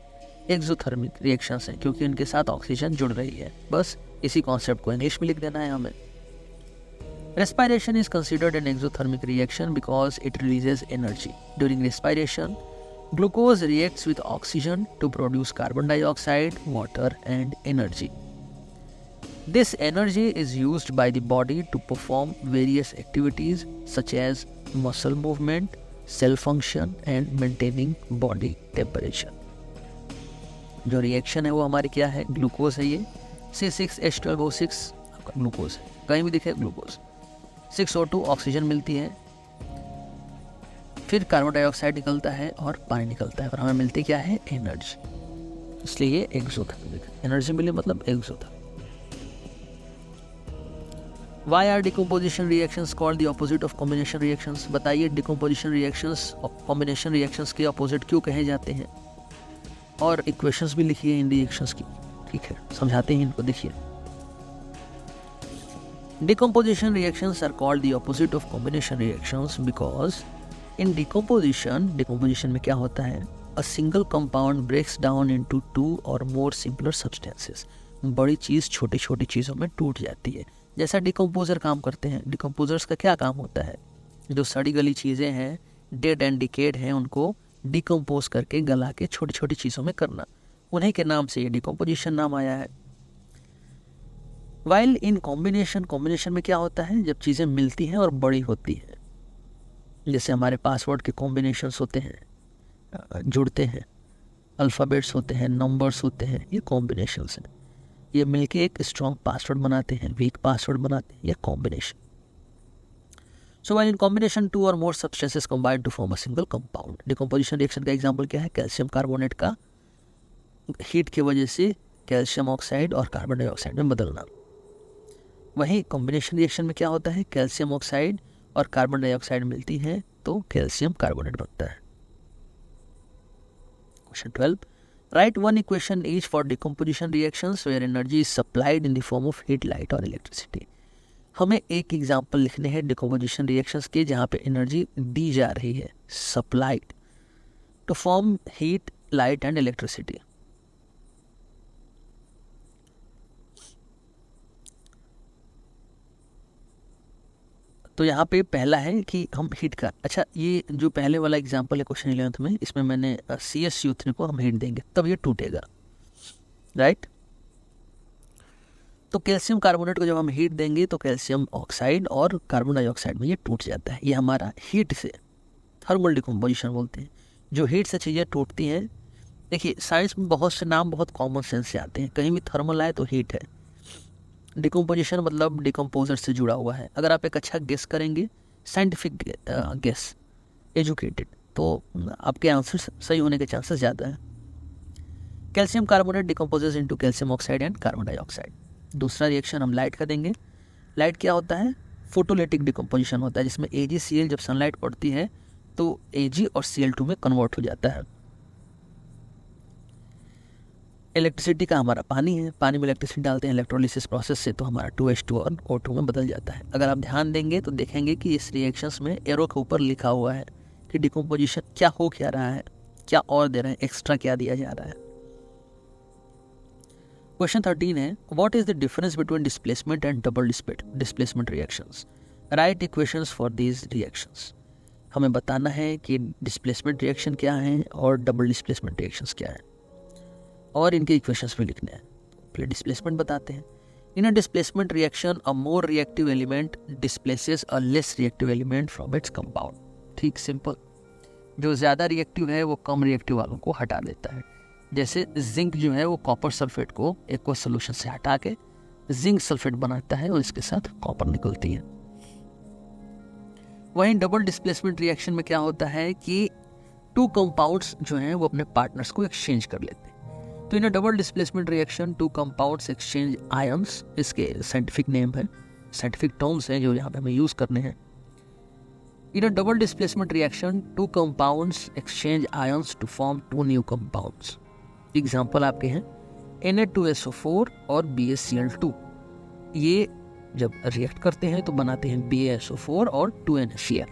एक्सोथर्मिक रिएक्शंस हैं, क्योंकि उनके साथ ऑक्सीजन जुड़ रही है। बस इसी कॉन्सेप्ट को इंग्लिश में लिख देना है हमें। Respiration is considered an exothermic reaction because it releases energy. During respiration, glucose reacts with oxygen to produce carbon dioxide, water, and energy. This energy is used by the body to perform various activities such as muscle movement, cell function, and maintaining body temperature. जो रिएक्शन है वो हमारे क्या है, ग्लूकोज है, ये C6H12O6 आपका ग्लूकोज है, कहीं भी दिखे ग्लूकोज, 6O2 ऑक्सीजन मिलती है, फिर कार्बन डाइऑक्साइड निकलता है और पानी निकलता है और हमें मिलती क्या है, एनर्जी, इसलिए ये एक्सोथर्मिक, एनर्जी मिली मतलब exothermic. Why are decomposition reactions called the opposite of combination reactions? बताइए decomposition reactions और combination reactions के opposite क्यों कहे जाते हैं, और इक्वेशंस भी लिखिए इन रिएक्शंस की, ठीक है, समझाते हैं इनको, देखिए। Decomposition reactions are called the opposite of combination reactions because in decomposition में क्या होता है, a single compound breaks down into two or more simpler substances. बड़ी चीज़ छोटी छोटी चीज़ों में टूट जाती है, जैसा डिकम्पोजर काम करते हैं। डिकम्पोजर्स का क्या काम होता है, जो सड़ी गली चीज़ें हैं, डेड एंड डिकेड हैं, उनको डिकम्पोज करके गला के छोटी छोटी चीज़ों में करना, उन्हीं के नाम से ये डिकम्पोजिशन नाम आया है। वाइल इन कॉम्बिनेशन में क्या होता है, जब चीज़ें मिलती हैं और बड़ी होती हैं, जैसे हमारे पासवर्ड के कॉम्बिनेशंस होते हैं, जुड़ते हैं, अल्फ़ाबेट्स होते हैं, नंबर्स होते हैं, ये कॉम्बिनेशंस हैं, ये मिलके एक स्ट्रॉन्ग पासवर्ड बनाते हैं, वीक पासवर्ड बनाते हैं, ये combination. So when in combination two or more substances combine to form a single compound. Decomposition reaction का एग्जांपल क्या है, कैल्शियम कार्बोनेट का हीट की वजह से कैल्शियम ऑक्साइड और कार्बन डाइऑक्साइड में बदलना। वहीं कॉम्बिनेशन रिएक्शन में क्या होता है, कैल्शियम ऑक्साइड और कार्बन डाइऑक्साइड मिलती है तो कैल्शियम कार्बोनेट बनता है। Question 12, write one equation each for decomposition reactions where energy is supplied in the form of heat, light और electricity। हमें एक एग्जाम्पल लिखने हैं डिकम्पोजिशन रिएक्शंस के जहाँ पे एनर्जी दी जा रही है, supplied to form heat, light and electricity. तो यहाँ पे पहला है कि हम हीट का, अच्छा ये जो पहले वाला एग्जांपल है क्वेश्चन 11 में, इसमें मैंने CSU3 को हम हीट देंगे तब ये टूटेगा, राइट। तो कैल्शियम कार्बोनेट को जब हम हीट देंगे तो कैल्शियम ऑक्साइड और कार्बन डाइऑक्साइड में ये टूट जाता है, ये हमारा हीट से, थर्मल डिकम्पोजिशन बोलते हैं, जो हीट से चीज़ें टूटती हैं। देखिए साइंस में बहुत से नाम बहुत कॉमन सेंस से आते हैं, कहीं भी थर्मल आए तो हीट है, डिकम्पोजिशन मतलब डिकम्पोजर से जुड़ा हुआ है। अगर आप एक अच्छा गेस करेंगे, साइंटिफिक गेस, एजुकेटेड, तो आपके आंसर सही होने के चांसेस ज़्यादा हैं। Calcium carbonate decomposes into calcium oxide and carbon dioxide. दूसरा रिएक्शन हम लाइट का देंगे। लाइट क्या होता है, फोटोलिटिक डिकम्पोजिशन होता है, जिसमें AgCl जब सनलाइट पड़ती है तो Ag और Cl2 में कन्वर्ट हो जाता है। इलेक्ट्रिसिटी का हमारा पानी है, पानी में इलेक्ट्रिसिटी डालते हैं इलेक्ट्रोलिसिस प्रोसेस से, तो हमारा 2H2 और O2 में बदल जाता है। अगर आप ध्यान देंगे तो देखेंगे कि इस रिएक्शंस में एरो के ऊपर लिखा हुआ है कि डिकम्पोजिशन क्या हो क्या रहा है, क्या और दे रहे हैं, एक्स्ट्रा क्या दिया जा रहा है। क्वेश्चन 13 है, what is the difference between displacement and double displacement reactions. Right equations for these reactions. हमें बताना है कि डिस्प्लेसमेंट रिएक्शन क्या है और डबल डिस्प्लेसमेंट रिएक्शंस क्या है, और इनके इक्वेशंस भी लिखने हैं। पहले डिस्प्लेसमेंट बताते हैं। In a displacement reaction a more reactive element displaces a less reactive element from its compound. ठीक, सिंपल। जो ज़्यादा रिएक्टिव है वो कम रिएक्टिव वालों को हटा देता है। जैसे जिंक जो है वो कॉपर सल्फेट को एक्वस सोल्यूशन से हटा के जिंक सल्फेट बनाता है और इसके साथ कॉपर निकलती है। वहीं डबल डिस्प्लेसमेंट रिएक्शन में क्या होता है कि टू कंपाउंड्स जो हैं वो अपने पार्टनर्स को एक्सचेंज कर लेते हैं। तो in double displacement reaction two compounds exchange ions, इसके साइंटिफिक नेम है, साइंटिफिक टर्म्स हैं जो यहाँ पे हमें यूज करने हैं। In double displacement reaction two compounds exchange ions to form two new compounds. Example आपके हैं Na2SO4 और BaCl2। ये जब रिएक्ट करते हैं तो बनाते हैं BaSO4 और 2NaCl।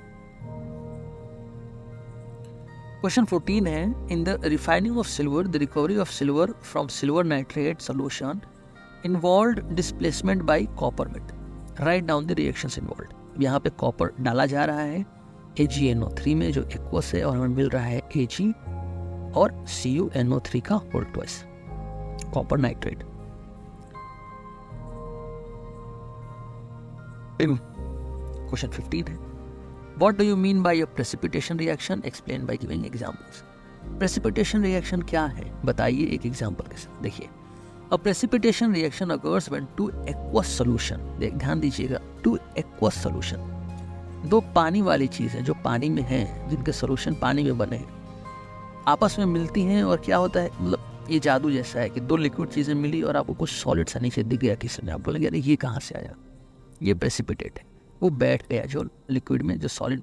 क्वेश्चन 14 है, in the refining of silver the recovery of silver from silver nitrate solution involved displacement bye copper metal. Write down the reactions involved. यहाँ पे कॉपर डाला जा रहा है AgNO3 में जो एक्वस है और हमें मिल रहा है Ag और CuNO3 का whole twice copper nitrate. Question 15 है, what do you mean by a precipitation reaction, explain by giving examples. Precipitation reaction क्या है बताइए एक एग्जांपल के साथ। देखिए, a precipitation reaction occurs when two aqueous solution, ध्यान दीजिएगा, टू एक्वस सॉल्यूशन, दो पानी वाली चीजें जो पानी में हैं, जिनके सॉल्यूशन पानी में बने हैं, आपस में मिलती हैं और क्या होता है, मतलब ये जादू जैसा है कि दो लिक्विड चीजें मिली और आपको कुछ सॉलिड सा नीचे दिख गया किसी ने, आप बोलेंगे अरे ये कहाँ से आया, ये प्रेसिपिटेट है, वो बैठ गया जो लिक्विड में, जो सॉलिड,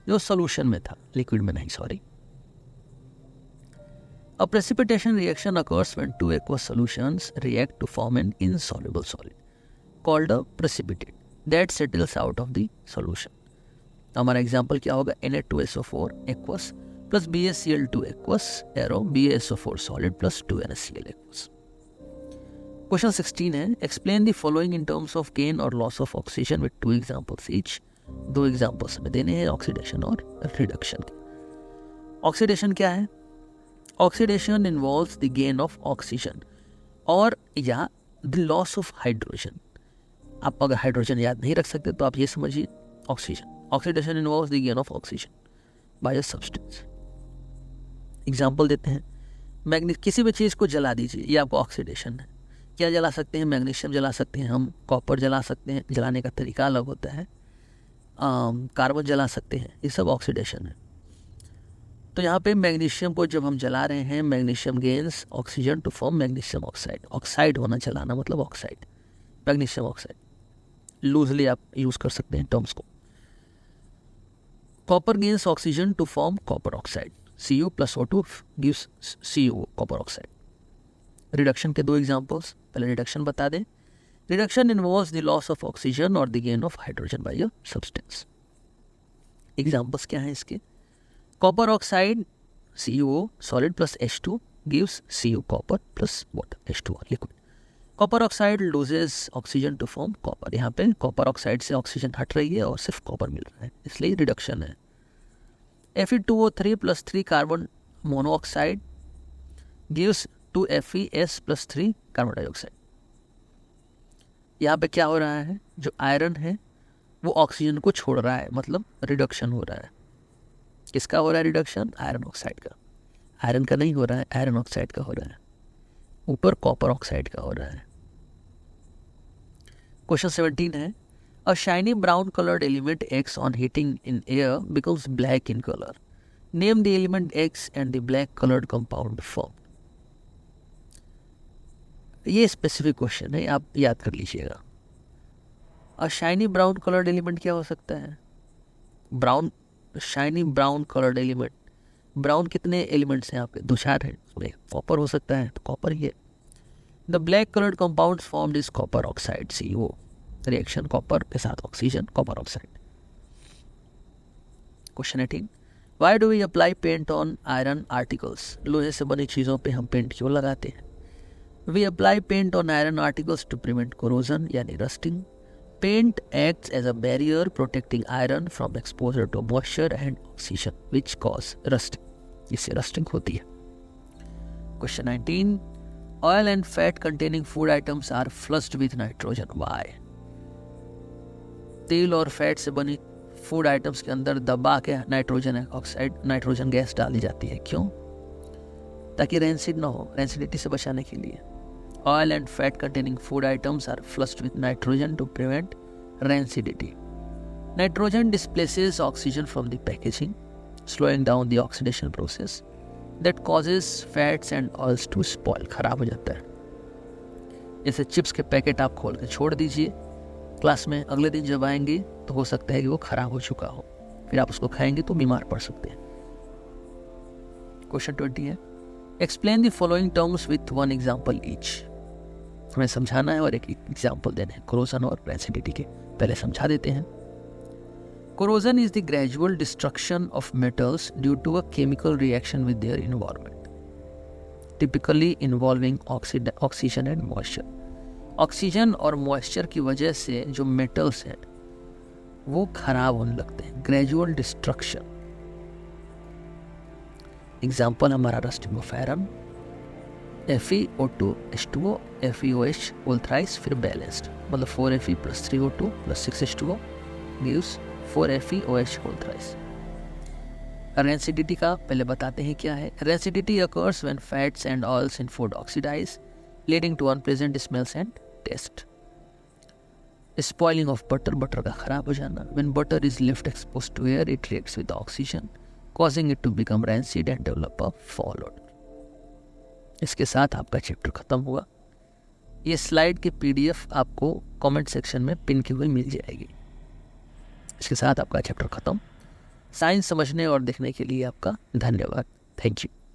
जो सॉल्यूशन में था, लिक्विड में नहीं, sorry. A precipitation reaction occurs when two aqueous solutions react to form an insoluble solid called a precipitate that settles out of the solution. तो हमारा एग्जाम्पल क्या होगा, Na2SO4 aqueous plus BaCl2 aqueous arrow BaSO4 solid plus 2NaCl aqueous. Question 16 है, explain the following in terms of gain और loss of oxygen with 2 examples each. 2 examples हमें देने हैं ऑक्सीडेशन और रिडक्शन के। ऑक्सीडेशन क्या है? Oxidation involves the gain of oxygen और या द लॉस ऑफ हाइड्रोजन। आप अगर हाइड्रोजन याद नहीं रख सकते तो आप ये समझिए oxygen. Oxidation involves the gain of oxygen by a substance. Example देते हैं, किसी भी चीज़ को जला दीजिए, ये आपको ऑक्सीडेशन है। क्या जला सकते हैं? मैग्नीशियम जला सकते हैं हम, कॉपर जला सकते हैं, जलाने का तरीका अलग होता है, कार्बन जला सकते हैं, ये सब ऑक्सीडेशन है। तो यहाँ पे मैग्नीशियम को जब हम जला रहे हैं, magnesium gains oxygen to form magnesium oxide. Oxide होना, जलाना मतलब ऑक्साइड, मैग्नीशियम ऑक्साइड, लूजली आप यूज कर सकते हैं टर्म्स को। Copper gains oxygen to form copper oxide, Cu plus O2 gives Cu copper oxide. Reduction के 2 एग्जाम्पल्स, पहले रिडक्शन बता दें। Reduction involves the loss of oxygen और the gain of hydrogen by a substance. Examples क्या हैं इसके? Copper oxide CuO solid plus H2 gives Cu copper plus water H2O liquid. Copper oxide loses oxygen to form copper. यहाँ पे कॉपर ऑक्साइड से ऑक्सीजन हट रही है और सिर्फ कॉपर मिल रहा है, इसलिए रिडक्शन है। Fe2O3 plus 3 carbon monoxide gives 2FeS plus 3 carbon dioxide. यहाँ पे क्या हो रहा है, जो आयरन है वो ऑक्सीजन को छोड़ रहा है, मतलब रिडक्शन हो रहा है। किसका हो रहा है रिडक्शन? आयरन ऑक्साइड का। आयरन का नहीं हो रहा है, आयरन ऑक्साइड का हो रहा है। ऊपर कॉपर ऑक्साइड का हो रहा है। क्वेश्चन 17 है, अ shiny brown coloured element X on heating in air becomes black in colour. Name the element X and the black coloured compound form. ये स्पेसिफिक क्वेश्चन है, आप याद कर लीजिएगा। अ शाइनी ब्राउन कलर्ड एलिमेंट क्या हो सकता है? Brown, shiny brown coloured element, brown कितने एलिमेंट्स हैं आपके? 2-4 हैं, उसमें कॉपर हो सकता है, तो कॉपर ही है। The black coloured compound formed is copper oxide CO। Reaction copper के साथ oxygen, copper oxide. Question 18, why do we apply paint on iron articles. लोहे से बनी चीज़ों पे हम पेंट क्यों लगाते हैं? We apply paint on iron articles to prevent corrosion यानी rusting. Paint acts as a barrier protecting iron from exposure to moisture and oxygen which cause rusting. इससे rusting होती है। Question 19, oil and fat containing food items are flushed with nitrogen. Why? तेल और फैट से बनी फूड आइटम्स के अंदर दबा के नाइट्रोजन ऑक्साइड, नाइट्रोजन गैस डाली जाती है। क्यों? ताकि रेंसिड ना हो, रेंसिडिटी से बचाने के लिए। Oil and fat containing food items are flushed with nitrogen to prevent rancidity. Nitrogen displaces oxygen from the packaging, slowing down the oxidation process that causes fats and oils to spoil. खराब हो जाता है। जैसे चिप्स के पैकेट आप खोल के छोड़ दीजिए क्लास में, अगले दिन जब आएंगे तो हो सकता है कि वो खराब हो चुका हो, फिर आप उसको खाएंगे तो बीमार पड़ सकते हैं। क्वेश्चन 20 है, explain the following terms with 1 example each. हमें समझाना है और एक एग्जाम्पल देने हैं कोरोजन और रेंसिडिटी के। पहले समझा देते हैं। Corrosion is the gradual destruction of metals due to a chemical reaction with their environment, typically involving oxygen and moisture. Oxygen और मॉइस्चर की वजह से जो मेटल्स हैं वो खराब होने लगते हैं, ग्रेजुअल डिस्ट्रक्शन। एग्जाम्पल हमारा rusting of iron, Fe(O2) H2O, FeOH whole thrice, फिर बैलेंस्ड, मतलब 4Fe + 3O2 + 6H2O gives 4FeOH whole thrice. Rancidity का पहले बताते हैं क्या है। Rancidity occurs when fats and oils in food oxidize, leading to unpleasant smells and taste. Spoiling of butter, butter का खराब हो जाना। When butter is left exposed to air, it reacts with oxygen, causing it to become rancid and develop a foul odor. इसके साथ आपका चैप्टर खत्म हुआ। ये स्लाइड की PDF आपको कमेंट सेक्शन में पिन की हुई मिल जाएगी। इसके साथ आपका चैप्टर खत्म। साइंस समझने और देखने के लिए आपका धन्यवाद। Thank you.